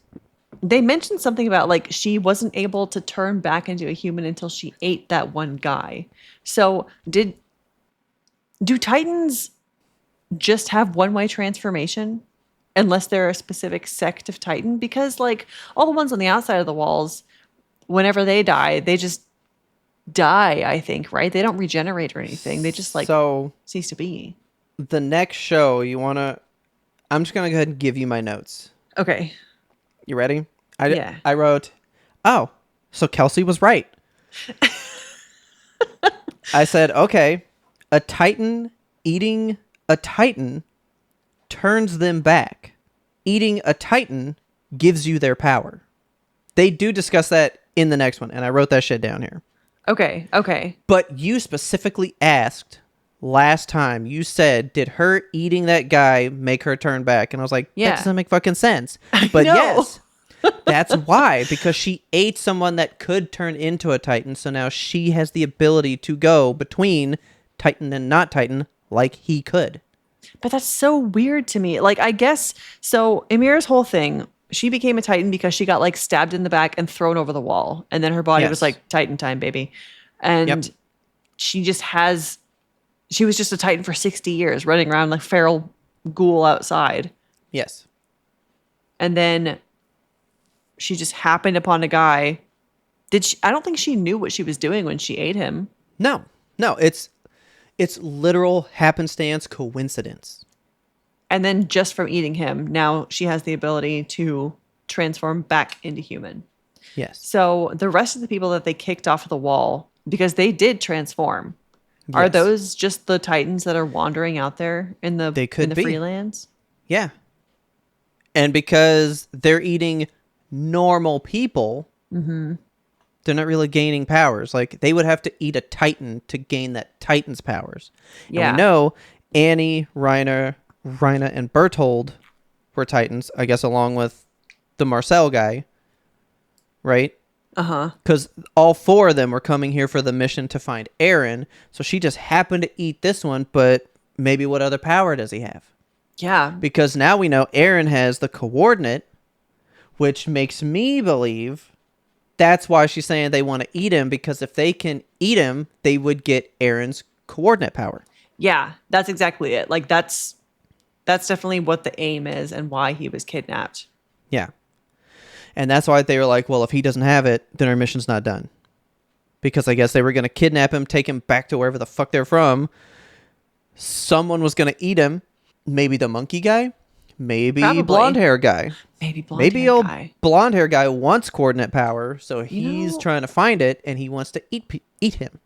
Speaker 2: they mentioned something about like she wasn't able to turn back into a human until she ate that one guy. So do Titans just have one-way transformation unless they're a specific sect of Titan? Because like all the ones on the outside of the walls, whenever they die, they just die, I think, right? They don't regenerate or anything. They just like cease to be.
Speaker 1: The next show, I'm just going to go ahead and give you my notes.
Speaker 2: Okay.
Speaker 1: You ready?
Speaker 2: Yeah.
Speaker 1: I wrote, oh, so Kelsey was right. I said, okay, a Titan eating a Titan turns them back. Eating a Titan gives you their power. They do discuss that in the next one, and I wrote that shit down here.
Speaker 2: Okay.
Speaker 1: But you specifically asked last time, you said, did her eating that guy make her turn back? And I was like,
Speaker 2: Yeah.
Speaker 1: that doesn't make fucking sense. But
Speaker 2: know.
Speaker 1: yes, that's why. Because she ate someone that could turn into a Titan. So now she has the ability to go between Titan and not Titan like he could.
Speaker 2: But that's so weird to me. Like, I guess, so Emira's whole thing, she became a Titan because she got like stabbed in the back and thrown over the wall. And then her body was like, Titan time, baby. And she was just a Titan for 60 years, running around like feral ghoul outside.
Speaker 1: Yes.
Speaker 2: And then she just happened upon a guy. I don't think she knew what she was doing when she ate him.
Speaker 1: No, it's literal happenstance coincidence.
Speaker 2: And then just from eating him, now she has the ability to transform back into human.
Speaker 1: Yes.
Speaker 2: So the rest of the people that they kicked off the wall, because they did transform, are those just the Titans that are wandering out there in the freelands?
Speaker 1: Yeah. And because they're eating normal people, they're not really gaining powers. Like, they would have to eat a Titan to gain that Titan's powers.
Speaker 2: Yeah.
Speaker 1: And we know Annie, Reina, and Berthold were Titans, I guess, along with the Marcel guy, right?
Speaker 2: Uh-huh.
Speaker 1: Because all four of them were coming here for the mission to find Aaron. So she just happened to eat this one, but maybe what other power does he have?
Speaker 2: Yeah.
Speaker 1: Because now we know Aaron has the coordinate which makes me believe that's why she's saying they want to eat him, because if they can eat him, they would get Aaron's coordinate power.
Speaker 2: Yeah, that's exactly it. Like that's definitely what the aim is and why he was kidnapped.
Speaker 1: Yeah. And that's why they were like, well, if he doesn't have it, then our mission's not done. Because I guess they were going to kidnap him, take him back to wherever the fuck they're from. Someone was going to eat him. Maybe the monkey guy. Maybe
Speaker 2: Probably.
Speaker 1: blonde hair guy.
Speaker 2: Maybe
Speaker 1: old
Speaker 2: guy.
Speaker 1: blonde hair guy wants coordinate power, so he's trying to find it, and he wants to eat him.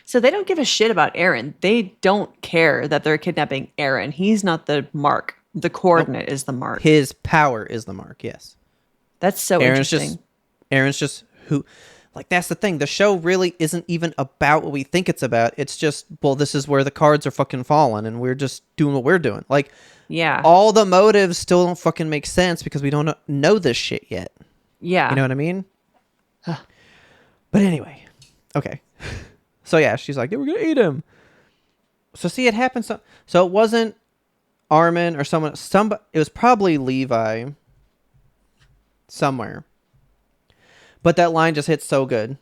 Speaker 2: So they don't give a shit about Aaron. They don't care that they're kidnapping Aaron. He's not the mark. The coordinate is the mark.
Speaker 1: His power is the mark, yes.
Speaker 2: That's so interesting.
Speaker 1: Aaron's just who... Like, that's the thing. The show really isn't even about what we think it's about. It's just, well, this is where the cards are fucking falling, and we're just doing what we're doing. Like,
Speaker 2: yeah,
Speaker 1: all the motives still don't fucking make sense because we don't know this shit yet.
Speaker 2: Yeah.
Speaker 1: You know what I mean? But anyway. Okay. So, yeah, she's like, we're going to eat him. So, see, it happened. So it wasn't Armin or someone. It was probably Levi somewhere. But that line just hit so good.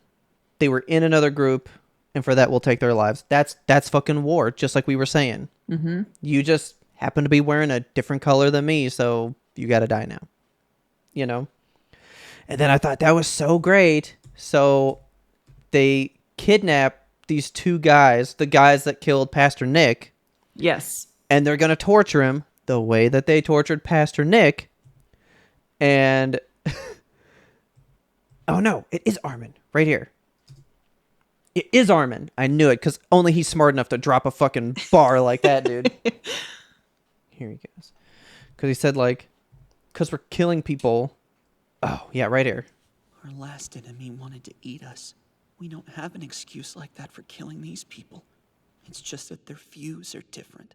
Speaker 1: They were in another group, and for that, we'll take their lives. That's fucking war, just like we were saying. Mm-hmm. You just happen to be wearing a different color than me, so you got to die now. You know? And then I thought that was so great. So they kidnap these two guys, the guys that killed Pastor Nick.
Speaker 2: Yes.
Speaker 1: And they're going to torture him the way that they tortured Pastor Nick. And... Oh, no, it is Armin right here. It is Armin. I knew it because only he's smart enough to drop a fucking bar like that, dude. Here he goes. Because he said, like, because we're killing people. Oh, yeah, right here.
Speaker 5: Our last enemy wanted to eat us. We don't have an excuse like that for killing these people. It's just that their views are different.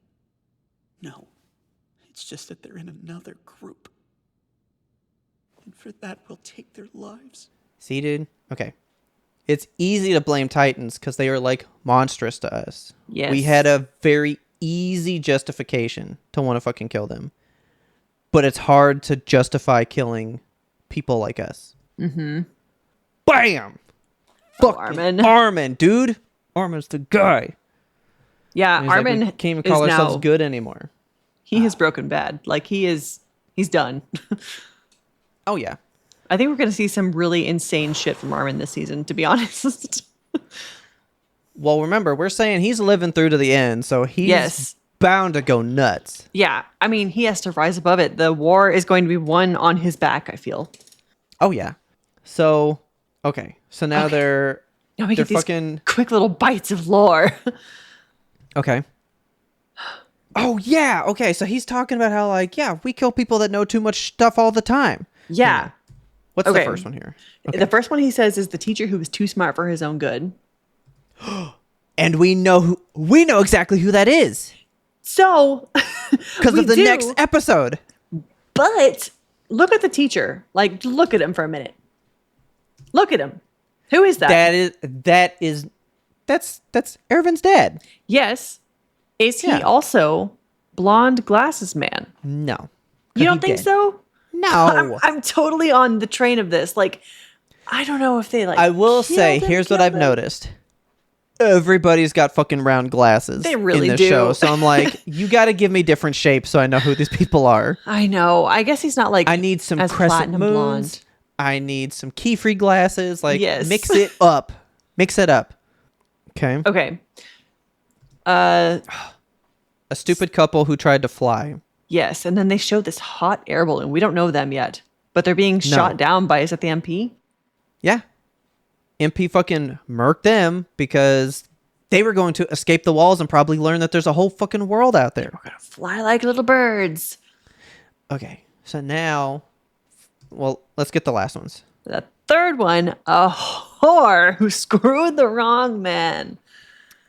Speaker 5: No, it's just that they're in another group. And for that, we'll take their lives.
Speaker 1: See, dude? Okay. It's easy to blame Titans because they are, like, monstrous to us.
Speaker 2: Yes.
Speaker 1: We had a very easy justification to want to fucking kill them. But it's hard to justify killing people like us. Mm-hmm. Bam! Fucking
Speaker 2: Armin.
Speaker 1: Armin, dude. Armin's the guy.
Speaker 2: Yeah,
Speaker 1: And he's
Speaker 2: Armin
Speaker 1: like, we can't even
Speaker 2: is
Speaker 1: call ourselves
Speaker 2: now,
Speaker 1: good anymore.
Speaker 2: He has broken bad. Like, he's done.
Speaker 1: Oh, yeah.
Speaker 2: I think we're going to see some really insane shit from Armin this season, to be honest.
Speaker 1: Well, remember, we're saying he's living through to the end, so he's bound to go nuts.
Speaker 2: Yeah, I mean, he has to rise above it. The war is going to be won on his back, I feel.
Speaker 1: Oh, yeah. So, okay. So now they're
Speaker 2: Now we get these
Speaker 1: fucking...
Speaker 2: quick little bites of lore.
Speaker 1: Okay. Oh, yeah. Okay, so he's talking about how, like, yeah, we kill people that know too much stuff all the time.
Speaker 2: Yeah.
Speaker 1: What's the first one here? Okay.
Speaker 2: The first one he says is the teacher who was too smart for his own good.
Speaker 1: And we know exactly who that is.
Speaker 2: So,
Speaker 1: Because of the next episode.
Speaker 2: But look at the teacher. Like, look at him for a minute. Look at him. Who is that?
Speaker 1: That's Ervin's dad.
Speaker 2: Yes. Is he also blonde glasses man?
Speaker 1: No.
Speaker 2: You don't think so?
Speaker 1: No.
Speaker 2: I'm totally on the train of this. Like, I don't know if they like.
Speaker 1: I will say, here's what I've noticed. Everybody's got fucking round glasses.
Speaker 2: They really
Speaker 1: in this
Speaker 2: do.
Speaker 1: show. So I'm like, you got to give me different shapes so I know who these people are.
Speaker 2: I know. I guess he's not like.
Speaker 1: I need some
Speaker 2: as
Speaker 1: crescent
Speaker 2: platinum
Speaker 1: moons.
Speaker 2: blonde.
Speaker 1: I need some key-free glasses. Like,
Speaker 2: Yes.
Speaker 1: mix it up. Mix it up. Okay.
Speaker 2: Okay.
Speaker 1: A stupid couple who tried to fly.
Speaker 2: Yes, and then they show this hot air balloon. We don't know them yet, but they're being shot down by, is it the MP?
Speaker 1: Yeah. MP fucking murked them because they were going to escape the walls and probably learn that there's a whole fucking world out there.
Speaker 2: We're gonna fly like little birds.
Speaker 1: Okay, so now, well, let's get the last ones.
Speaker 2: The third one, a whore who screwed the wrong man.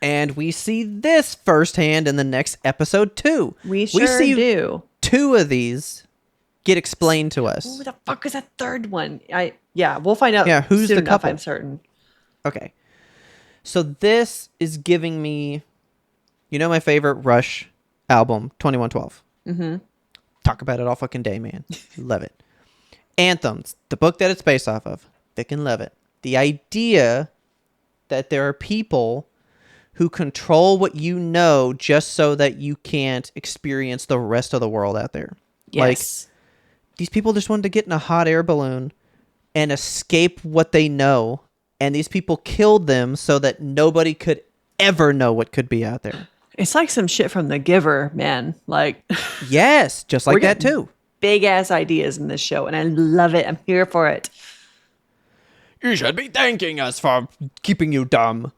Speaker 1: And we see this firsthand in the next episode too.
Speaker 2: We sure
Speaker 1: see
Speaker 2: do.
Speaker 1: Two of these get explained to us.
Speaker 2: Who the fuck is that third one? We'll find out.
Speaker 1: Yeah, who's
Speaker 2: soon
Speaker 1: the
Speaker 2: enough,
Speaker 1: couple?
Speaker 2: I'm certain.
Speaker 1: Okay. So this is giving me, you know, my favorite Rush album, 2112. Mm-hmm. Talk about it all fucking day, man. Love it. Anthem, the book that it's based off of. Thick and Love it. The idea that there are people who control what you know just so that you can't experience the rest of the world out there.
Speaker 2: Yes.
Speaker 1: Like, these people just wanted to get in a hot air balloon and escape what they know. And these people killed them so that nobody could ever know what could be out there.
Speaker 2: It's like some shit from The Giver, man. Like,
Speaker 1: Yes, just like that too.
Speaker 2: Big ass ideas in this show, and I love it. I'm here for it.
Speaker 1: You should be thanking us for keeping you dumb.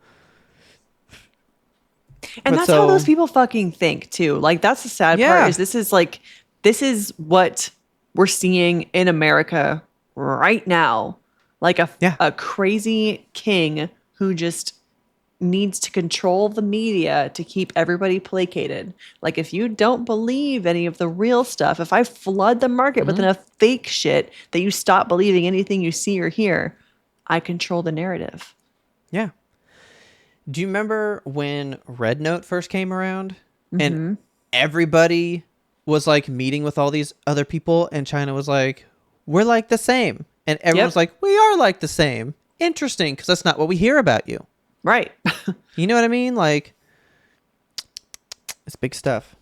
Speaker 2: And that's how those people fucking think too. Like, that's the sad part, is this is what we're seeing in America right now. Like a crazy king who just needs to control the media to keep everybody placated. Like, if you don't believe any of the real stuff, if I flood the market with enough fake shit that you stop believing anything you see or hear, I control the narrative.
Speaker 1: Yeah. Do you remember when Red Note first came around and everybody was like meeting with all these other people and China was like, we're like the same. And everyone's like, we are like the same. Interesting, because that's not what we hear about you.
Speaker 2: Right.
Speaker 1: You know what I mean? Like, it's big stuff.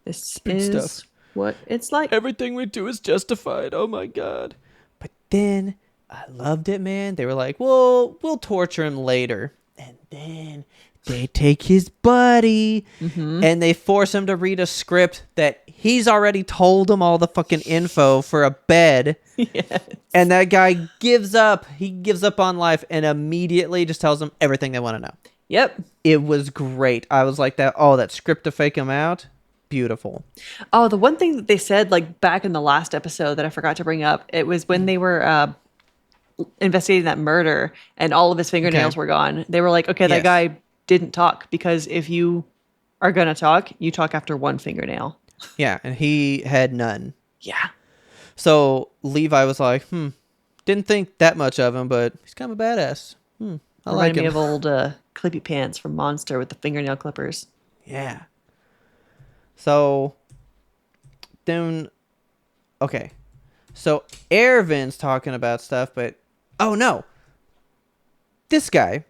Speaker 2: This is what it's like.
Speaker 1: Everything we do is justified. Oh my God. But then I loved it, man. They were like, well, we'll torture him later. And then they take his buddy and they force him to read a script that he's already told them all the fucking info for a bed.
Speaker 2: Yes.
Speaker 1: And that guy gives up. He gives up on life and immediately just tells them everything they want to know.
Speaker 2: Yep.
Speaker 1: It was great. I was like that script to fake him out. Beautiful.
Speaker 2: Oh, the one thing that they said, like, back in the last episode that I forgot to bring up, it was when they were investigating that murder and all of his fingernails were gone. They were like, okay, that guy didn't talk, because if you are going to talk, you talk after one fingernail.
Speaker 1: Yeah, and he had none.
Speaker 2: Yeah.
Speaker 1: So Levi was like, didn't think that much of him, but he's kind of a badass. I like him.
Speaker 2: Me of old Clippy Pants from Monster with the fingernail clippers.
Speaker 1: Yeah. So then, okay. So Ervin's talking about stuff, but oh no. This guy.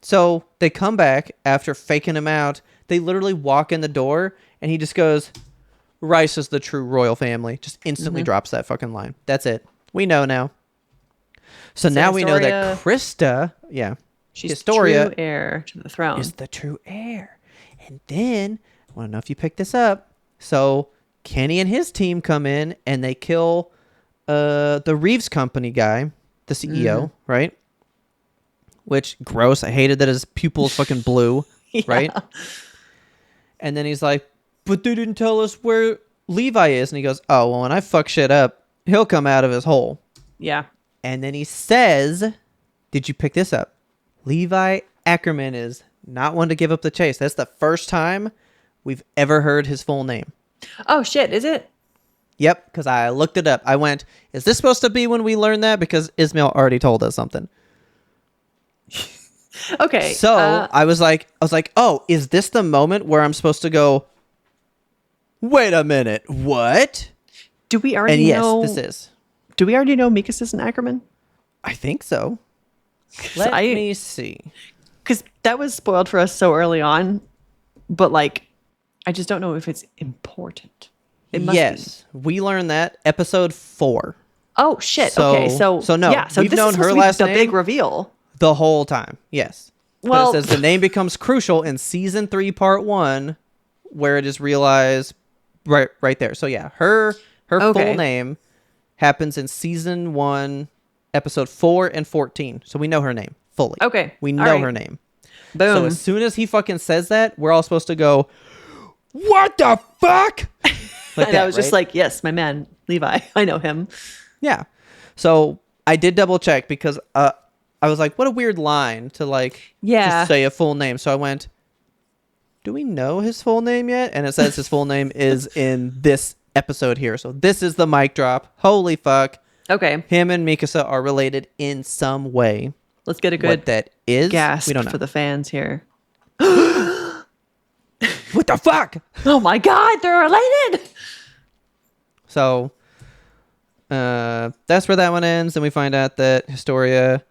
Speaker 1: So they come back after faking him out. They literally walk in the door and he just goes, Rice is the true royal family. Just instantly drops that fucking line. That's it. We know now. So now we know that Krista,
Speaker 2: she's
Speaker 1: Historia,
Speaker 2: the true heir to the throne.
Speaker 1: is the true heir. And then, I want to know if you picked this up. So Kenny and his team come in and they kill the Reeves Company guy, the CEO, right? Which, gross. I hated that his pupils fucking blue, right? And then he's like, but they didn't tell us where Levi is. And he goes, oh, well, when I fuck shit up, he'll come out of his hole.
Speaker 2: Yeah.
Speaker 1: And then he says, did you pick this up? Levi Ackerman is not one to give up the chase. That's the first time we've ever heard his full name.
Speaker 2: Oh, shit. Is it?
Speaker 1: Yep, because I looked it up. I went, is this supposed to be when we learn that? Because Ismail already told us something.
Speaker 2: Okay.
Speaker 1: So I was like, oh, is this the moment where I'm supposed to go, wait a minute, what?
Speaker 2: Do we already know?
Speaker 1: And yes, this is.
Speaker 2: Do we already know Mikas is an Ackerman?
Speaker 1: I think so. Let me see.
Speaker 2: Because that was spoiled for us so early on. But, like, I just don't know if it's important. It must be.
Speaker 1: We learned that episode 4.
Speaker 2: Oh, shit.
Speaker 1: So,
Speaker 2: okay, so
Speaker 1: no,
Speaker 2: yeah, so
Speaker 1: we've
Speaker 2: this
Speaker 1: known
Speaker 2: is
Speaker 1: her last
Speaker 2: the
Speaker 1: name
Speaker 2: big reveal.
Speaker 1: The whole time, yes.
Speaker 2: Well,
Speaker 1: but it says the name becomes crucial in season 3, part 1, where it is realized right there. So yeah, her full name happens in season 1, episode 4 and 14. So we know her name fully.
Speaker 2: Okay,
Speaker 1: we know her name.
Speaker 2: Boom.
Speaker 1: So as soon as he fucking says that, we're all supposed to go, what the fuck?
Speaker 2: Like and I was just like, yes, my man, Levi. I know him.
Speaker 1: Yeah. So I did double check because I was like, what a weird line to like just say a full name. So I went, do we know his full name yet? And it says his full name is in this episode here. So this is the mic drop. Holy fuck.
Speaker 2: Okay.
Speaker 1: Him and Mikasa are related in some way.
Speaker 2: Let's get a good
Speaker 1: what that is.
Speaker 2: Gasp
Speaker 1: we don't know.
Speaker 2: For the fans here.
Speaker 1: What the fuck?
Speaker 2: Oh my God, they're related.
Speaker 1: So That's where that one ends. Then we find out that Historia,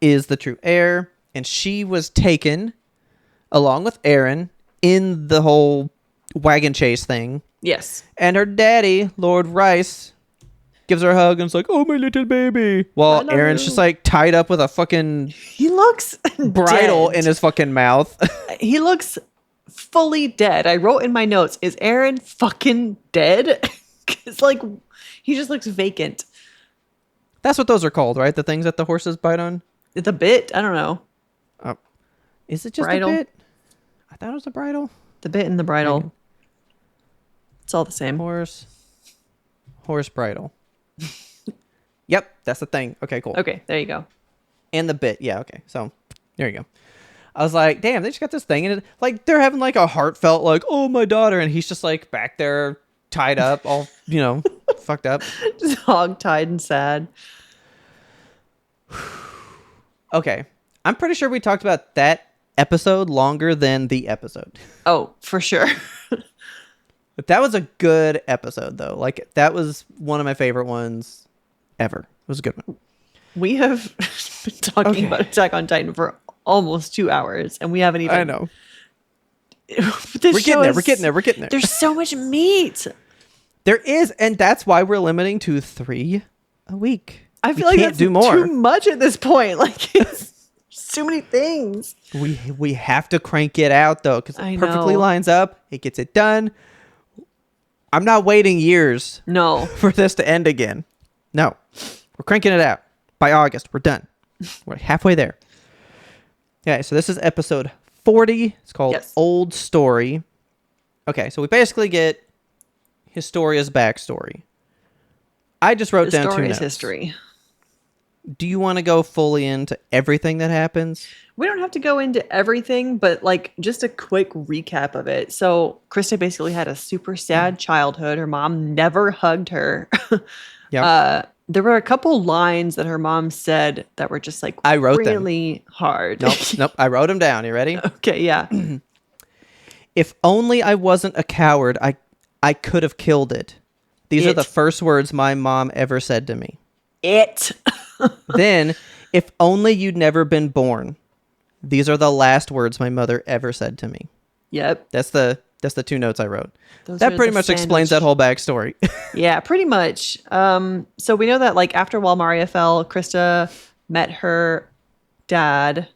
Speaker 1: is the true heir, and she was taken along with Aaron in the whole wagon chase thing.
Speaker 2: Yes.
Speaker 1: And her daddy, Lord Rice, gives her a hug and it's like, "Oh, my little baby," while Aaron's just like tied up with a fucking
Speaker 2: he looks
Speaker 1: bridle
Speaker 2: dead.
Speaker 1: in his fucking mouth.
Speaker 2: He looks fully dead. I wrote in my notes, is Aaron fucking dead? It's like he just looks vacant.
Speaker 1: That's what those are called, right? The things that the horses bite on.
Speaker 2: The bit, I don't know.
Speaker 1: Is it just
Speaker 2: Bridle?
Speaker 1: a bit? I thought it was a bridle.
Speaker 2: The bit and the bridle. It's all the same.
Speaker 1: Horse bridle. Yep, that's the thing. Okay, cool.
Speaker 2: Okay, there you go.
Speaker 1: And the bit, yeah, okay. So there you go. I was like, damn, they just got this thing, and like they're having like a heartfelt like, "Oh, my daughter," and he's just like back there tied up, all fucked up.
Speaker 2: Just hog-tied and sad.
Speaker 1: Okay, I'm pretty sure we talked about that episode longer than the episode.
Speaker 2: Oh, for sure.
Speaker 1: But that was a good episode, though. Like, that was one of my favorite ones ever. It was a good one.
Speaker 2: We have been talking about Attack on Titan for almost 2 hours, and we haven't even...
Speaker 1: I know. We're getting there.
Speaker 2: There's so much meat.
Speaker 1: There is, and that's why we're limiting to 3 a week.
Speaker 2: I feel like that's
Speaker 1: do more.
Speaker 2: too much at this point. Like, it's too many things.
Speaker 1: We have to crank it out, though, because it perfectly lines up. It gets it done. I'm not waiting years for this to end again. No. We're cranking it out. By August, we're done. We're halfway there. Okay, so this is episode 40. It's called Old Story. Okay, so we basically get Historia's backstory. I just wrote down 2 notes.
Speaker 2: History.
Speaker 1: Do you want to go fully into everything that happens?
Speaker 2: We don't have to go into everything, but like just a quick recap of it. So Krista basically had a super sad childhood. Her mom never hugged her.
Speaker 1: Yep.
Speaker 2: There were a couple lines that her mom said that were just like
Speaker 1: I wrote
Speaker 2: really hard.
Speaker 1: Nope. I wrote them down. You ready?
Speaker 2: Okay, yeah.
Speaker 1: If only I wasn't a coward, I could have killed it. These are the first words my mom ever said to me. Then, if only you'd never been born. These are the last words my mother ever said to me.
Speaker 2: Yep.
Speaker 1: That's the 2 notes I wrote. That pretty much explains that whole backstory.
Speaker 2: Yeah, pretty much. So we know that like after Walmaria fell, Krista met her dad,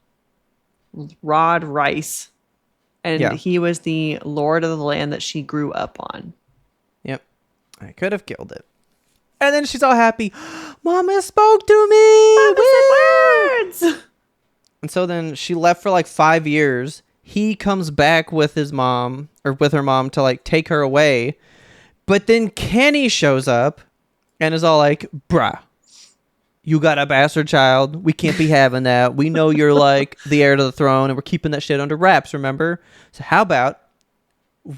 Speaker 2: Rod Rice, and he was the lord of the land that she grew up on.
Speaker 1: Yep. I could have killed it. And then she's all happy. Mama spoke to me.
Speaker 2: Mama said words.
Speaker 1: And so then she left for like 5 years. He comes back with his mom or with her mom to like take her away. But then Kenny shows up and is all like, "Bruh, you got a bastard child. We can't be having that. We know you're like the heir to the throne and we're keeping that shit under wraps, remember? So how about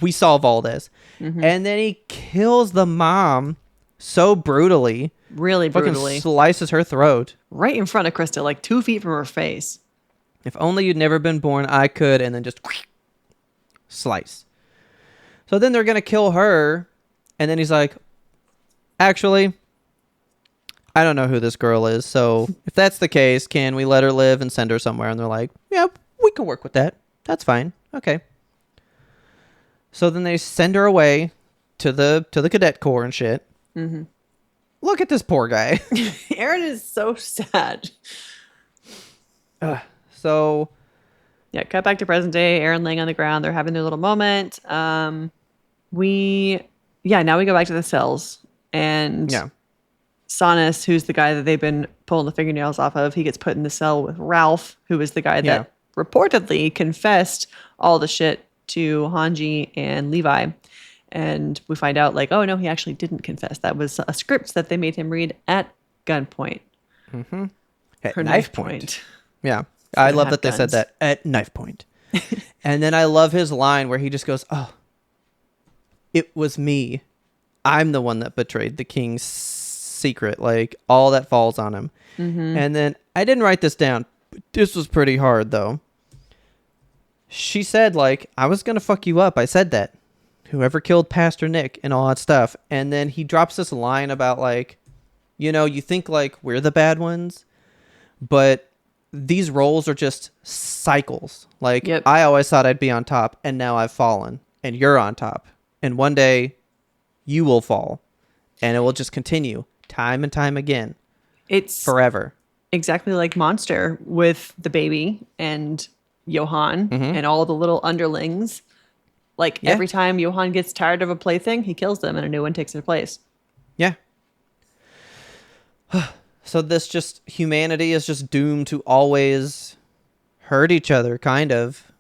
Speaker 1: we solve all this?" Mm-hmm. And then he kills the mom so brutally.
Speaker 2: Really brutally.
Speaker 1: Fucking slices her throat.
Speaker 2: Right in front of Krista, like 2 feet from her face.
Speaker 1: If only you'd never been born, I could. And then just slice. So then they're going to kill her. And then he's like, "Actually, I don't know who this girl is. So if that's the case, can we let her live and send her somewhere?" And they're like, "Yeah, we can work with that. That's fine. Okay." So then they send her away to the cadet corps and shit. Mm-hmm. Look at this poor guy.
Speaker 2: Aaron is so sad.
Speaker 1: So,
Speaker 2: yeah, cut back to present day. Aaron laying on the ground. They're having their little moment. Now we go back to the cells. And Sonus, who's the guy that they've been pulling the fingernails off of, he gets put in the cell with Ralph, who is the guy that reportedly confessed all the shit to Hanji and Levi. And we find out, like, oh, no, he actually didn't confess. That was a script that they made him read at gunpoint.
Speaker 1: Mm-hmm. At
Speaker 2: Her
Speaker 1: knife point. Yeah. I love that they said that. At knife point. And then I love his line where he just goes, "Oh, it was me. I'm the one that betrayed the king's secret." Like, all that falls on him. Mm-hmm. And then, I didn't write this down. But this was pretty hard, though. She said, like, "I was going to fuck you up. I said that. Whoever killed Pastor Nick," and all that stuff. And then he drops this line about, like, You think like we're the bad ones, but these roles are just cycles. Like,
Speaker 2: Yep.
Speaker 1: I always thought I'd be on top, and now I've fallen, and you're on top. And one day, you will fall, and it will just continue time and time again,
Speaker 2: It's
Speaker 1: forever.
Speaker 2: exactly like Monster with the baby and Johann and all the little underlings. Like,
Speaker 1: Yeah.
Speaker 2: every time Johann gets tired of a plaything, he kills them and a new one takes their place.
Speaker 1: Yeah. So this just, humanity is just doomed to always hurt each other, kind of,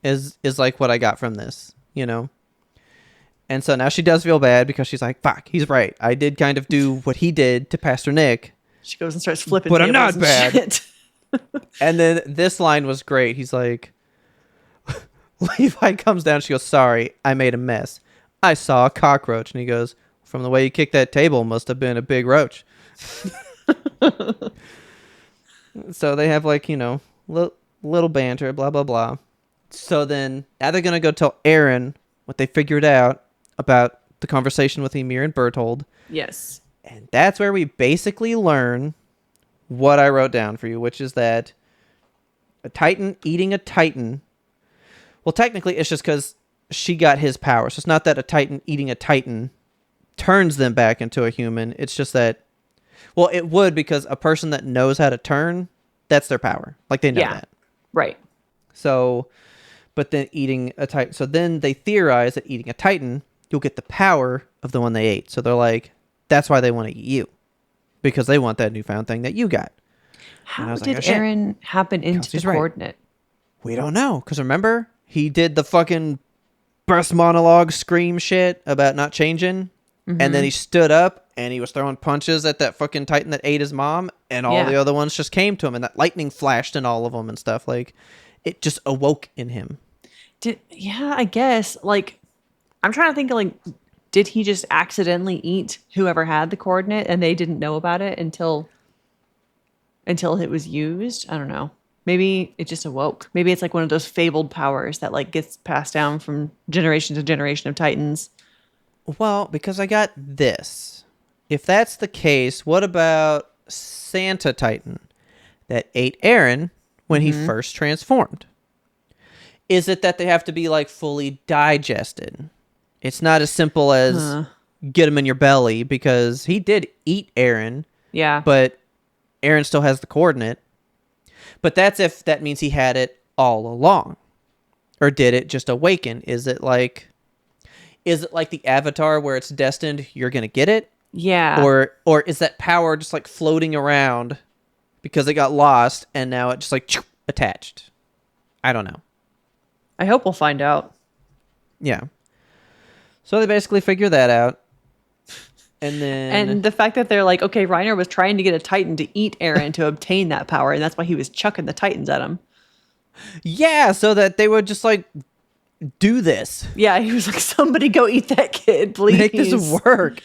Speaker 1: is like what I got from this, And so now she does feel bad because she's like, fuck, he's right. I did kind of do what he did to Pastor Nick.
Speaker 2: She goes and starts flipping
Speaker 1: But I'm
Speaker 2: tables
Speaker 1: not
Speaker 2: and
Speaker 1: bad.
Speaker 2: shit.
Speaker 1: And then this line was great. He's like, Levi comes down. She goes, sorry, I made a mess. I saw a cockroach. And he goes, from the way you kicked that table, must have been a big roach. So they have like, little banter, blah, blah, blah. So then now they're going to go tell Aaron what they figured out about the conversation with Ymir and Berthold.
Speaker 2: Yes.
Speaker 1: And that's where we basically learn what I wrote down for you, which is that a Titan eating a Titan. Well, technically, it's just because she got his power. So it's not that a Titan eating a Titan turns them back into a human. It's just that, well, it would, because a person that knows how to turn, that's their power. Like, they know that.
Speaker 2: Right.
Speaker 1: So, but then eating a Titan. So then they theorize that eating a Titan, you'll get the power of the one they ate. So they're like, that's why they want to eat you. Because they want that newfound thing that you got.
Speaker 2: How did Aaron happen into the coordinate?
Speaker 1: We don't know. Because remember, he did the fucking burst monologue scream shit about not changing. And then he stood up and he was throwing punches at that fucking Titan that ate his mom. And all the other ones just came to him. And that lightning flashed in all of them and stuff. Like, it just awoke in him.
Speaker 2: I guess. Like, I'm trying to think, like, did he just accidentally eat whoever had the coordinate and they didn't know about it until it was used? I don't know. Maybe it just awoke. Maybe it's like one of those fabled powers that like gets passed down from generation to generation of Titans.
Speaker 1: Well, because I got this. If that's the case, what about Santa Titan that ate Aaron when he first transformed? Is it that they have to be like fully digested? It's not as simple as get him in your belly, because he did eat Aaron. Yeah. But Aaron still has the coordinate. But that's if that means he had it all along. Or did it just awaken? Is it like the Avatar where it's destined you're going to get it?
Speaker 2: Yeah.
Speaker 1: Or is that power just like floating around because it got lost and now it just like attached? I don't know.
Speaker 2: I hope we'll find out.
Speaker 1: Yeah. So they basically figure that out. And
Speaker 2: the fact that they're like, okay, Reiner was trying to get a Titan to eat Aaron to obtain that power, and that's why he was chucking the Titans at him.
Speaker 1: Yeah, so that they would just like do this.
Speaker 2: Yeah, he was like, somebody go eat that kid, please.
Speaker 1: Make this work.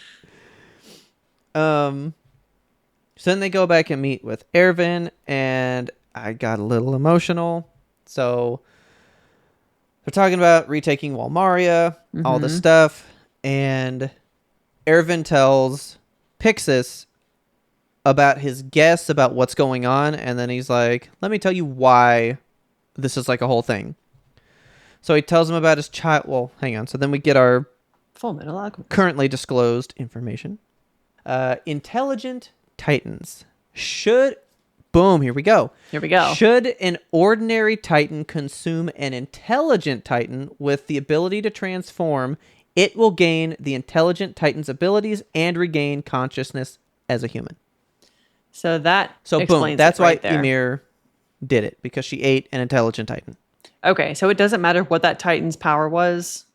Speaker 1: So then they go back and meet with Erwin, and I got a little emotional. So they're talking about retaking Walmaria, all this stuff, and Erwin tells Pixis about his guess about what's going on, and then he's like, let me tell you why this is like a whole thing. So he tells him about his child. Well, hang on. So then we get our
Speaker 2: full monologue.
Speaker 1: Currently disclosed information. Intelligent Titans should... Boom, here we go.
Speaker 2: Here we go.
Speaker 1: Should an ordinary Titan consume an intelligent Titan with the ability to transform, it will gain the intelligent Titan's abilities and regain consciousness as a human.
Speaker 2: So that
Speaker 1: boom, that's why Ymir did it, because she ate an intelligent Titan.
Speaker 2: Okay, so it doesn't matter what that Titan's power was,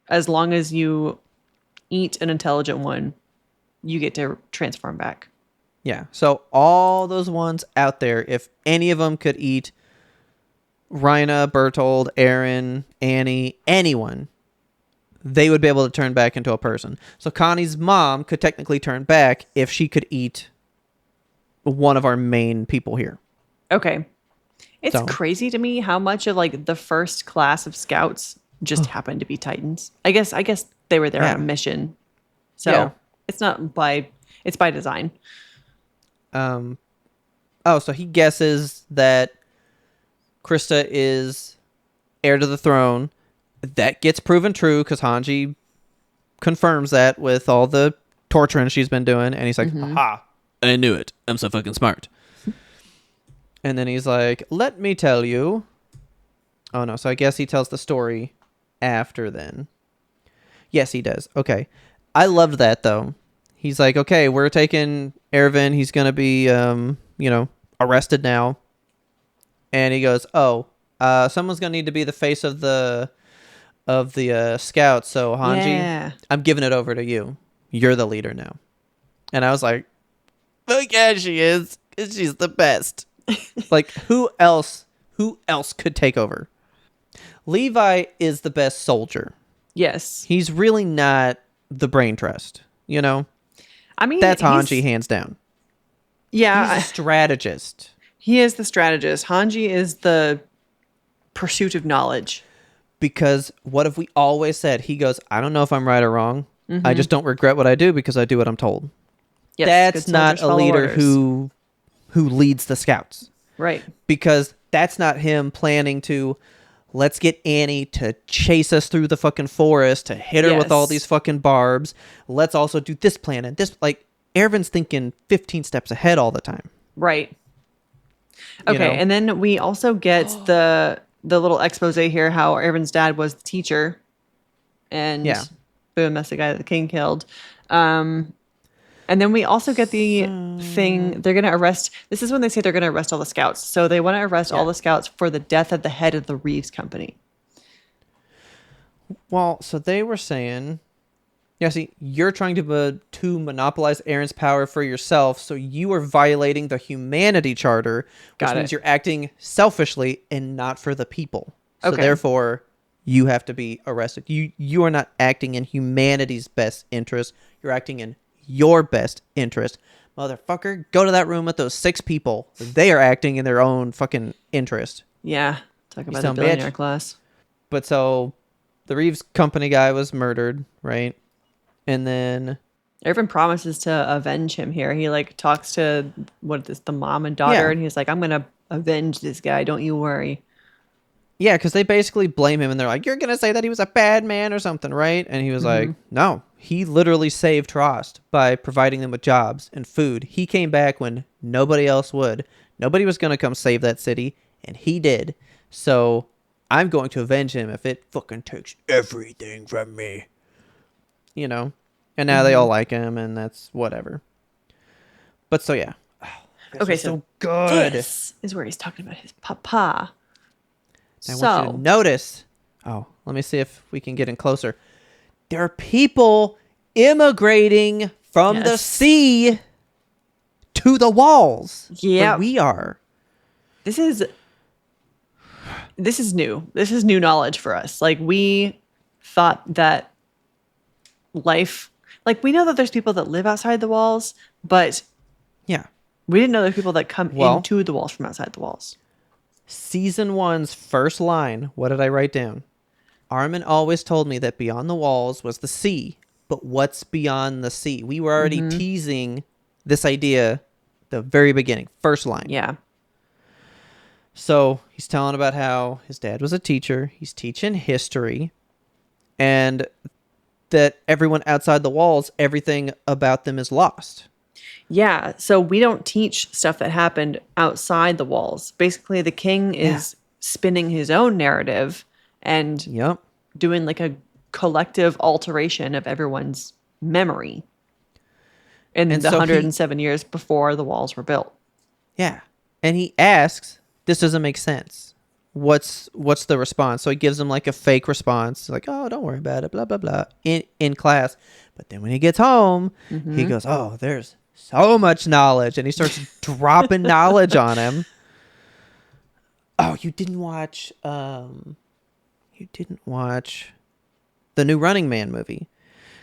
Speaker 2: as long as you eat an intelligent one, you get to transform back.
Speaker 1: Yeah, so all those ones out there, if any of them could eat Rhina, Berthold, Aaron, Annie, anyone, they would be able to turn back into a person. So Connie's mom could technically turn back if she could eat one of our main people here.
Speaker 2: Okay. It's crazy to me how much of like the first class of scouts just happened to be Titans. I guess they were there on a mission. So it's not by design.
Speaker 1: So he guesses that Krista is heir to the throne. That gets proven true because Hanji confirms that with all the torturing she's been doing. And he's like, aha, I knew it. I'm so fucking smart. And then he's like, let me tell you. Oh, no. So I guess he tells the story after then. Yes, he does. Okay. I loved that, though. He's like, okay, we're taking Erwin. He's going to be, arrested now. And he goes, someone's going to need to be the face of the scouts. So, Hanji, I'm giving it over to you. You're the leader now. And I was like, fuck yeah, she is. 'Cause she's the best. Like, who else could take over? Levi is the best soldier.
Speaker 2: Yes.
Speaker 1: He's really not the brain trust,
Speaker 2: I mean,
Speaker 1: that's Hanji hands down.
Speaker 2: Yeah.
Speaker 1: He's a strategist.
Speaker 2: He is the strategist. Hanji is the pursuit of knowledge.
Speaker 1: Because what have we always said? He goes, I don't know if I'm right or wrong. I just don't regret what I do because I do what I'm told.
Speaker 2: Yes,
Speaker 1: that's not a leader who leads the scouts.
Speaker 2: Right.
Speaker 1: Because that's not him planning to, let's get Annie to chase us through the fucking forest, to hit her with all these fucking barbs. Let's also do this plan and this. Like, Erwin's thinking 15 steps ahead all the time.
Speaker 2: Right. Okay, and then we also get the little expose here how Erwin's dad was the teacher. And boom, that's the guy that the king killed. And then we also get the thing, they're going to arrest, this is when they say they're going to arrest all the scouts. So they want to arrest all the scouts for the death of the head of the Reeves Company.
Speaker 1: Well, so they were saying, see, you're trying to monopolize Aaron's power for yourself, so you are violating the humanity charter, which means you're acting selfishly and not for the people. So therefore, you have to be arrested. You are not acting in humanity's best interest. You're acting in your best interest. Motherfucker, go to that room with those 6 people. They are acting in their own fucking interest.
Speaker 2: Yeah. Talk about the billionaire class.
Speaker 1: But so the Reeves Company guy was murdered, right? And then
Speaker 2: Erwin promises to avenge him here. He talks to the mom and daughter, and he's like, I'm gonna avenge this guy, don't you worry.
Speaker 1: Yeah, because they basically blame him and they're like, you're gonna say that he was a bad man or something, right? And he was like, no, he literally saved Trost by providing them with jobs and food. He came back when nobody else would. Nobody was gonna come save that city, and he did. So I'm going to avenge him if it fucking takes everything from me. And now they all like him, and that's whatever. But so, yeah.
Speaker 2: Okay,
Speaker 1: so good.
Speaker 2: This is where he's talking about his papa.
Speaker 1: I want you to notice. Oh, let me see if we can get in closer. There are people immigrating from the sea to the walls.
Speaker 2: Yeah,
Speaker 1: where we are.
Speaker 2: This is new. This is new knowledge for us. We thought that life, we know that there's people that live outside the walls, but we didn't know there's people that come into the walls from outside the walls.
Speaker 1: Season 1's first line, what did I write down? Armin always told me that beyond the walls was the sea, but what's beyond the sea? We were already teasing this idea the very beginning, first line.
Speaker 2: Yeah.
Speaker 1: So he's telling about how his dad was a teacher. He's teaching history, and that everyone outside the walls, everything about them is lost.
Speaker 2: Yeah, so we don't teach stuff that happened outside the walls. Basically, the king is spinning his own narrative and doing a collective alteration of everyone's memory in the 107 years before the walls were built.
Speaker 1: Yeah, and he asks, this doesn't make sense. What's the response? So he gives him a fake response, oh, don't worry about it, blah blah blah, in class. But then when he gets home, he goes, oh, there's so much knowledge, and he starts dropping knowledge on him. Oh, you didn't watch the new Running Man movie.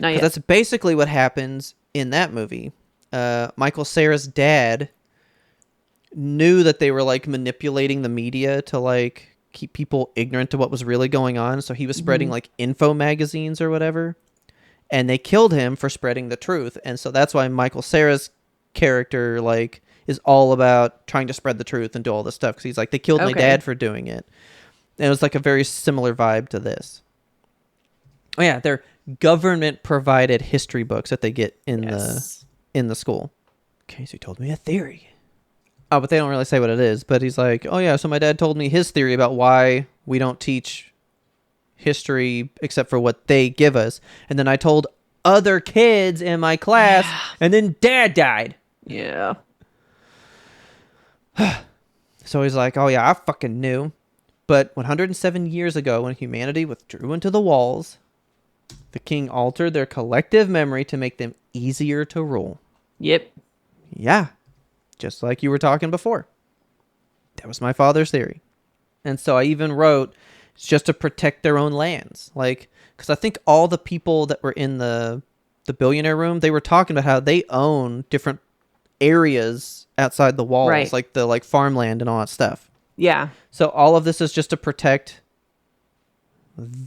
Speaker 2: Not yet.
Speaker 1: That's basically what happens in that movie. Michael Cera's dad knew that they were manipulating the media to keep people ignorant to what was really going on, so he was spreading info magazines or whatever, and they killed him for spreading the truth. And so that's why Michael Cera's character is all about trying to spread the truth and do all this stuff because he's like, they killed my dad for doing it. And it was like a very similar vibe to this. Oh yeah, they're government provided history books that they get in the school. Okay, so he told me a theory. Oh, but they don't really say what it is. But he's like, oh yeah, so my dad told me his theory about why we don't teach history except for what they give us. And then I told other kids in my class, and then dad died.
Speaker 2: Yeah.
Speaker 1: So he's like, oh yeah, I fucking knew. But 107 years ago, when humanity withdrew into the walls, the king altered their collective memory to make them easier to rule.
Speaker 2: Yep.
Speaker 1: Yeah. Just like you were talking before. That was my father's theory. And so I even wrote, it's just to protect their own lands. Like, because I think all the people that were in the billionaire room, they were talking about how they own different areas outside the walls, like the farmland and all that stuff.
Speaker 2: Yeah.
Speaker 1: So all of this is just to protect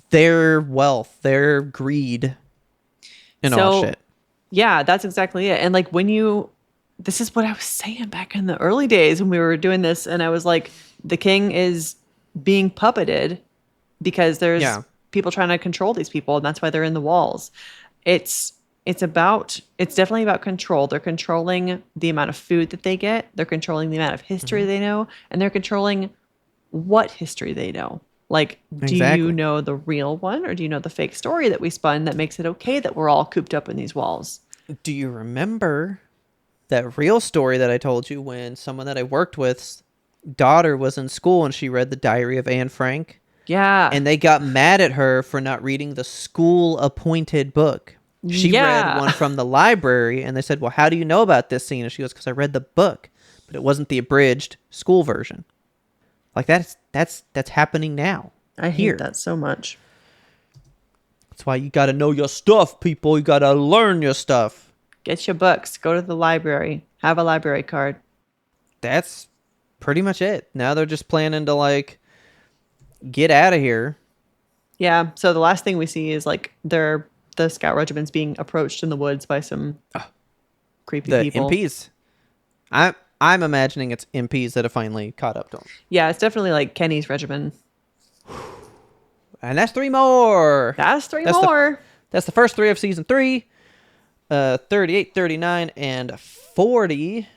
Speaker 1: their wealth, their greed, and all shit.
Speaker 2: Yeah, that's exactly it. And like this is what I was saying back in the early days when we were doing this, and I was like, the king is being puppeted because there's people trying to control these people, and that's why they're in the walls. It's definitely about control. They're controlling the amount of food that they get, they're controlling the amount of history they know, and they're controlling what history they know. Like, do you know the real one, or do you know the fake story that we spun that makes it okay that we're all cooped up in these walls?
Speaker 1: Do you remember that real story that I told you when someone that I worked with's daughter was in school and she read the Diary of Anne Frank?
Speaker 2: Yeah.
Speaker 1: And they got mad at her for not reading the school-appointed book. She read one from the library, and they said, well, how do you know about this scene? And she goes, because I read the book, but it wasn't the abridged school version. Like, that's happening now.
Speaker 2: I hate that so much.
Speaker 1: That's why you got to know your stuff, people. You got to learn your stuff.
Speaker 2: Get your books. Go to the library. Have a library card.
Speaker 1: That's pretty much it. Now they're just planning to, like, get out of here. Yeah.
Speaker 2: So the last thing we see is, like, the scout regiment's being approached in the woods by some creepy people.
Speaker 1: The MPs. I'm imagining it's MPs that have finally caught up to them.
Speaker 2: Yeah, it's definitely like Kenny's regiment.
Speaker 1: And that's 3 more.
Speaker 2: That's three more.
Speaker 1: That's the first 3 of season 3. 38, 39, and 40.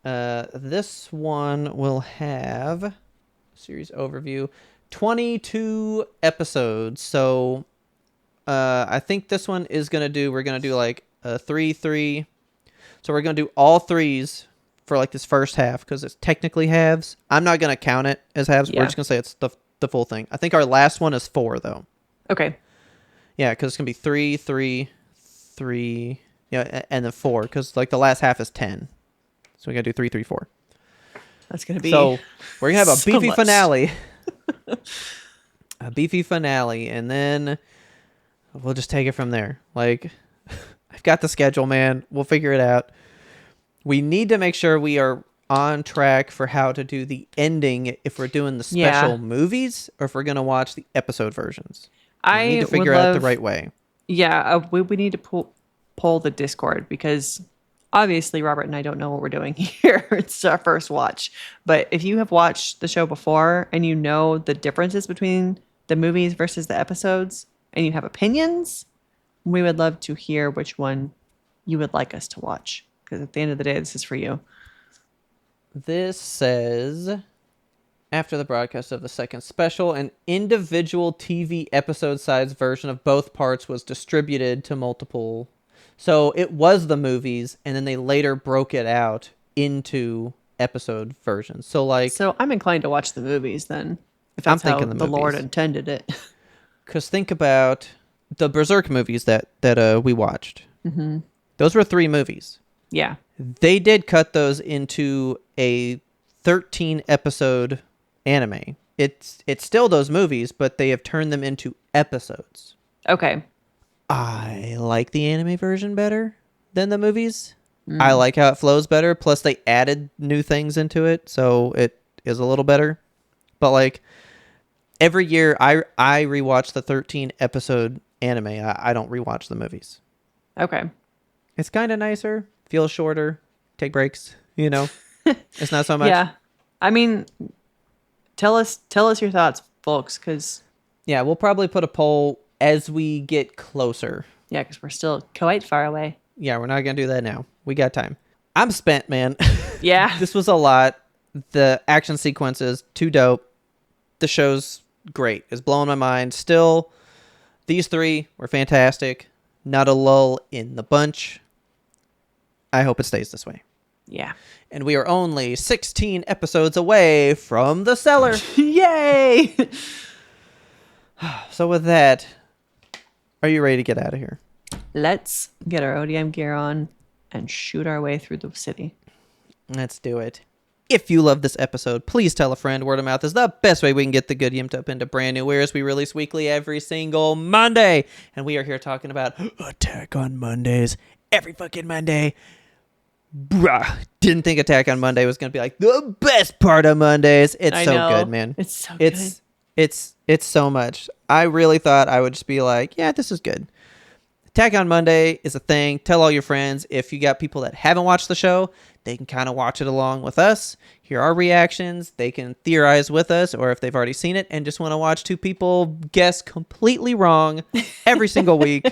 Speaker 1: This one will have series overview 22 episodes. So I think this one is we're gonna do like a 3-3. So we're gonna do all 3s for like this first half because it's technically halves. I'm not gonna count it as halves. Yeah. We're just gonna say it's the full thing. I think our last one is 4 though.
Speaker 2: Okay.
Speaker 1: Yeah, because it's gonna be 3, 3, 3. Yeah, and then 4 because like the last half is 10. So we gotta do 3, 3, 4.
Speaker 2: That's gonna be
Speaker 1: so we're gonna have a beefy finale. A beefy finale, and then we'll just take it from there. Like, I've got the schedule, man. We'll figure it out. We need to make sure we are on track for how to do the ending if we're doing the special movies or if we're going to watch the episode versions. We need to figure out the right way.
Speaker 2: Yeah, we need to pull the Discord because obviously Robert and I don't know what we're doing here. It's our first watch. But if you have watched the show before and you know the differences between the movies versus the episodes and you have opinions, we would love to hear which one you would like us to watch. Because at the end of the day, this is for you.
Speaker 1: This says, after the broadcast of the second special, an individual TV episode-sized version of both parts was distributed to multiple. So it was the movies, and then they later broke it out into episode versions. So
Speaker 2: I'm inclined to watch the movies then. If that's how the Lord intended it.
Speaker 1: Because think about the Berserk movies that we watched. Mm-hmm. Those were 3 movies.
Speaker 2: Yeah.
Speaker 1: They did cut those into a 13-episode anime. It's still those movies, but they have turned them into episodes.
Speaker 2: Okay.
Speaker 1: I like the anime version better than the movies. I like how it flows better. Plus, they added new things into it, so it is a little better. But, like, every year I rewatch the 13-episode anime. I don't rewatch the movies.
Speaker 2: Okay.
Speaker 1: It's kind of nicer. Feels shorter. Take breaks, you know. It's not so much.
Speaker 2: Yeah. I mean, tell us your thoughts, folks, because
Speaker 1: Yeah, we'll probably put a poll as we get closer.
Speaker 2: yeah, because we're still quite far away.
Speaker 1: Yeah, we're not gonna do that now. We got time. I'm spent, man.
Speaker 2: Yeah.
Speaker 1: This was a lot. The action sequences, too dope. The show's great. It's blowing my mind. Still, these three were fantastic. Not a lull in the bunch. I hope it stays this way.
Speaker 2: Yeah.
Speaker 1: And we are only 16 episodes away from the cellar.
Speaker 2: Yay!
Speaker 1: So with that, are you ready to get out of here?
Speaker 2: Let's get our ODM gear on and shoot our way through the city.
Speaker 1: Let's do it. If you love this episode, please tell a friend. Word of mouth is the best way we can get the good YMBToAP into brand new wares. We release weekly every single Monday. And we are here talking about Attack on Mondays every fucking Monday. Bruh. Didn't think Attack on Monday was going to be like the best part of Mondays. It's
Speaker 2: I
Speaker 1: so
Speaker 2: know.
Speaker 1: good, man.
Speaker 2: It's so good.
Speaker 1: It's so much. I really thought I would just be like, yeah, this is good. Attack on Monday is a thing. Tell all your friends. If you got people that haven't watched the show, they can kind of watch it along with us. Hear our reactions. They can theorize with us, or if they've already seen it and just want to watch two people guess completely wrong every single week,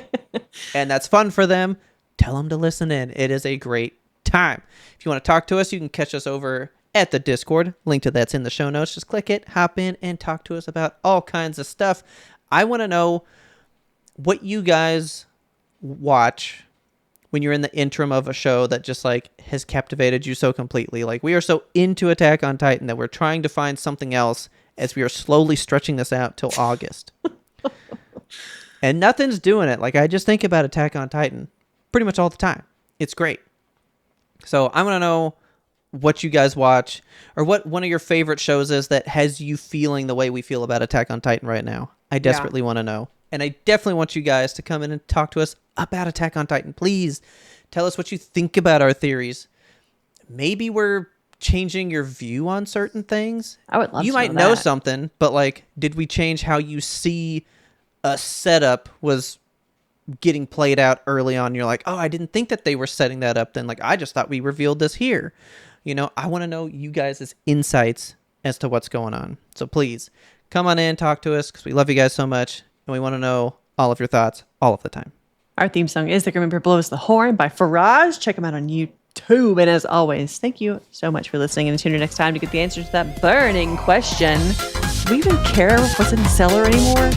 Speaker 1: and that's fun for them, tell them to listen in. It is a great time. If you want to talk to us, you can catch us over at the Discord. Link to that's in the show notes. Just click it, hop in, and talk to us about all kinds of stuff. I want to know what you guys watch when you're in the interim of a show that just like has captivated you so completely. Like, we are so into Attack on Titan that we're trying to find something else as we are slowly stretching this out till August. And nothing's doing it. Like, I just think about Attack on Titan pretty much all the time. It's great. So I want to know what you guys watch, or what one of your favorite shows is that has you feeling the way we feel about Attack on Titan right now. I desperately want to know. And I definitely want you guys to come in and talk to us about Attack on Titan. Please tell us what you think about our theories. Maybe we're changing your view on certain things.
Speaker 2: I would love
Speaker 1: you
Speaker 2: to
Speaker 1: might
Speaker 2: know
Speaker 1: know
Speaker 2: that.
Speaker 1: something, but like, did we change how you see a setup was getting played out early on? You're like, oh, I didn't think that they were setting that up then. Like, I just thought we revealed this here. You know, I want to know you guys' insights as to what's going on. So please come on in, talk to us, because we love you guys so much, and we want to know all of your thoughts all of the time.
Speaker 2: Our theme song is The Grim Reaper Blows the Horn by Faraz. Check him out on YouTube. And as always, thank you so much for listening, and tune in next time to get the answer to that burning question. Do we even care what's in the cellar anymore?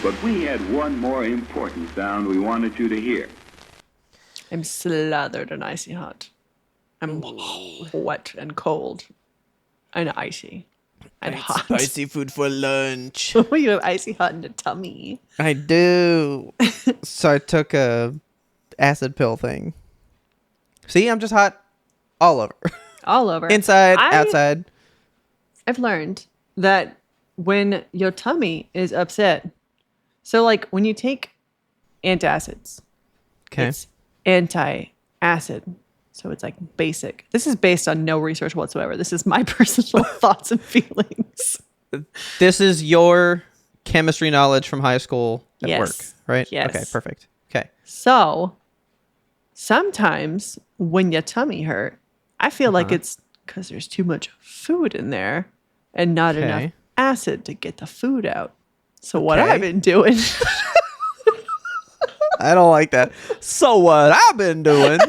Speaker 6: But we had one more important sound we wanted you to hear.
Speaker 2: I'm slathered in icy hot. I'm wet and cold and icy and hot.
Speaker 1: Spicy food for lunch.
Speaker 2: You have icy hot in the tummy.
Speaker 1: I do. So I took a acid pill thing. See, I'm just hot all over.
Speaker 2: All over.
Speaker 1: Inside, outside.
Speaker 2: I've learned that when your tummy is upset, so like when you take antacids,
Speaker 1: Okay.
Speaker 2: it's anti-acid. So it's like basic. This is based on no research whatsoever. This is my personal thoughts and feelings.
Speaker 1: This is your chemistry knowledge from high school at
Speaker 2: Yes.
Speaker 1: work, right?
Speaker 2: Yes.
Speaker 1: Okay, perfect. Okay.
Speaker 2: So sometimes when your tummy hurt, I feel like it's because there's too much food in there and not enough
Speaker 1: Okay.
Speaker 2: acid to get the food out. So what
Speaker 1: Okay.
Speaker 2: I've been doing
Speaker 1: I don't like that. So what I've been doing.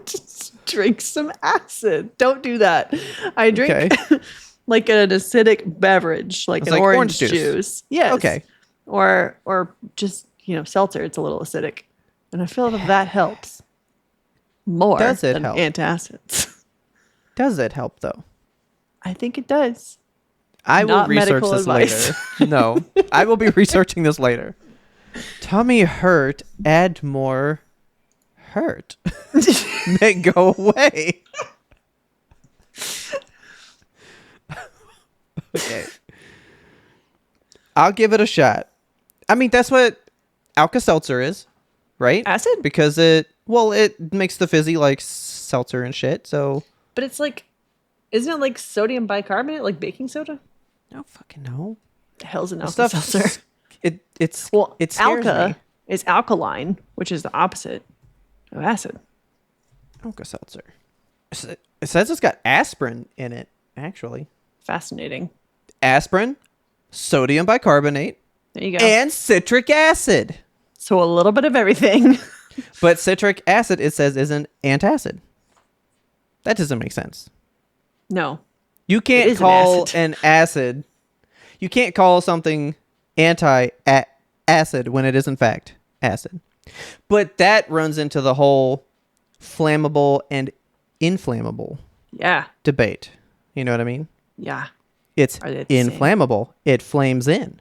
Speaker 2: just drink some acid. Don't do that. I drink
Speaker 1: Okay.
Speaker 2: like an acidic beverage, like
Speaker 1: It's
Speaker 2: an
Speaker 1: like
Speaker 2: orange
Speaker 1: orange juice.
Speaker 2: juice. Yes.
Speaker 1: Okay.
Speaker 2: Or just, seltzer. It's a little acidic. And I feel that that helps more
Speaker 1: Does it
Speaker 2: than
Speaker 1: help?
Speaker 2: antacids.
Speaker 1: Does it help though?
Speaker 2: I think it does.
Speaker 1: I will
Speaker 2: Not
Speaker 1: research
Speaker 2: medical
Speaker 1: this
Speaker 2: advice.
Speaker 1: later. No, I will be researching this later. Tummy hurt. Add more hurt. Make go away. Okay. I'll give it a shot. I mean, that's what Alka-Seltzer is, right?
Speaker 2: Acid?
Speaker 1: Because it makes the fizzy like seltzer and shit. So
Speaker 2: But it's like, isn't it like sodium bicarbonate, like baking soda?
Speaker 1: I don't fucking know.
Speaker 2: The hell's an
Speaker 1: This
Speaker 2: Alka-Seltzer?
Speaker 1: It scares
Speaker 2: Alka
Speaker 1: me.
Speaker 2: is alkaline, which is the opposite of acid.
Speaker 1: Alka-Seltzer. It says it's got aspirin in it, actually.
Speaker 2: Fascinating.
Speaker 1: Aspirin, sodium bicarbonate,
Speaker 2: There you go.
Speaker 1: and citric acid.
Speaker 2: So a little bit of everything.
Speaker 1: But citric acid, it says, is an antacid. That doesn't make sense.
Speaker 2: No.
Speaker 1: You
Speaker 2: It
Speaker 1: can't
Speaker 2: is an
Speaker 1: call
Speaker 2: acid.
Speaker 1: an acid. You can't call something anti-acid when it is in fact acid. But that runs into the whole flammable and inflammable
Speaker 2: Yeah.
Speaker 1: debate. You know what I mean?
Speaker 2: Yeah.
Speaker 1: It's
Speaker 2: Are they the same?
Speaker 1: inflammable. It flames in.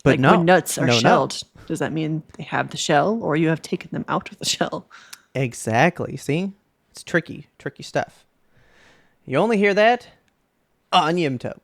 Speaker 1: But
Speaker 2: Like
Speaker 1: no.
Speaker 2: when nuts are
Speaker 1: no, no.
Speaker 2: shelled, does that mean they have the shell or you have taken them out of the shell?
Speaker 1: Exactly. See? It's tricky stuff. You only hear that on YMBToAP.